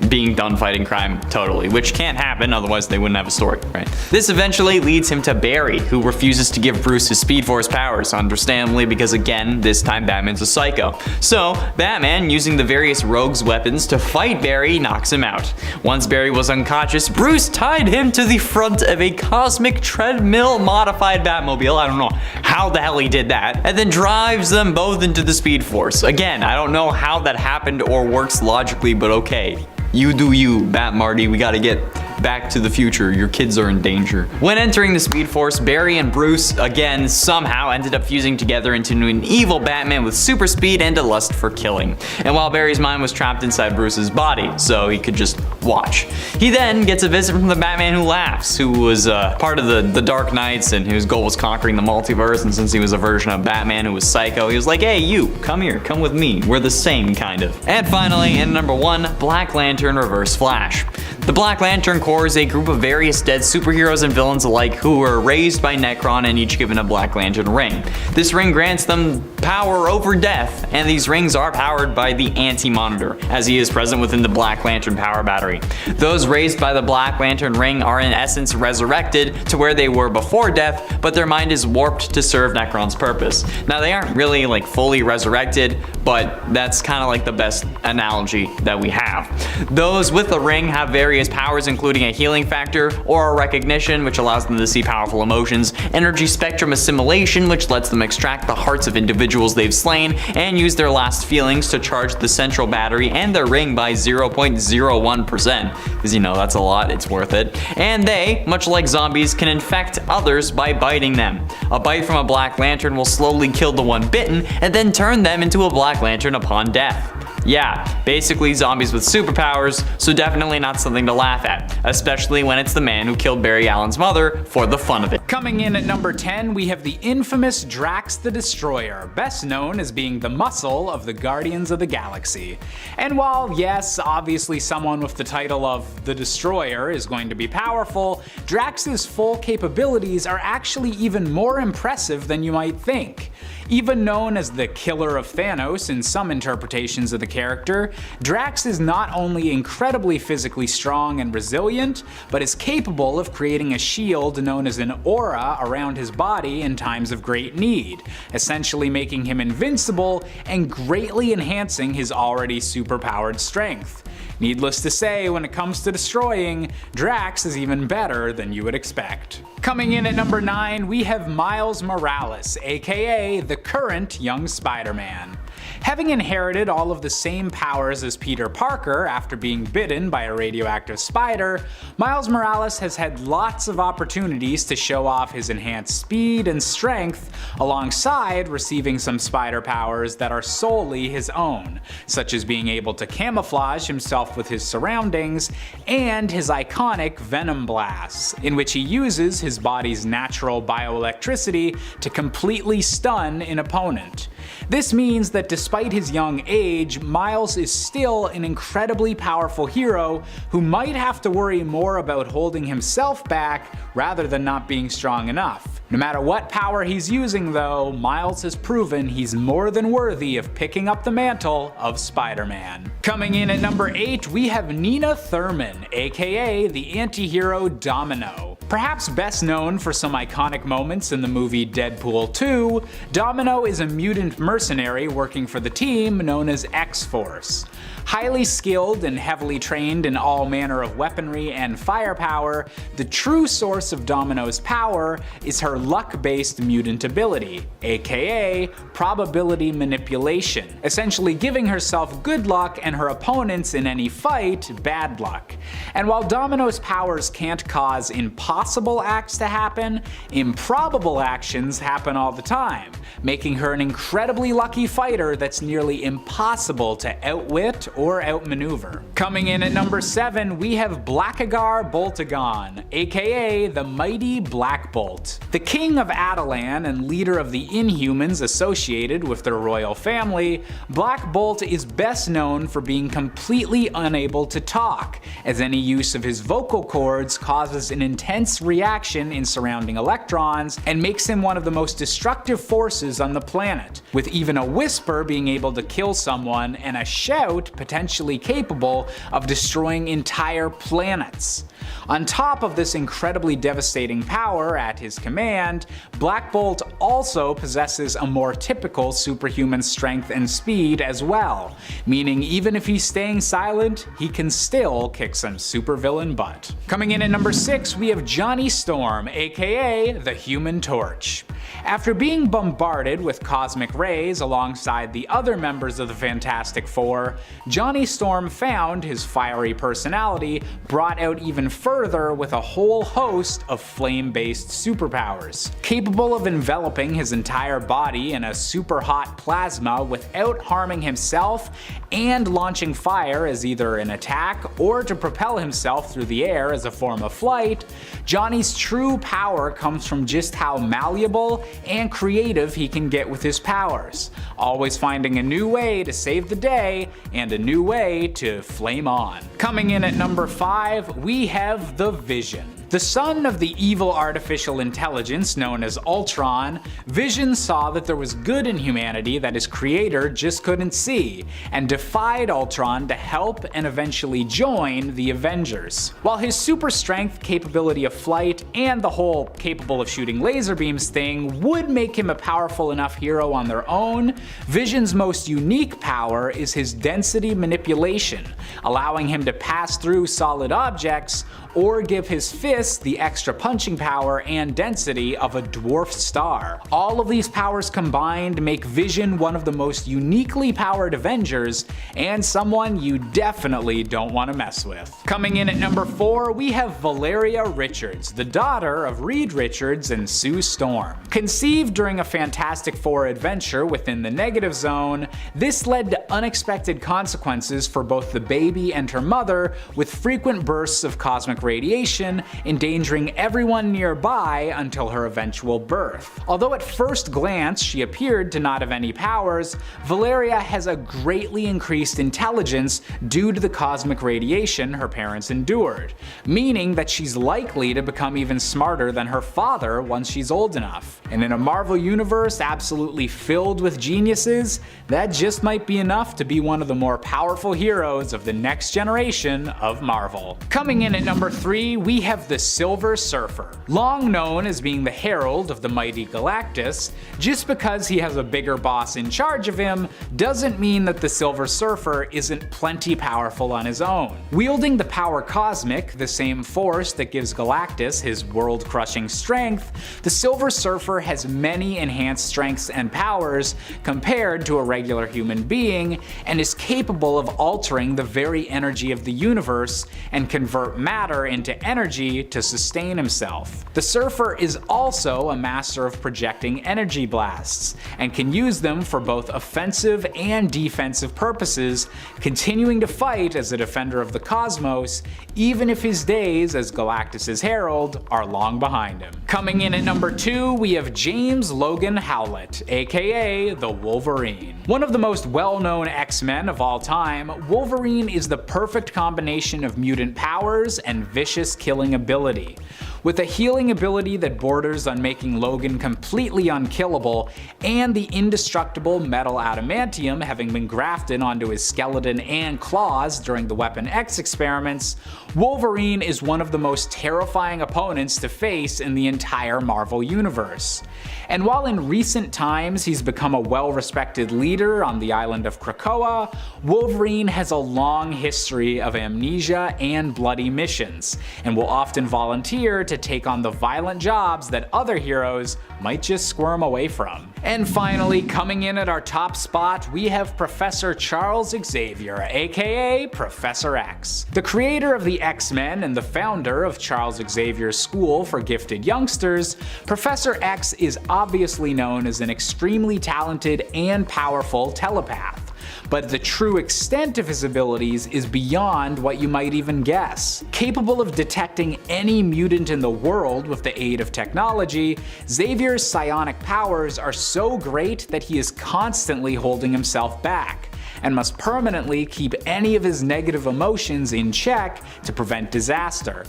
being done fighting crime totally, which can't happen, otherwise they wouldn't have a story, right? This eventually leads him to Barry, who refuses to give Bruce his Speed Force powers, understandably because again, this time Batman's a psycho. So, Batman, using the various rogues' weapons to fight Barry, knocks him out. Once Barry was unconscious, Bruce tied him to the front of a cosmic treadmill modified Batmobile, I don't know how the hell he did that, and then drives them both into the Speed Force. Again, I don't know how that happened or works logically, but okay. You do you, Bat Marty, we gotta get back to the future, your kids are in danger. When entering the Speed Force, Barry and Bruce, again, somehow ended up fusing together into an evil Batman with super speed and a lust for killing. And while Barry's mind was trapped inside Bruce's body, so he could just watch. He then gets a visit from the Batman Who Laughs, who was part of the Dark Knights and whose goal was conquering the multiverse, and since he was a version of Batman who was psycho, he was like, hey, you, come here, come with me, we're the same, kind of. And finally, in number 1, Black Lantern Reverse Flash. The Black Lantern Corps is a group of various dead superheroes and villains alike who were raised by Necron and each given a Black Lantern ring. This ring grants them power over death, and these rings are powered by the Anti-Monitor, as he is present within the Black Lantern power battery. Those raised by the Black Lantern ring are in essence resurrected to where they were before death, but their mind is warped to serve Necron's purpose. Now they aren't really like fully resurrected, but that's kind of like the best analogy that we have. Those with the ring have various powers, including a healing factor, aura recognition, which allows them to see powerful emotions, energy spectrum assimilation, which lets them extract the hearts of individuals they've slain, and use their last feelings to charge the central battery and their ring by 0.01%, because you know, that's a lot, it's worth it. And they, much like zombies, can infect others by biting them. A bite from a Black Lantern will slowly kill the one bitten, and then turn them into a Black Lantern upon death. Yeah, basically zombies with superpowers, so definitely not something to laugh at, especially when it's the man who killed Barry Allen's mother for the fun of it. Coming in at number 10, we have the infamous Drax the Destroyer, best known as being the muscle of the Guardians of the Galaxy. And while yes, obviously someone with the title of the Destroyer is going to be powerful, Drax's full capabilities are actually even more impressive than you might think. Even known as the killer of Thanos in some interpretations of the character, Drax is not only incredibly physically strong and resilient, but is capable of creating a shield known as an aura around his body in times of great need, essentially making him invincible and greatly enhancing his already superpowered strength. Needless to say, when it comes to destroying, Drax is even better than you would expect. Coming in at number 9, we have Miles Morales, aka the current young Spider-Man. Having inherited all of the same powers as Peter Parker after being bitten by a radioactive spider, Miles Morales has had lots of opportunities to show off his enhanced speed and strength, alongside receiving some spider powers that are solely his own, such as being able to camouflage himself with his surroundings, and his iconic Venom Blasts, in which he uses his body's natural bioelectricity to completely stun an opponent. This means that despite his young age, Miles is still an incredibly powerful hero who might have to worry more about holding himself back rather than not being strong enough. No matter what power he's using though, Miles has proven he's more than worthy of picking up the mantle of Spider-Man. Coming in at number 8, we have Nina Thurman, aka the anti-hero Domino. Perhaps best known for some iconic moments in the movie Deadpool 2, Domino is a mutant mercenary working for the team known as X-Force. Highly skilled and heavily trained in all manner of weaponry and firepower, the true source of Domino's power is her luck-based mutant ability, aka probability manipulation, essentially giving herself good luck and her opponents in any fight bad luck. And while Domino's powers can't cause impossible acts to happen, improbable actions happen all the time, making her an incredibly lucky fighter that's nearly impossible to outwit or outmaneuver. Coming in at number 7, we have Blackagar Boltagon, aka the mighty Black Bolt. The king of Atalan and leader of the Inhumans associated with their royal family, Black Bolt is best known for being completely unable to talk, as any use of his vocal cords causes an intense reaction in surrounding electrons and makes him one of the most destructive forces on the planet, with even a whisper being able to kill someone and a shout potentially capable of destroying entire planets. On top of this incredibly devastating power at his command, Black Bolt also possesses a more typical superhuman strength and speed as well, meaning even if he's staying silent, he can still kick some supervillain butt. Coming in at number 6, we have Johnny Storm, aka the Human Torch. After being bombarded with cosmic rays alongside the other members of the Fantastic Four, Johnny Storm found his fiery personality brought out even further with a whole host of flame-based superpowers, capable of enveloping his entire body in a super hot plasma without harming himself, and launching fire as either an attack or to propel himself through the air as a form of flight. Johnny's true power comes from just how malleable and creative he can get with his powers, always finding a new way to save the day and a new way to flame on. Coming in at number 5, we have the Vision. The son of the evil artificial intelligence known as Ultron, Vision saw that there was good in humanity that his creator just couldn't see, and defied Ultron to help and eventually join the Avengers. While his super strength, capability of flight, and the whole capable of shooting laser beams thing would make him a powerful enough hero on their own, Vision's most unique power is his density manipulation, allowing him to pass through solid objects or give his fist the extra punching power and density of a dwarf star. All of these powers combined make Vision one of the most uniquely powered Avengers, and someone you definitely don't want to mess with. Coming in at number 4, we have Valeria Richards, the daughter of Reed Richards and Sue Storm. Conceived during a Fantastic Four adventure within the Negative Zone, this led to unexpected consequences for both the baby and her mother, with frequent bursts of cosmic cosmic radiation, endangering everyone nearby until her eventual birth. Although at first glance she appeared to not have any powers, Valeria has a greatly increased intelligence due to the cosmic radiation her parents endured, meaning that she's likely to become even smarter than her father once she's old enough. And in a Marvel universe absolutely filled with geniuses, that just might be enough to be one of the more powerful heroes of the next generation of Marvel. Coming in at number 3, we have the Silver Surfer. Long known as being the herald of the mighty Galactus, just because he has a bigger boss in charge of him doesn't mean that the Silver Surfer isn't plenty powerful on his own. Wielding the power cosmic, the same force that gives Galactus his world-crushing strength, the Silver Surfer has many enhanced strengths and powers compared to a regular human being, and is capable of altering the very energy of the universe and convert matter into energy to sustain himself. The Surfer is also a master of projecting energy blasts, and can use them for both offensive and defensive purposes, continuing to fight as a defender of the cosmos, even if his days as Galactus' herald are long behind him. Coming in at number 2, we have James Logan Howlett, aka the Wolverine. One of the most well-known X-Men of all time, Wolverine is the perfect combination of mutant powers and vicious killing ability. With a healing ability that borders on making Logan completely unkillable, and the indestructible metal adamantium having been grafted onto his skeleton and claws during the Weapon X experiments, Wolverine is one of the most terrifying opponents to face in the entire Marvel universe. And while in recent times he's become a well-respected leader on the island of Krakoa, Wolverine has a long history of amnesia and bloody missions, and will often volunteer to take on the violent jobs that other heroes might just squirm away from. And finally, coming in at our top spot, we have Professor Charles Xavier, aka Professor X. The creator of the X-Men and the founder of Charles Xavier's School for Gifted Youngsters, Professor X is obviously known as an extremely talented and powerful telepath. But the true extent of his abilities is beyond what you might even guess. Capable of detecting any mutant in the world with the aid of technology, Xavier's psionic powers are so great that he is constantly holding himself back, and must permanently keep any of his negative emotions in check to prevent disaster.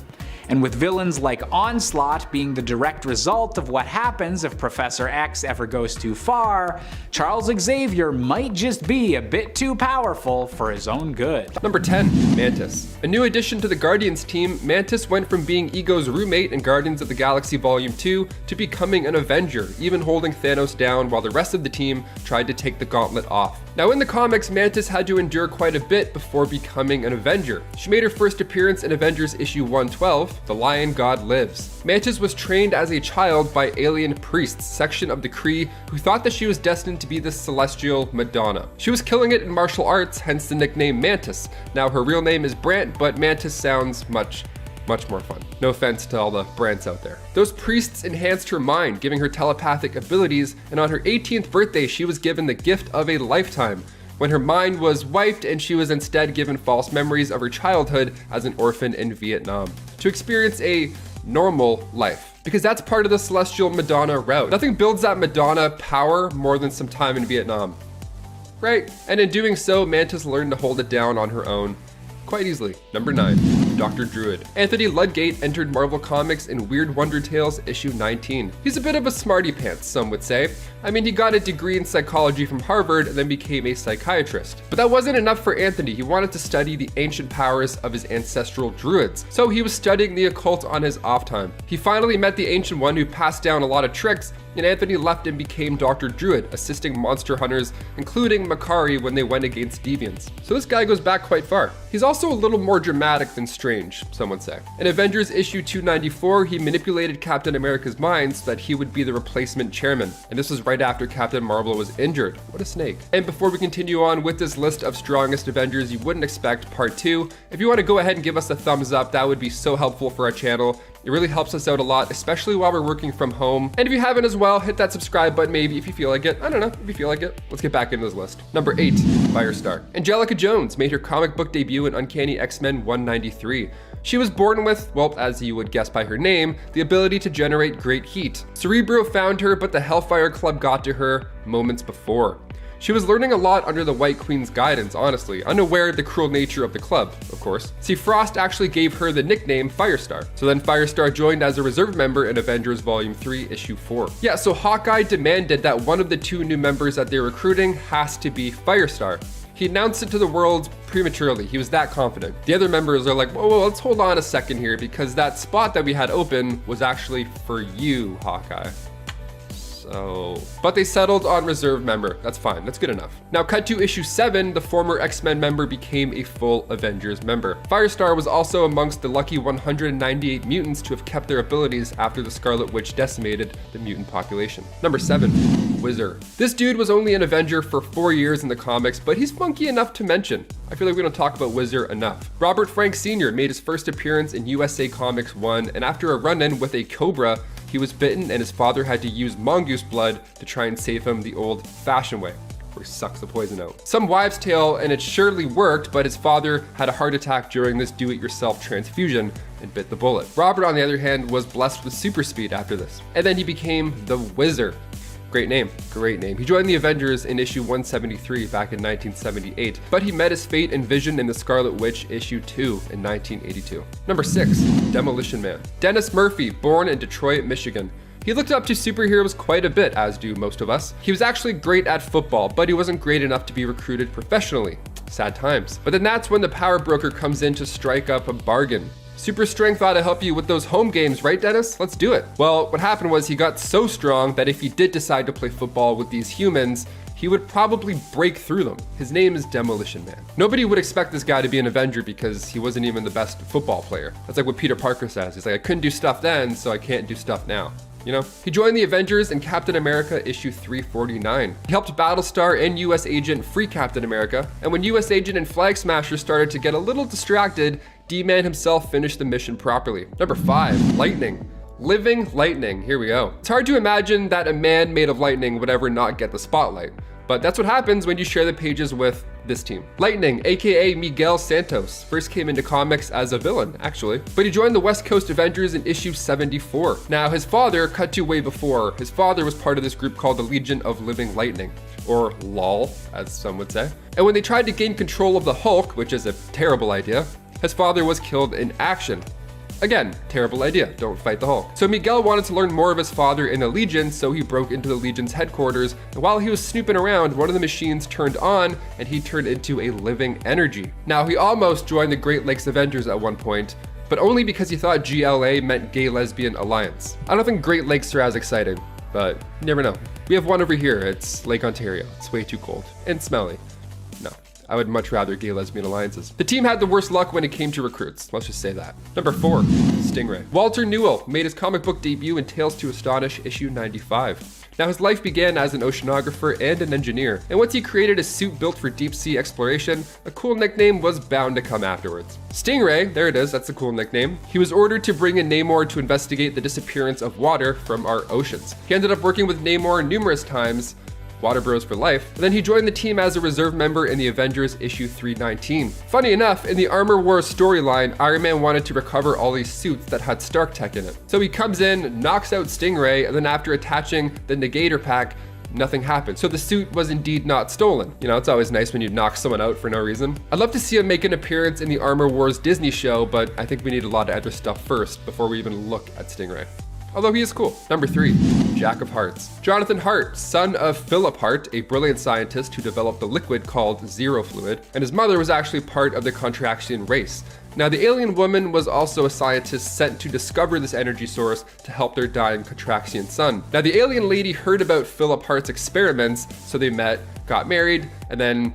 And with villains like Onslaught being the direct result of what happens if Professor X ever goes too far, Charles Xavier might just be a bit too powerful for his own good. Number 10, Mantis. A new addition to the Guardians team, Mantis went from being Ego's roommate in Guardians of the Galaxy Volume 2 to becoming an Avenger, even holding Thanos down while the rest of the team tried to take the gauntlet off. Now in the comics, Mantis had to endure quite a bit before becoming an Avenger. She made her first appearance in Avengers issue 112, The Lion God Lives. Mantis was trained as a child by alien priests, section of the Kree, who thought that she was destined to be the celestial Madonna. She was killing it in martial arts, hence the nickname Mantis. Now her real name is Brant, but Mantis sounds much more fun. No offense to all the Brants out there. Those priests enhanced her mind, giving her telepathic abilities, and on her 18th birthday she was given the gift of a lifetime, when her mind was wiped and she was instead given false memories of her childhood as an orphan in Vietnam, to experience a normal life. Because that's part of the celestial Madonna route. Nothing builds that Madonna power more than some time in Vietnam, right? And in doing so, Mantis learned to hold it down on her own quite easily. Number 9, Dr. Druid. Anthony Ludgate entered Marvel Comics in Weird Wonder Tales issue 19. He's a bit of a smarty pants, some would say. I mean, he got a degree in psychology from Harvard and then became a psychiatrist. But that wasn't enough for Anthony. He wanted to study the ancient powers of his ancestral druids. So he was studying the occult on his off time. He finally met the ancient one who passed down a lot of tricks, and Anthony left and became Dr. Druid, assisting monster hunters, including Makari when they went against deviants. So this guy goes back quite far. He's also a little more dramatic than strange, some would say. In Avengers issue 294, he manipulated Captain America's mind so that he would be the replacement chairman. And this was right after Captain Marvel was injured. What a snake. And before we continue on with this list of strongest Avengers you wouldn't expect, part 2, if you want to go ahead and give us a thumbs up, that would be so helpful for our channel. It really helps us out a lot, especially while we're working from home. And if you haven't as well, hit that subscribe button maybe if you feel like it. I don't know, if you feel like it. Let's get back into this list. Number 8, Firestar. Angelica Jones made her comic book debut in Uncanny X-Men 193. She was born with, well, as you would guess by her name, the ability to generate great heat. Cerebro found her, but the Hellfire Club got to her moments before. She was learning a lot under the White Queen's guidance, honestly, unaware of the cruel nature of the club, of course. See, Frost actually gave her the nickname Firestar. So then Firestar joined as a reserve member in Avengers Volume 3, Issue 4. Yeah, so Hawkeye demanded that one of the 2 new members that they're recruiting has to be Firestar. He announced it to the world prematurely. He was that confident. The other members are like, whoa, let's hold on a second here, because that spot that we had open was actually for you, Hawkeye. But they settled on reserve member. That's fine, that's good enough. Now cut to issue 7, the former X-Men member became a full Avengers member. Firestar was also amongst the lucky 198 mutants to have kept their abilities after the Scarlet Witch decimated the mutant population. Number 7, Whizzer. This dude was only an Avenger for 4 years in the comics, but he's funky enough to mention. I feel like we don't talk about Whizzer enough. Robert Frank Sr. made his first appearance in USA Comics 1, and after a run-in with a Cobra, he was bitten and his father had to use Mongoose blood to try and save him the old-fashioned way, where he sucks the poison out. Some wives' tale, and it surely worked, but his father had a heart attack during this do-it-yourself transfusion and bit the bullet. Robert, on the other hand, was blessed with super speed after this, and then he became the Whizzer. Great name, great name. He joined the Avengers in issue 173 back in 1978, but he met his fate in Vision in the Scarlet Witch issue 2 in 1982. Number 6, Demolition Man. Dennis Murphy, born in Detroit, Michigan. He looked up to superheroes quite a bit, as do most of us. He was actually great at football, but he wasn't great enough to be recruited professionally. Sad times. But then that's when the power broker comes in to strike up a bargain. Super strength ought to help you with those home games, right, Dennis? Let's do it. Well, what happened was he got so strong that if he did decide to play football with these humans, he would probably break through them. His name is Demolition Man. Nobody would expect this guy to be an Avenger because he wasn't even the best football player. That's like what Peter Parker says. He's like, I couldn't do stuff then, so I can't do stuff now. You know? He joined the Avengers in Captain America issue 349. He helped Battlestar and US Agent free Captain America, and when US Agent and Flag Smasher started to get a little distracted, D-Man himself finished the mission properly. Number 5, Lightning. Living Lightning, here we go. It's hard to imagine that a man made of lightning would ever not get the spotlight, but that's what happens when you share the pages with this team. Lightning, aka Miguel Santos, first came into comics as a villain, actually, but he joined the West Coast Avengers in issue 74. Now, his father, cut to way before, his father was part of this group called the Legion of Living Lightning, or LOL, as some would say. And when they tried to gain control of the Hulk, which is a terrible idea, his father was killed in action. Again, terrible idea, don't fight the Hulk. So Miguel wanted to learn more of his father in the Legion, so he broke into the Legion's headquarters, and while he was snooping around, one of the machines turned on, and he turned into a living energy. Now, he almost joined the Great Lakes Avengers at one point, but only because he thought GLA meant Gay Lesbian Alliance. I don't think Great Lakes are as exciting, but you never know. We have one over here, it's Lake Ontario. It's way too cold and smelly. No. I would much rather Gay Lesbian Alliances. The team had the worst luck when it came to recruits. Let's just say that. Number 4, Stingray. Walter Newell made his comic book debut in Tales to Astonish issue 95. Now, his life began as an oceanographer and an engineer, and once he created a suit built for deep sea exploration, a cool nickname was bound to come afterwards. Stingray, there it is, that's a cool nickname. He was ordered to bring in Namor to investigate the disappearance of water from our oceans. He ended up working with Namor numerous times, Water Bros for life, and then he joined the team as a reserve member in the Avengers issue 319. Funny enough, in the Armor Wars storyline, Iron Man wanted to recover all these suits that had Stark tech in it. So he comes in, knocks out Stingray, and then after attaching the Negator pack, nothing happened. So the suit was indeed not stolen. You know, it's always nice when you knock someone out for no reason. I'd love to see him make an appearance in the Armor Wars Disney show, but I think we need a lot of other stuff first before we even look at Stingray. Although he is cool. Number 3, Jack of Hearts. Jonathan Hart, son of Philip Hart, a brilliant scientist who developed the liquid called Zero Fluid, and his mother was actually part of the Contraxian race. Now, the alien woman was also a scientist sent to discover this energy source to help their dying Contraxian son. Now, the alien lady heard about Philip Hart's experiments, so they met, got married, and then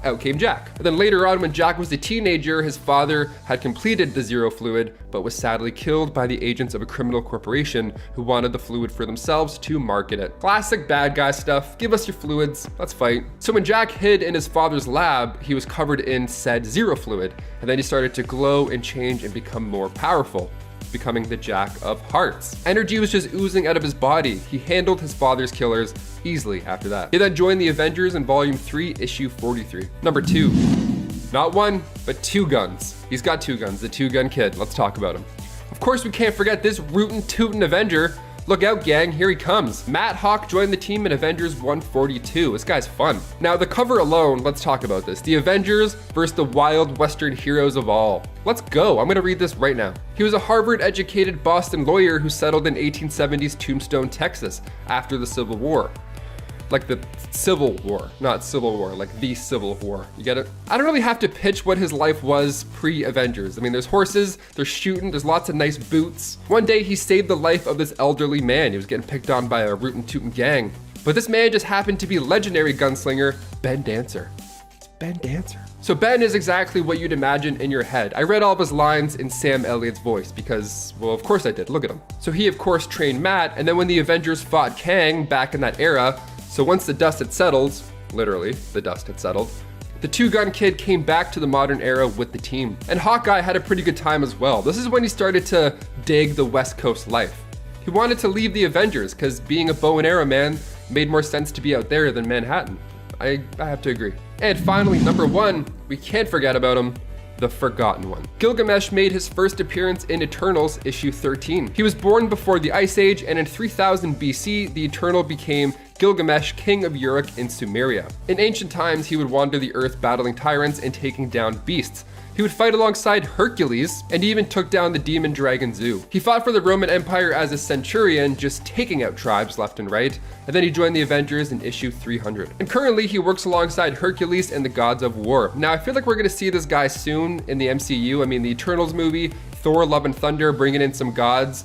out came Jack. And then later on, when Jack was a teenager, his father had completed the Zero Fluid, but was sadly killed by the agents of a criminal corporation who wanted the fluid for themselves to market it. Classic bad guy stuff. Give us your fluids, let's fight. So when Jack hid in his father's lab, he was covered in said Zero Fluid, and then he started to glow and change and become more powerful, becoming the Jack of Hearts. Energy was just oozing out of his body. He handled his father's killers easily after that. He then joined the Avengers in Volume 3, Issue 43. Number 2, Not one, but 2 guns. He's got 2 guns, the 2-gun kid. Let's talk about him. Of course, we can't forget this rootin' tootin' Avenger. Look out, gang, here he comes. Matt Hawk joined the team in Avengers 142. This guy's fun. Now, the cover alone, let's talk about this. The Avengers versus the wild Western heroes of all. Let's go. I'm gonna read this right now. He was a Harvard-educated Boston lawyer who settled in 1870s Tombstone, Texas, after the Civil War. Like the Civil War, not Civil War, like the Civil War. You get it? I don't really have to pitch what his life was pre-Avengers. I mean, there's horses, there's shooting, there's lots of nice boots. One day he saved the life of this elderly man. He was getting picked on by a rootin' tootin' gang. But this man just happened to be legendary gunslinger Ben Dancer. It's Ben Dancer. So Ben is exactly what you'd imagine in your head. I read all of his lines in Sam Elliott's voice because, well, of course I did. Look at him. So he, of course, trained Matt, and then when the Avengers fought Kang back in that era, so once the dust had settled, literally, the dust had settled, the 2-gun kid came back to the modern era with the team. And Hawkeye had a pretty good time as well. This is when he started to dig the West Coast life. He wanted to leave the Avengers because being a bow and arrow man made more sense to be out there than Manhattan. I have to agree. And finally, number 1, we can't forget about him, the Forgotten One. Gilgamesh made his first appearance in Eternals issue 13. He was born before the Ice Age, and in 3000 BC, the Eternal became Gilgamesh, king of Uruk in Sumeria. In ancient times, he would wander the earth battling tyrants and taking down beasts. He would fight alongside Hercules, and he even took down the demon dragon Zeus. He fought for the Roman Empire as a centurion, just taking out tribes left and right, and then he joined the Avengers in issue 300. And currently, he works alongside Hercules and the gods of war. Now, I feel like we're gonna see this guy soon in the MCU. I mean, the Eternals movie, Thor, Love and Thunder, bringing in some gods.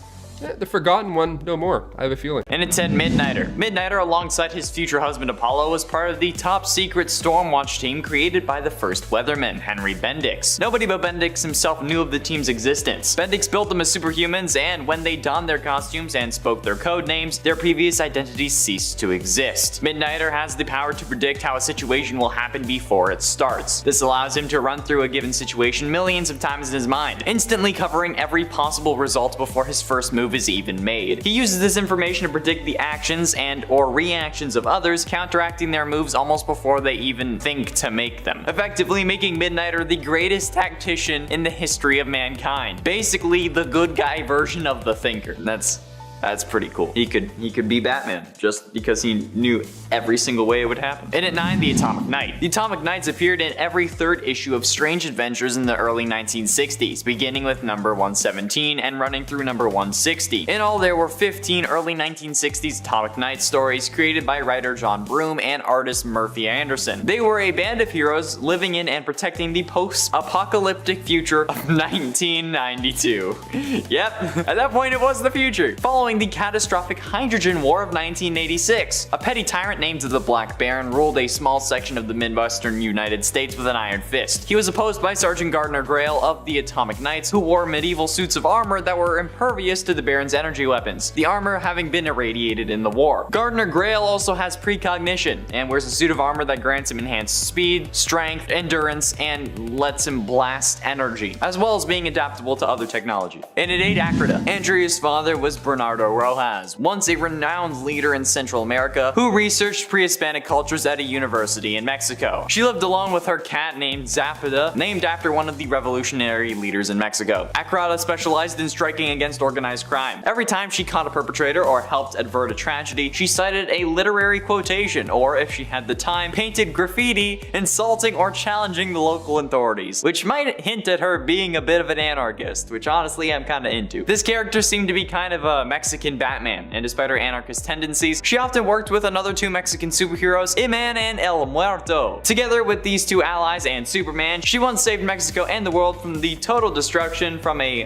The Forgotten One, no more, I have a feeling. And it said Midnighter. Midnighter, alongside his future husband Apollo, was part of the top secret Stormwatch team created by the first Weatherman, Henry Bendix. Nobody but Bendix himself knew of the team's existence. Bendix built them as superhumans, and when they donned their costumes and spoke their code names, their previous identities ceased to exist. Midnighter has the power to predict how a situation will happen before it starts. This allows him to run through a given situation millions of times in his mind, instantly covering every possible result before his first move is even made. He uses this information to predict the actions and or reactions of others, counteracting their moves almost before they even think to make them, effectively making Midnighter the greatest tactician in the history of mankind. Basically the good guy version of the Thinker. That's pretty cool. He could be Batman just because he knew every single way it would happen. And at 9, the Atomic Knight. The Atomic Knights appeared in every 3rd issue of Strange Adventures in the early 1960s, beginning with number 117 and running through number 160. In all, there were 15 early 1960s Atomic Knight stories created by writer John Broome and artist Murphy Anderson. They were a band of heroes living in and protecting the post-apocalyptic future of 1992. Yep, at that point it was the future. Following the catastrophic Hydrogen War of 1986. A petty tyrant named the Black Baron ruled a small section of the Midwestern United States with an iron fist. He was opposed by Sergeant Gardner Grail of the Atomic Knights, who wore medieval suits of armor that were impervious to the Baron's energy weapons, the armor having been irradiated in the war. Gardner Grail also has precognition, and wears a suit of armor that grants him enhanced speed, strength, endurance, and lets him blast energy, as well as being adaptable to other technology. And at 8, Acrida. Andrea's father was Bernardo Rojas, once a renowned leader in Central America who researched pre-Hispanic cultures at a university in Mexico. She lived alone with her cat named Zapata, named after one of the revolutionary leaders in Mexico. Acrida specialized in striking against organized crime. Every time she caught a perpetrator or helped avert a tragedy, she cited a literary quotation, or if she had the time, painted graffiti insulting or challenging the local authorities, which might hint at her being a bit of an anarchist, which honestly I'm kinda into. This character seemed to be kind of a Mexican Batman, and despite her anarchist tendencies, she often worked with another 2 Mexican superheroes, Iman and El Muerto. Together with these 2 allies and Superman, she once saved Mexico and the world from the total destruction from a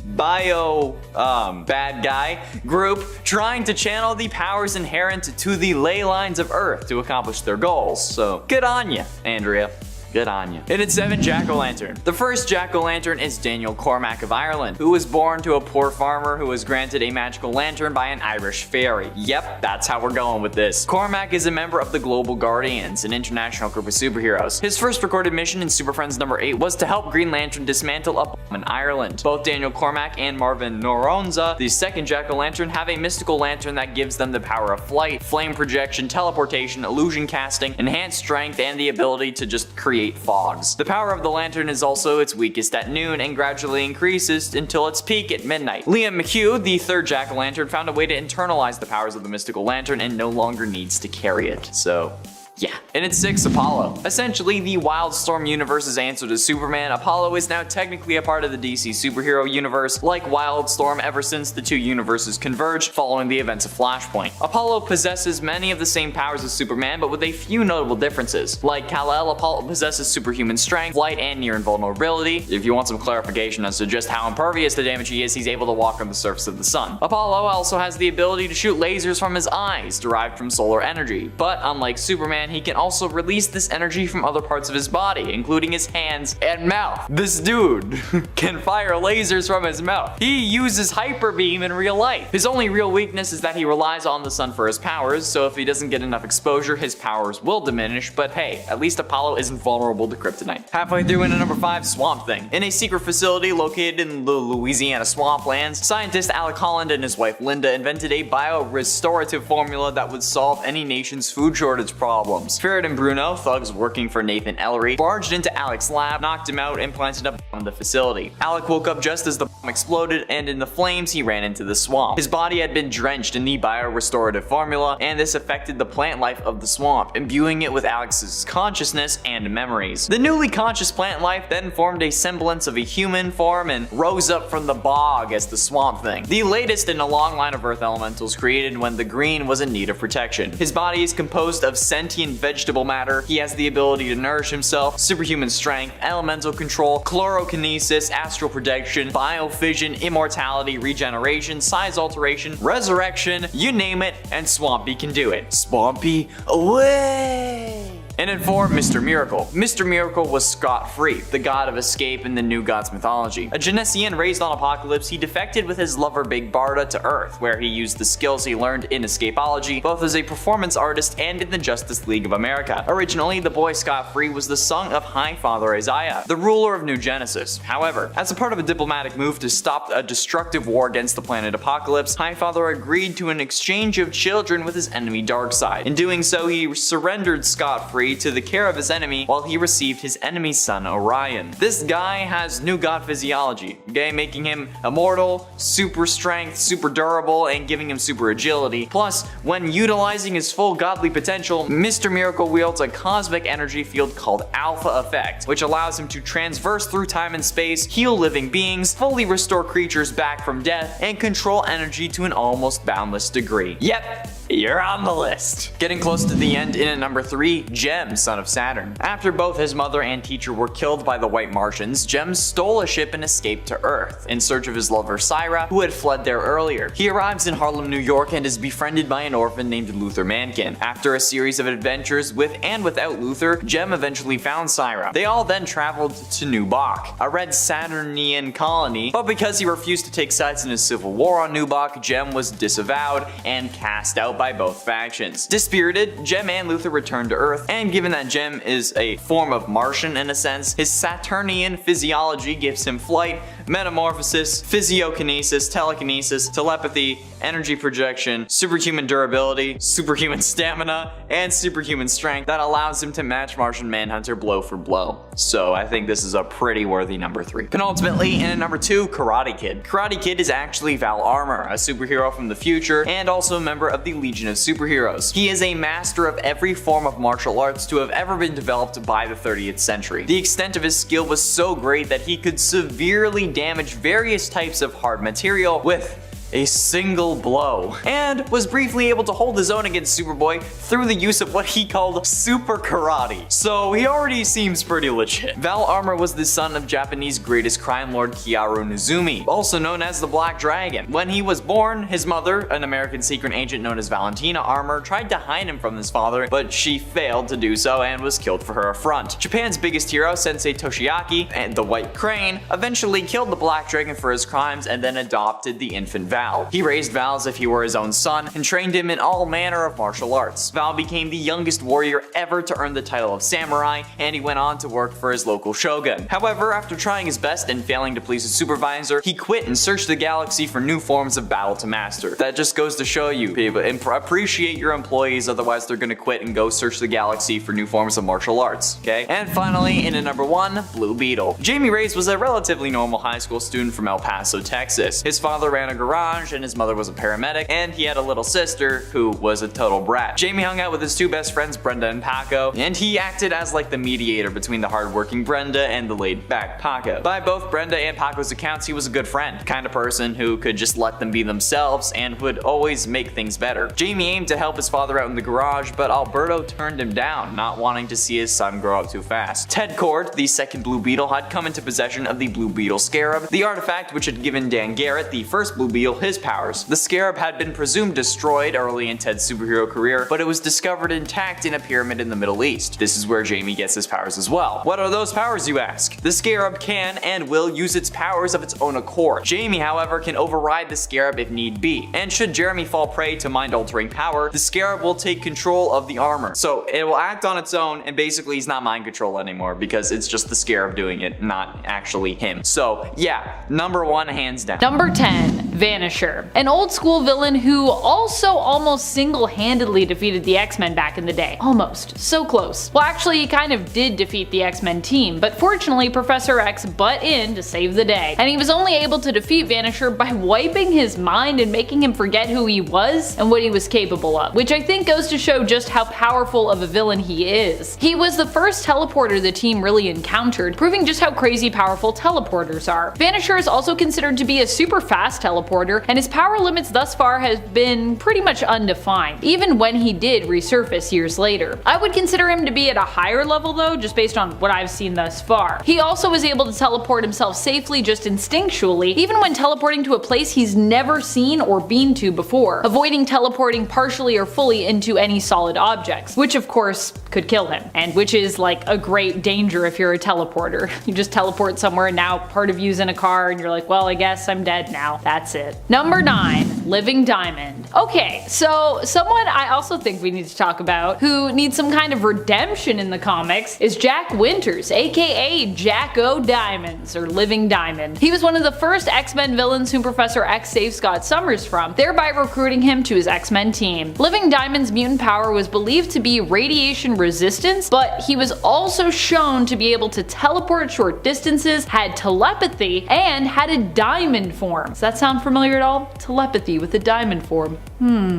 bad guy group trying to channel the powers inherent to the ley lines of Earth to accomplish their goals. So good on ya, Andrea. Good on you. And at 7, Jack-o'-lantern. The first Jack-o'-lantern is Daniel Cormack of Ireland, who was born to a poor farmer who was granted a magical lantern by an Irish fairy. Yep, that's how we're going with this. Cormac is a member of the Global Guardians, an international group of superheroes. His first recorded mission in Super Friends number 8 was to help Green Lantern dismantle a bomb in Ireland. Both Daniel Cormack and Marvin Noronza, the second Jack-o'-lantern, have a mystical lantern that gives them the power of flight, flame projection, teleportation, illusion casting, enhanced strength, and the ability to just create create fogs. The power of the lantern is also its weakest at noon and gradually increases until its peak at midnight. Liam McHugh, the third jack-o'-lantern, found a way to internalize the powers of the mystical lantern and no longer needs to carry it. So yeah. And it's 6, Apollo. Essentially, the Wildstorm universe's answer to Superman, Apollo is now technically a part of the DC superhero universe, like Wildstorm ever since the two universes converged following the events of Flashpoint. Apollo possesses many of the same powers as Superman, but with a few notable differences. Like Kal-El, Apollo possesses superhuman strength, flight, and near invulnerability. If you want some clarification as to just how impervious to damage he is, he's able to walk on the surface of the sun. Apollo also has the ability to shoot lasers from his eyes, derived from solar energy, but unlike Superman, he can also release this energy from other parts of his body, including his hands and mouth. This dude can fire lasers from his mouth. He uses hyper beam in real life. His only real weakness is that he relies on the sun for his powers, so if he doesn't get enough exposure, his powers will diminish, but hey, at least Apollo isn't vulnerable to kryptonite. Halfway through into number 5, Swamp Thing. In a secret facility located in the Louisiana swamplands, scientist Alec Holland and his wife Linda invented a bio-restorative formula that would solve any nation's food shortage problems. Ferret and Bruno, thugs working for Nathan Ellery, barged into Alec's lab, knocked him out, and planted a bomb in the facility. Alec woke up just as the bomb exploded, and in the flames he ran into the swamp. His body had been drenched in the bio-restorative formula, and this affected the plant life of the swamp, imbuing it with Alec's consciousness and memories. The newly conscious plant life then formed a semblance of a human form and rose up from the bog as the Swamp Thing, the latest in a long line of earth elementals created when the green was in need of protection. His body is composed of sentient vegetable matter. He has the ability to nourish himself, superhuman strength, elemental control, chlorokinesis, astral projection, biofission, immortality, regeneration, size alteration, resurrection, you name it, and Swampy can do it. Swampy away! And in 4, Mr. Miracle. Mr. Miracle was scot-free, the god of escape in the New Gods mythology. A Genesian raised on Apocalypse, he defected with his lover Big Barda to Earth, where he used the skills he learned in Escapology, both as a performance artist and in the Justice League of America. Originally, the boy scot-free was the son of High Father Isaiah, the ruler of New Genesis. However, as a part of a diplomatic move to stop a destructive war against the planet Apocalypse, High Father agreed to an exchange of children with his enemy Darkseid. In doing so, he surrendered scot-free to the care of his enemy while he received his enemy's son Orion. This guy has new god physiology, okay, making him immortal, super strength, super durable, and giving him super agility. Plus, when utilizing his full godly potential, Mr. Miracle wields a cosmic energy field called Alpha Effect, which allows him to transverse through time and space, heal living beings, fully restore creatures back from death, and control energy to an almost boundless degree. Yep, you're on the list. Getting close to the end in at number 3, Jem, son of Saturn. After both his mother and teacher were killed by the White Martians, Jem stole a ship and escaped to Earth, in search of his lover Syra, who had fled there earlier. He arrives in Harlem, New York, and is befriended by an orphan named Luther Mankin. After a series of adventures with and without Luther, Jem eventually found Syra. They all then traveled to New Bok, a red Saturnian colony, but because he refused to take sides in a civil war on New Bok, Jem was disavowed and cast out by both factions. Dispirited, Jem and Luther returned to Earth, and given that Jem is a form of Martian in a sense, his Saturnian physiology gives him flight, metamorphosis, physiokinesis, telekinesis, telepathy, energy projection, superhuman durability, superhuman stamina, and superhuman strength that allows him to match Martian Manhunter blow for blow. So I think this is a pretty worthy number 3. Penultimately, in at number 2, Karate Kid. Karate Kid is actually Val Armour, a superhero from the future and also a member of the Legion of Superheroes. He is a master of every form of martial arts to have ever been developed by the 30th century. The extent of his skill was so great that he could severely damage various types of hard material with a single blow, and was briefly able to hold his own against Superboy through the use of what he called super karate. So he already seems pretty legit. Val Armour was the son of Japanese greatest crime lord Kiaru Nozumi, also known as the Black Dragon. When he was born, his mother, an American secret agent known as Valentina Armour, tried to hide him from his father, but she failed to do so and was killed for her affront. Japan's biggest hero, Sensei Toshiaki, and the White Crane, eventually killed the Black Dragon for his crimes and then adopted the infant Val. Val. He raised Val as if he were his own son and trained him in all manner of martial arts. Val became the youngest warrior ever to earn the title of samurai, and he went on to work for his local shogun. However, after trying his best and failing to please his supervisor, he quit and searched the galaxy for new forms of battle to master. That just goes to show you, people, appreciate your employees, otherwise they're gonna quit and go search the galaxy for new forms of martial arts, okay? And finally, in at number 1, Blue Beetle. Jamie Reyes was a relatively normal high school student from El Paso, Texas. His father ran a garage and his mother was a paramedic, and he had a little sister who was a total brat. Jamie hung out with his two best friends, Brenda and Paco, and he acted as like the mediator between the hardworking Brenda and the laid-back Paco. By both Brenda and Paco's accounts, he was a good friend, kind of person who could just let them be themselves and would always make things better. Jamie aimed to help his father out in the garage, but Alberto turned him down, not wanting to see his son grow up too fast. Ted Cord, the second Blue Beetle, had come into possession of the Blue Beetle Scarab, the artifact which had given Dan Garrett, the first Blue Beetle, his powers. The Scarab had been presumed destroyed early in Ted's superhero career, but it was discovered intact in a pyramid in the Middle East. This is where Jamie gets his powers as well. What are those powers, you ask? The Scarab can and will use its powers of its own accord. Jamie, however, can override the Scarab if need be, and should Jeremy fall prey to mind-altering power, the Scarab will take control of the armor. So it will act on its own, and basically he's not mind control anymore because it's just the Scarab doing it, not actually him. So yeah, number 1 hands down. Number 10, Vanisher. An old school villain who also almost single-handedly defeated the X-Men back in the day. Almost. So close. Well, actually he kind of did defeat the X-Men team, but fortunately Professor X butt in to save the day. And he was only able to defeat Vanisher by wiping his mind and making him forget who he was and what he was capable of, which I think goes to show just how powerful of a villain he is. He was the first teleporter the team really encountered, proving just how crazy powerful teleporters are. Vanisher is also considered to be a super fast teleporter, and his power limits thus far have been pretty much undefined, even when he did resurface years later. I would consider him to be at a higher level though, just based on what I've seen thus far. He also was able to teleport himself safely just instinctually, even when teleporting to a place he's never seen or been to before, avoiding teleporting partially or fully into any solid objects, which of course could kill him, and which is like a great danger if you're a teleporter. You just teleport somewhere and now part of you's in a car and you're like, well, I guess I'm dead now. That's it. Number 9, Living Diamond. Okay, so someone I also think we need to talk about who needs some kind of redemption in the comics is Jack Winters, aka Jack O'Diamonds, or Living Diamond. He was one of the first X-Men villains whom Professor X saved Scott Summers from, thereby recruiting him to his X-Men team. Living Diamond's mutant power was believed to be radiation resistance, but he was also shown to be able to teleport short distances, had telepathy, and had a diamond form. Does that sound familiar at all? Telepathy with a diamond form.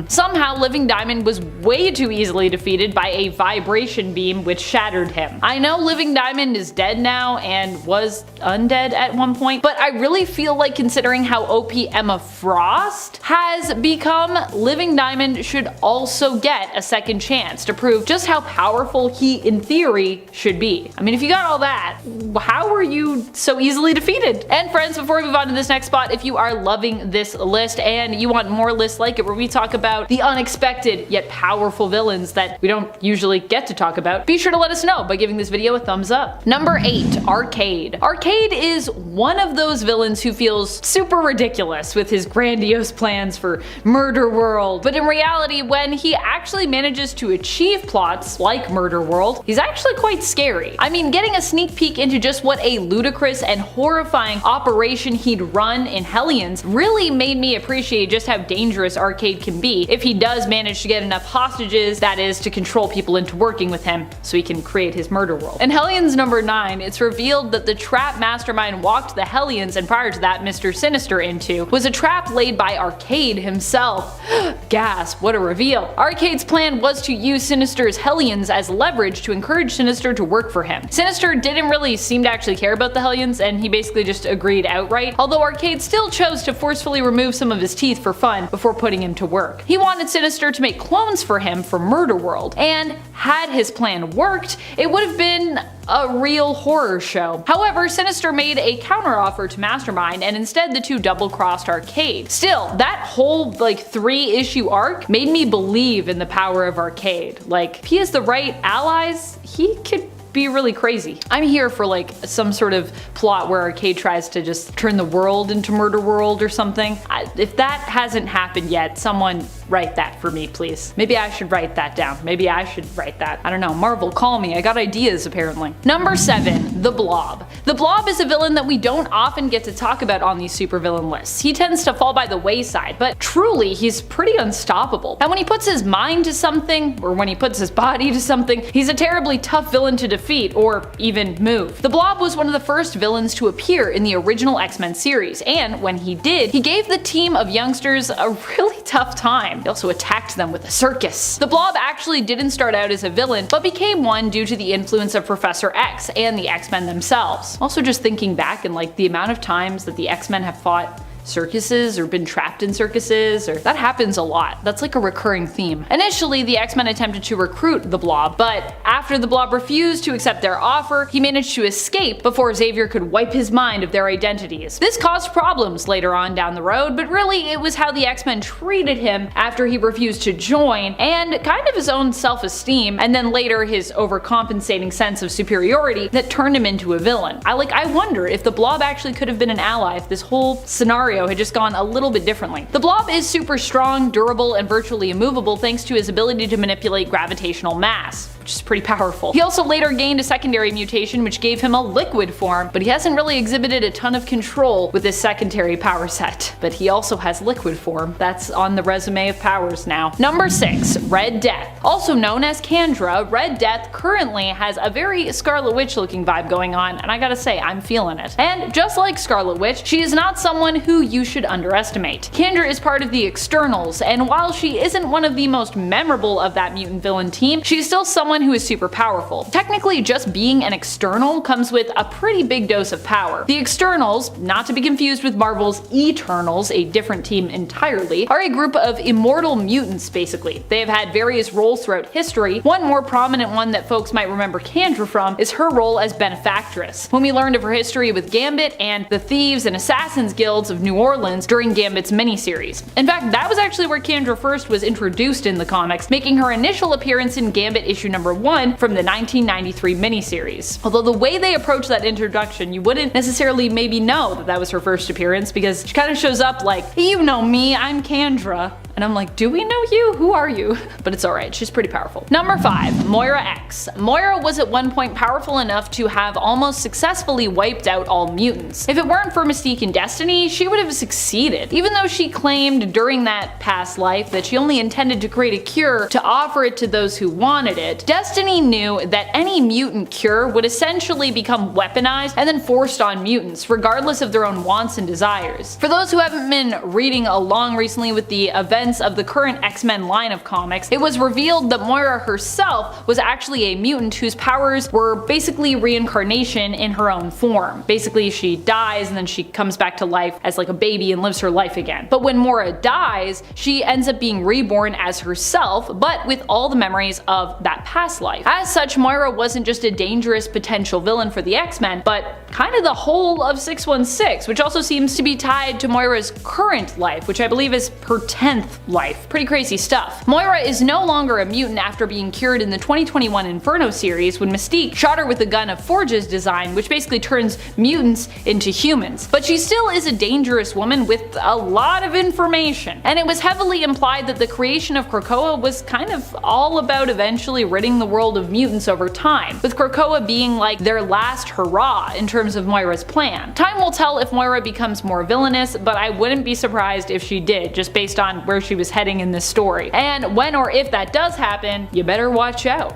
Somehow Living Diamond was way too easily defeated by a vibration beam which shattered him. I know Living Diamond is dead now and was undead at one point, but I really feel like considering how OP Emma Frost has become, Living Diamond should also get a second chance to prove just how powerful he in theory should be. I mean, if you got all that, how were you so easily defeated? And friends, before we move on to this next spot, if you are loving this list and you want more lists like it where we talk about the unexpected yet powerful villains that we don't usually get to talk about, be sure to let us know by giving this video a thumbs up. Number 8, Arcade. Arcade is one of those villains who feels super ridiculous with his grandiose plans for Murder World, but in reality, when he actually manages to achieve plots like Murder World, he's actually quite scary. I mean, getting a sneak peek into just what a ludicrous and horrifying operation he'd run in Hellions really made me appreciate just how dangerous Arcade can be if he does manage to get enough hostages, that is, to control people into working with him so he can create his Murder World. In Hellions number 9, it's revealed that the trap Mastermind walked the Hellions, and prior to that Mr. Sinister, into was a trap laid by Arcade himself. Gasp, what a reveal. Arcade's plan was to use Sinister's Hellions as leverage to encourage Sinister to work for him. Sinister didn't really seem to actually care about the Hellions, and he basically just agreed outright, although Arcade still chose to forcefully remove some of his teeth for fun before putting him to work. He wanted Sinister to make clones for him for Murder World, and had his plan worked, it would have been a real horror show. However, Sinister made a counteroffer to Mastermind, and instead the two double-crossed Arcade. Still, that whole 3-issue arc made me believe in the power of Arcade. Like, if he has the right allies, he could be really crazy. I'm here for like some sort of plot where Arcade tries to just turn the world into Murder World or something. If that hasn't happened yet, someone write that for me, please. Maybe I should write that down. Maybe I should write that. I don't know. Marvel, call me. I got ideas apparently. Number 7, the Blob. The Blob is a villain that we don't often get to talk about on these supervillain lists. He tends to fall by the wayside, but truly he's pretty unstoppable. And when he puts his mind to something, or when he puts his body to something, he's a terribly tough villain to defeat, or even move. The Blob was one of the first villains to appear in the original X-Men series, and when he did, he gave the team of youngsters a really tough time. He also attacked them with a circus. The Blob actually didn't start out as a villain, but became one due to the influence of Professor X and the X-Men themselves. Also, just thinking back and like the amount of times that the X-Men have fought circuses or been trapped in circuses, or that happens a lot. That's like a recurring theme. Initially, the X-Men attempted to recruit the Blob, but after the Blob refused to accept their offer, he managed to escape before Xavier could wipe his mind of their identities. This caused problems later on down the road, but really it was how the X-Men treated him after he refused to join, and kind of his own self-esteem, and then later his overcompensating sense of superiority that turned him into a villain. I wonder if the Blob actually could have been an ally if this whole scenario had just gone a little bit differently. The Blob is super strong, durable, and virtually immovable thanks to his ability to manipulate gravitational mass, which is pretty powerful. He also later gained a secondary mutation which gave him a liquid form, but he hasn't really exhibited a ton of control with his secondary power set. But he also has liquid form. That's on the resume of powers now. Number 6, Red Death. Also known as Kandra, Red Death currently has a very Scarlet Witch looking vibe going on, and I gotta say, I'm feeling it. And just like Scarlet Witch, she is not someone who you should underestimate. Kandra is part of the Externals, and while she isn't one of the most memorable of that mutant villain team, she's still someone who is super powerful. Technically, just being an External comes with a pretty big dose of power. The Externals, not to be confused with Marvel's Eternals, a different team entirely, are a group of immortal mutants basically. They have had various roles throughout history. One more prominent one that folks might remember Kandra from is her role as benefactress, when we learned of her history with Gambit and the Thieves and Assassins guilds of New Orleans during Gambit's miniseries. In fact, that was actually where Kandra first was introduced in the comics, making her initial appearance in Gambit issue number 1 from the 1993 miniseries. Although the way they approach that introduction, you wouldn't necessarily maybe know that that was her first appearance, because she kind of shows up like, you know me, I'm Kandra. And I'm like, do we know you? Who are you? But it's alright, she's pretty powerful. Number 5, Moira X. Moira was at one point powerful enough to have almost successfully wiped out all mutants. If it weren't for Mystique and Destiny, she would have succeeded. Even though she claimed during that past life that she only intended to create a cure to offer it to those who wanted it, Destiny knew that any mutant cure would essentially become weaponized and then forced on mutants, regardless of their own wants and desires. For those who haven't been reading along recently with the events of the current X-Men line of comics, it was revealed that Moira herself was actually a mutant whose powers were basically reincarnation in her own form. Basically, she dies and then she comes back to life as like a baby and lives her life again. But when Moira dies, she ends up being reborn as herself, but with all the memories of that past life. As such, Moira wasn't just a dangerous potential villain for the X-Men, but kind of the whole of 616, which also seems to be tied to Moira's current life, which I believe is her 10th life. Pretty crazy stuff. Moira is no longer a mutant after being cured in the 2021 Inferno series when Mystique shot her with the gun of Forge's design, which basically turns mutants into humans. But she still is a dangerous woman with a lot of information. And it was heavily implied that the creation of Krakoa was kind of all about eventually ridding the world of mutants over time, with Krakoa being like their last hurrah in terms of Moira's plan. Time will tell if Moira becomes more villainous, but I wouldn't be surprised if she did, just based on where she was heading in this story. And when or if that does happen, you better watch out.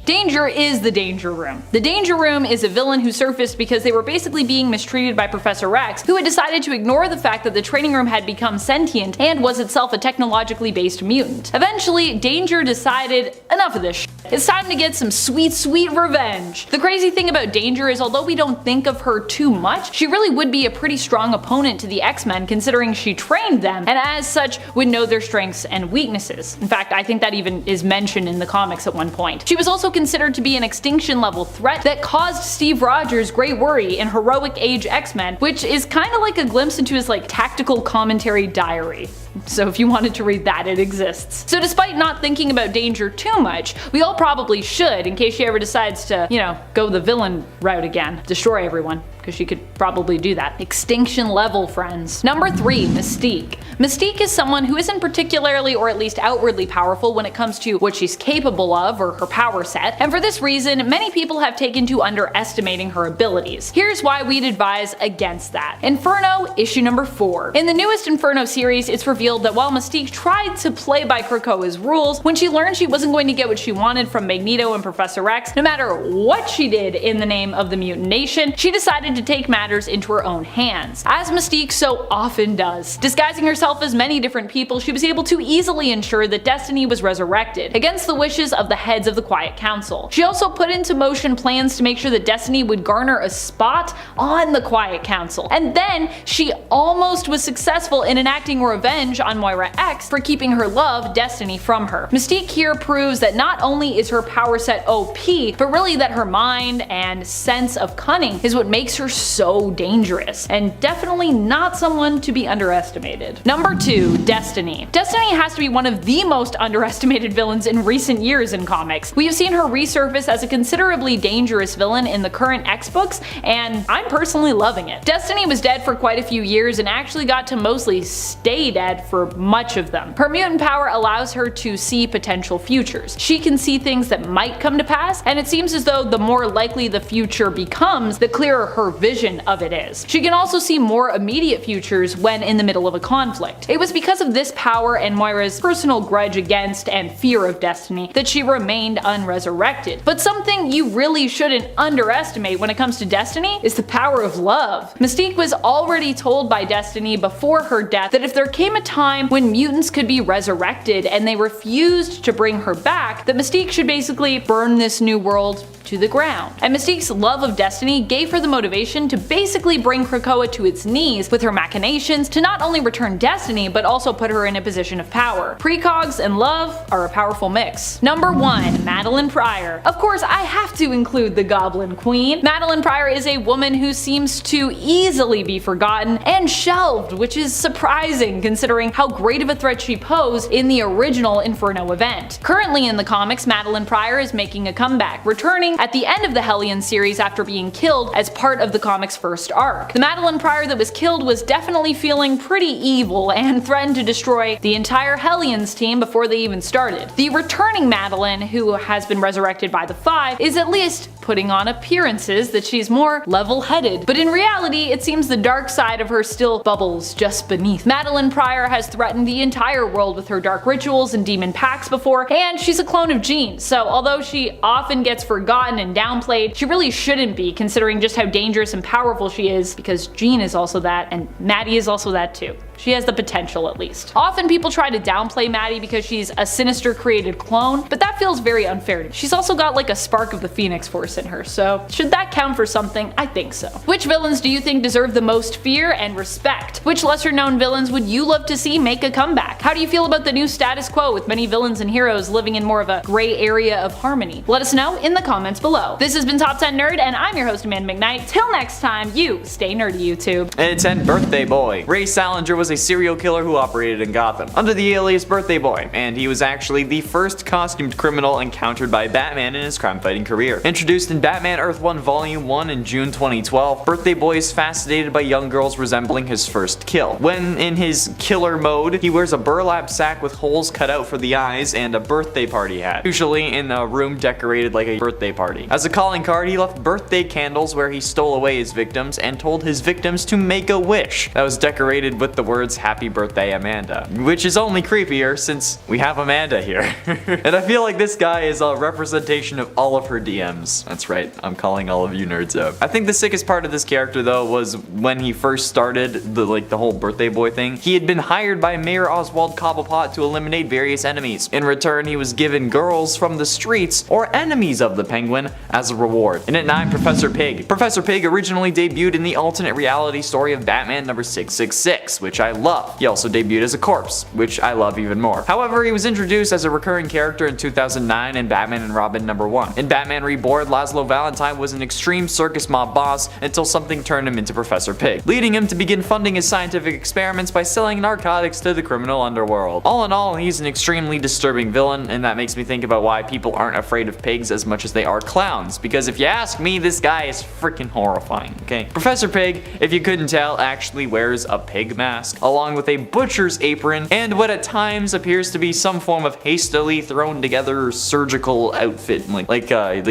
Danger is the Danger Room. The Danger Room is a villain who surfaced because they were basically being mistreated by Professor X, who had decided to ignore the fact that the training room had become sentient and was itself a technologically based mutant. Eventually, Danger decided, enough of this shit. It's time to get some sweet, sweet revenge. The crazy thing about Danger is although we don't think of her too much, she really would be a pretty strong opponent to the X-Men considering she trained them, and as such would know their strengths and weaknesses. In fact, I think that even is mentioned in the comics at one point. She was also considered to be an extinction level threat that caused Steve Rogers great worry in Heroic Age X-Men, which is kind of like a glimpse into his like tactical commentary diary. So if you wanted to read that, it exists. So despite not thinking about Danger too much, we all probably should, in case she ever decides to, go the villain route again. Destroy everyone, because she could probably do that. Extinction level, friends. Number 3, Mystique. Mystique is someone who isn't particularly, or at least outwardly, powerful when it comes to what she's capable of or her power set, and for this reason, many people have taken to underestimating her abilities. Here's why we'd advise against that. Inferno, issue number 4. In the newest Inferno series, it's revealed that while Mystique tried to play by Krakoa's rules, when she learned she wasn't going to get what she wanted from Magneto and Professor X, no matter what she did in the name of the Mutant Nation, she decided to take matters into her own hands, as Mystique so often does. Disguising herself as many different people, she was able to easily ensure that Destiny was resurrected, against the wishes of the heads of the Quiet Council. She also put into motion plans to make sure that Destiny would garner a spot on the Quiet Council, and then she almost was successful in enacting revenge on Moira X for keeping her love, Destiny, from her. Mystique here proves that not only is her power set OP, but really that her mind and sense of cunning is what makes her so dangerous, and definitely not someone to be underestimated. Number 2, Destiny. Destiny has to be one of the most underestimated villains in recent years in comics. We have seen her resurface as a considerably dangerous villain in the current X books, and I'm personally loving it. Destiny was dead for quite a few years and actually got to mostly stay dead for much of them. Her mutant power allows her to see potential futures. She can see things that might come to pass, and it seems as though the more likely the future becomes, the clearer her vision of it is. She can also see more immediate futures when in the middle of a conflict. It was because of this power and Moira's personal grudge against and fear of Destiny that she remained unresurrected. But something you really shouldn't underestimate when it comes to Destiny is the power of love. Mystique was already told by Destiny before her death that if there came a time when mutants could be resurrected and they refused to bring her back, that Mystique should basically burn this new world to the ground. And Mystique's love of Destiny gave her the motivation to basically bring Krakoa to its knees with her machinations to not only return Destiny, but also put her in a position of power. Precogs and love are a powerful mix. Number 1, Madeline Pryor. Of course, I have to include the Goblin Queen. Madeline Pryor is a woman who seems to easily be forgotten and shelved, which is surprising considering how great of a threat she posed in the original Inferno event. Currently in the comics, Madeline Pryor is making a comeback, returning at the end of the Hellion series after being killed as part of the comic's first arc. The Madeline Pryor that was killed was definitely feeling pretty evil and threatened to destroy the entire Hellions team before they even started. The returning Madeline, who has been resurrected by the Five, is at least putting on appearances that she's more level-headed, but in reality it seems the dark side of her still bubbles just beneath. Madeline Pryor has threatened the entire world with her dark rituals and demon pacts before, and she's a clone of Jean, so although she often gets forgotten and downplayed, she really shouldn't be considering just how dangerous and powerful she is, because Jean is also that and Maddie is also that too. She has the potential, at least. Often people try to downplay Maddie because she's a sinister created clone, but that feels very unfair to me. She's also got like a spark of the Phoenix Force in her, so should that count for something? I think so. Which villains do you think deserve the most fear and respect? Which lesser known villains would you love to see make a comeback? How do you feel about the new status quo with many villains and heroes living in more of a gray area of harmony? Let us know in the comments below. This has been Top 10 Nerd, and I'm your host Amanda McKnight. Till next time, you stay nerdy, YouTube. And 10 Birthday Boy. Ray Salinger was a serial killer who operated in Gotham under the alias Birthday Boy, and he was actually the first costumed criminal encountered by Batman in his crime-fighting career. Introduced in Batman Earth 1 Volume 1 in June 2012, Birthday Boy is fascinated by young girls resembling his first kill. When in his killer mode, he wears a burlap sack with holes cut out for the eyes and a birthday party hat, usually in a room decorated like a birthday party. As a calling card, he left birthday candles where he stole away his victims and told his victims to make a wish that was decorated with the words "Happy Birthday Amanda," which is only creepier since we have Amanda here. And I feel like this guy is a representation of all of her DMs. That's right, I'm calling all of you nerds out. I think the sickest part of this character though was when he first started the whole Birthday Boy thing. He had been hired by Mayor Oswald Cobblepot to eliminate various enemies. In return, he was given girls from the streets or enemies of the Penguin as a reward. And at 9, Professor Pig. Professor Pig originally debuted in the alternate reality story of Batman number 666, which I love. He also debuted as a corpse, which I love even more. However, he was introduced as a recurring character in 2009 in Batman and Robin #1. In Batman Reborn, Laszlo Valentine was an extreme circus mob boss until something turned him into Professor Pig, leading him to begin funding his scientific experiments by selling narcotics to the criminal underworld. All in all, he's an extremely disturbing villain, and that makes me think about why people aren't afraid of pigs as much as they are clowns, because if you ask me, this guy is freaking horrifying, okay? Professor Pig, if you couldn't tell, actually wears a pig mask, along with a butcher's apron, and what at times appears to be some form of hastily thrown together surgical outfit, like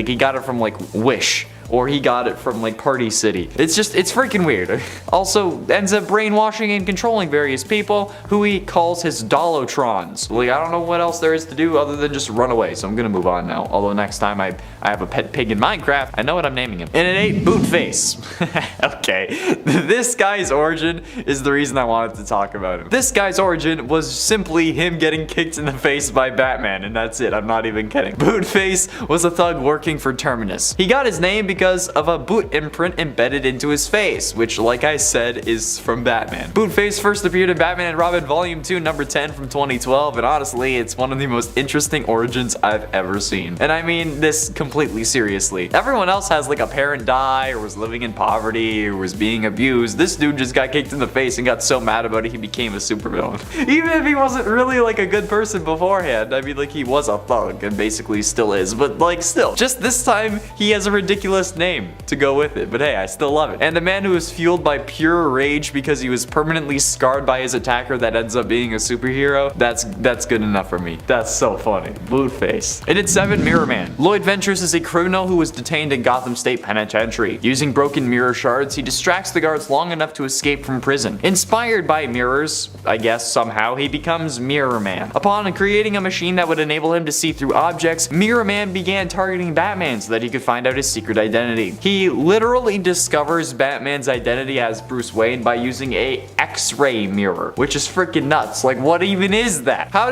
he got it from like Wish. Or he got it from like Party City. It's freaking weird. Also ends up brainwashing and controlling various people who he calls his Dolotrons. Like, I don't know what else there is to do other than just run away, so I'm gonna move on now. Although next time I have a pet pig in Minecraft, I know what I'm naming him. And it ain't Bootface. Okay, this guy's origin is the reason I wanted to talk about him. This guy's origin was simply him getting kicked in the face by Batman, and that's it, I'm not even kidding. Bootface was a thug working for Terminus. He got his name because of a boot imprint embedded into his face, which, like I said, is from Batman. Bootface first appeared in Batman and Robin Volume 2, number 10 from 2012, and honestly, it's one of the most interesting origins I've ever seen. And I mean this completely seriously. Everyone else has like a parent die, or was living in poverty, or was being abused. This dude just got kicked in the face and got so mad about it he became a supervillain. Even if he wasn't really like a good person beforehand, I mean, like, he was a thug and basically still is, but like still, just this time he has a ridiculous name to go with it, but hey, I still love it. And a man who is fueled by pure rage because he was permanently scarred by his attacker that ends up being a superhero, that's good enough for me. That's so funny. Bootface. And it's 7, Mirror Man. Lloyd Ventures is a criminal who was detained in Gotham State Penitentiary. Using broken mirror shards, he distracts the guards long enough to escape from prison. Inspired by mirrors, I guess somehow, he becomes Mirror Man. Upon creating a machine that would enable him to see through objects, Mirror Man began targeting Batman so that he could find out his secret identity. He literally discovers Batman's identity as Bruce Wayne by using a X-ray mirror, which is freaking nuts. Like, what even is that? How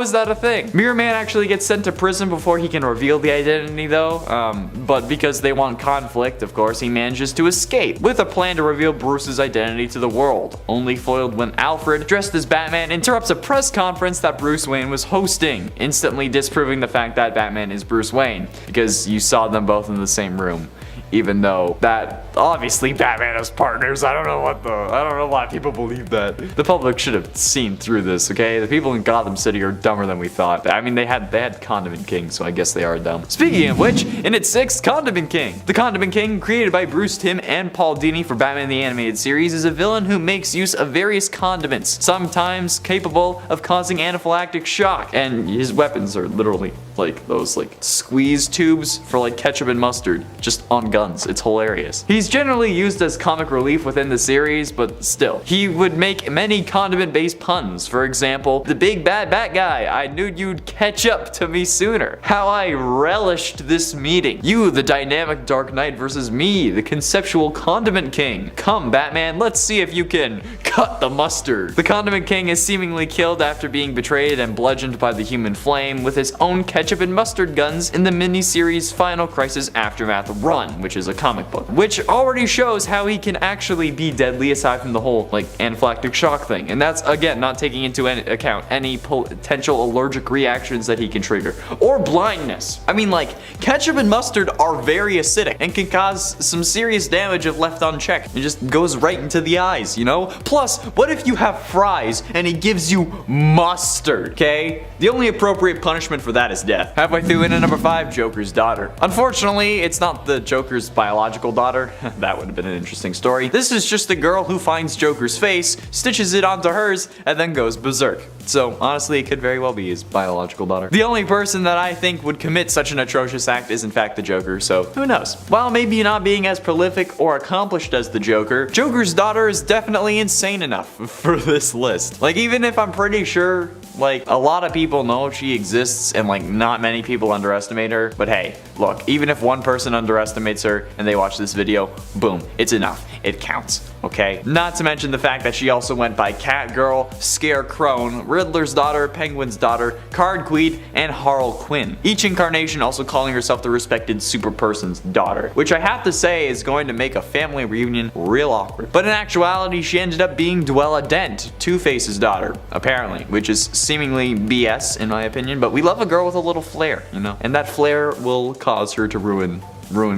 is that a thing? Mirror Man actually gets sent to prison before he can reveal the identity though, but because they want conflict, of course, he manages to escape with a plan to reveal Bruce's identity to the world, only foiled when Alfred, dressed as Batman, interrupts a press conference that Bruce Wayne was hosting, instantly disproving the fact that Batman is Bruce Wayne, because you saw them both in the same room. Even though that obviously Batman has partners. I don't know why people believe that. The public should have seen through this, okay? The people in Gotham City are dumber than we thought. I mean, they had Condiment King, so I guess they are dumb. Speaking of which, in its 6th, Condiment King. The Condiment King, created by Bruce Timm and Paul Dini for Batman the Animated Series, is a villain who makes use of various condiments, sometimes capable of causing anaphylactic shock. And his weapons are literally like those like squeeze tubes for like ketchup and mustard, just on guns. It's hilarious. He's generally used as comic relief within the series, but still. He would make many condiment-based puns. For example, the big bad bat guy, I knew you'd catch up to me sooner. How I relished this meeting. You, the dynamic Dark Knight, versus me, the conceptual Condiment King. Come, Batman, let's see if you can cut the mustard. The Condiment King is seemingly killed after being betrayed and bludgeoned by the Human Flame with his own ketchup and mustard guns in the miniseries Final Crisis Aftermath run, which is a comic book, which already shows how he can actually be deadly aside from the whole like anaphylactic shock thing. And that's again not taking into account any potential allergic reactions that he can trigger or blindness. I mean, like, ketchup and mustard are very acidic and can cause some serious damage if left unchecked. It just goes right into the eyes, you know? Plus, what if you have fries and he gives you mustard, okay? The only appropriate punishment for that is death. Halfway through into number 5, Joker's daughter. Unfortunately, it's not the Joker's biological daughter. That would have been an interesting story. This is just a girl who finds Joker's face, stitches it onto hers, and then goes berserk. So honestly, it could very well be his biological daughter. The only person that I think would commit such an atrocious act is in fact the Joker, so who knows? While maybe not being as prolific or accomplished as the Joker, Joker's daughter is definitely insane enough for this list. Like, even if I'm pretty sure like a lot of people know she exists and like not many people underestimate her, but hey, look, even if one person underestimates her and they watch this video, boom, it's enough. It counts. okay? Not to mention the fact that she also went by Catgirl, Scarecrow, Riddler's daughter, Penguin's daughter, Card Queen, and Harley Quinn. Each incarnation also calling herself the respected super person's daughter, which I have to say is going to make a family reunion real awkward. But in actuality, she ended up being Dwella Dent, Two-Face's daughter, apparently, which is seemingly BS in my opinion, but we love a girl with a little flair, you know? And that flair will cause her to ruin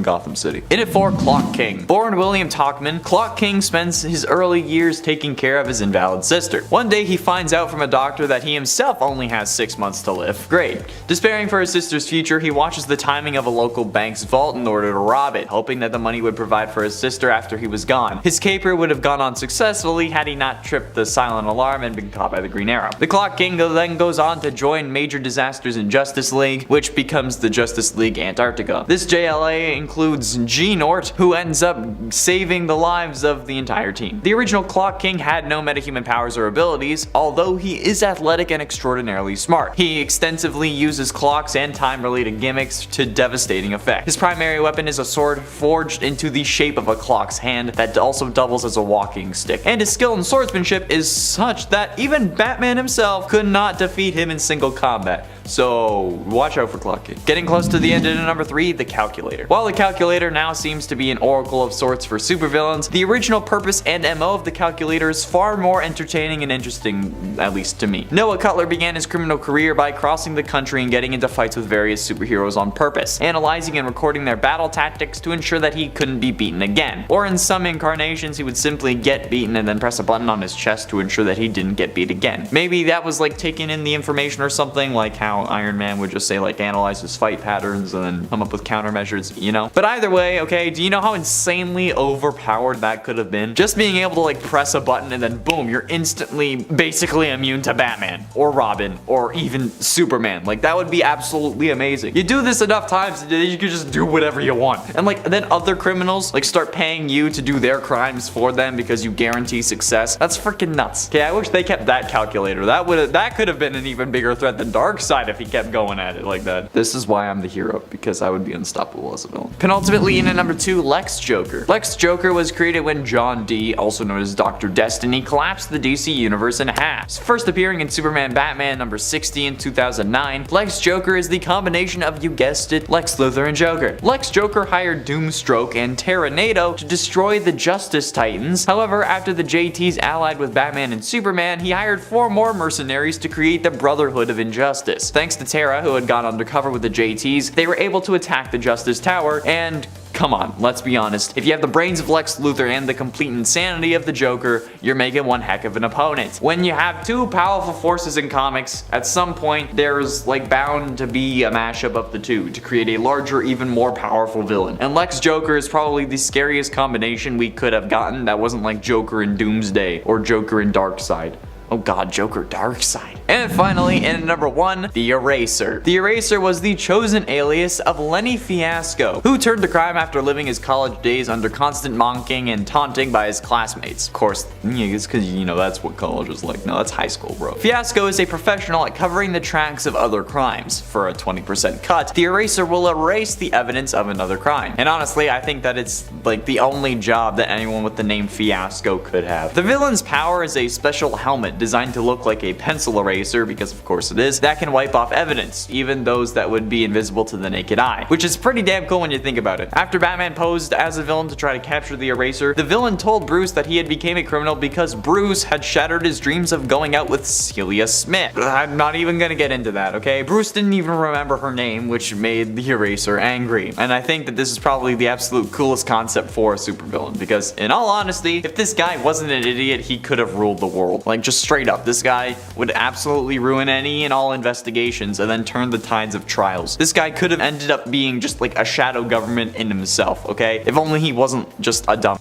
Gotham City. In it for Clock King. Born William Talkman, Clock King spends his early years taking care of his invalid sister. One day he finds out from a doctor that he himself only has 6 months to live. Great. Despairing for his sister's future, he watches the timing of a local bank's vault in order to rob it, hoping that the money would provide for his sister after he was gone. His caper would have gone on successfully had he not tripped the silent alarm and been caught by the Green Arrow. The Clock King then goes on to join Major Disasters in Justice League, which becomes the Justice League Antarctica. This JLA includes G-Nort, who ends up saving the lives of the entire team. The original Clock King had no metahuman powers or abilities, although he is athletic and extraordinarily smart. He extensively uses clocks and time-related gimmicks to devastating effect. His primary weapon is a sword forged into the shape of a clock's hand that also doubles as a walking stick. And his skill in swordsmanship is such that even Batman himself could not defeat him in single combat. So watch out for Clock King. Getting close to the end into number 3, the Calculator. While the Calculator now seems to be an oracle of sorts for supervillains, the original purpose and MO of the Calculator is far more entertaining and interesting, at least to me. Noah Cutler began his criminal career by crossing the country and getting into fights with various superheroes on purpose, analyzing and recording their battle tactics to ensure that he couldn't be beaten again. Or in some incarnations, he would simply get beaten and then press a button on his chest to ensure that he didn't get beat again. Maybe that was like taking in the information or something, like how Iron Man would just say like analyze his fight patterns and then come up with countermeasures, you know? But either way, okay, do you know how insanely overpowered that could have been? Just being able to like press a button and then boom, you're instantly basically immune to Batman or Robin or even Superman. Like that would be absolutely amazing. You do this enough times, you could just do whatever you want. And like then other criminals like start paying you to do their crimes for them because you guarantee success. That's freaking nuts. Okay, I wish they kept that Calculator. That could have been an even bigger threat than Darkseid if he kept going at it like that. This is why I'm the hero, because I would be unstoppable as a villain. Penultimately in at number 2, Lex Joker. Lex Joker was created when John Dee, also known as Dr. Destiny, collapsed the DC universe in half. First appearing in Superman Batman number 60 in 2009, Lex Joker is the combination of, you guessed it, Lex Luthor and Joker. Lex Joker hired Doomstroke and Terranado to destroy the Justice Titans. However, after the JTs allied with Batman and Superman, he hired 4 more mercenaries to create the Brotherhood of Injustice. Thanks to Terra, who had gone undercover with the JTs, they were able to attack the Justice Tower, and come on, let's be honest. If you have the brains of Lex Luthor and the complete insanity of the Joker, you're making one heck of an opponent. When you have 2 powerful forces in comics, at some point there's like bound to be a mashup of the 2 to create a larger, even more powerful villain. And Lex Joker is probably the scariest combination we could have gotten that wasn't like Joker and Doomsday or Joker and Darkseid. Oh god, Joker Darkseid. And finally, in at number 1, the Eraser. The Eraser was the chosen alias of Lenny Fiasco, who turned to crime after living his college days under constant mocking and taunting by his classmates. Of course, it's because, you know, that's what college is like. No, that's high school, bro. Fiasco is a professional at covering the tracks of other crimes. For a 20% cut, the Eraser will erase the evidence of another crime. And honestly, I think that it's like the only job that anyone with the name Fiasco could have. The villain's power is a special helmet designed to look like a pencil eraser, because of course it is, that can wipe off evidence, even those that would be invisible to the naked eye, which is pretty damn cool when you think about it. After Batman posed as a villain to try to capture the Eraser, the villain told Bruce that he had became a criminal because Bruce had shattered his dreams of going out with Celia Smith. I'm not even gonna get into that, okay? Bruce didn't even remember her name, which made the Eraser angry. And I think that this is probably the absolute coolest concept for a supervillain, because in all honesty, if this guy wasn't an idiot, he could have ruled the world. Like, just straight up, this guy would absolutely ruin any and all investigations and then turn the tides of trials. This guy could have ended up being just like a shadow government in himself, okay? If only he wasn't just a dumb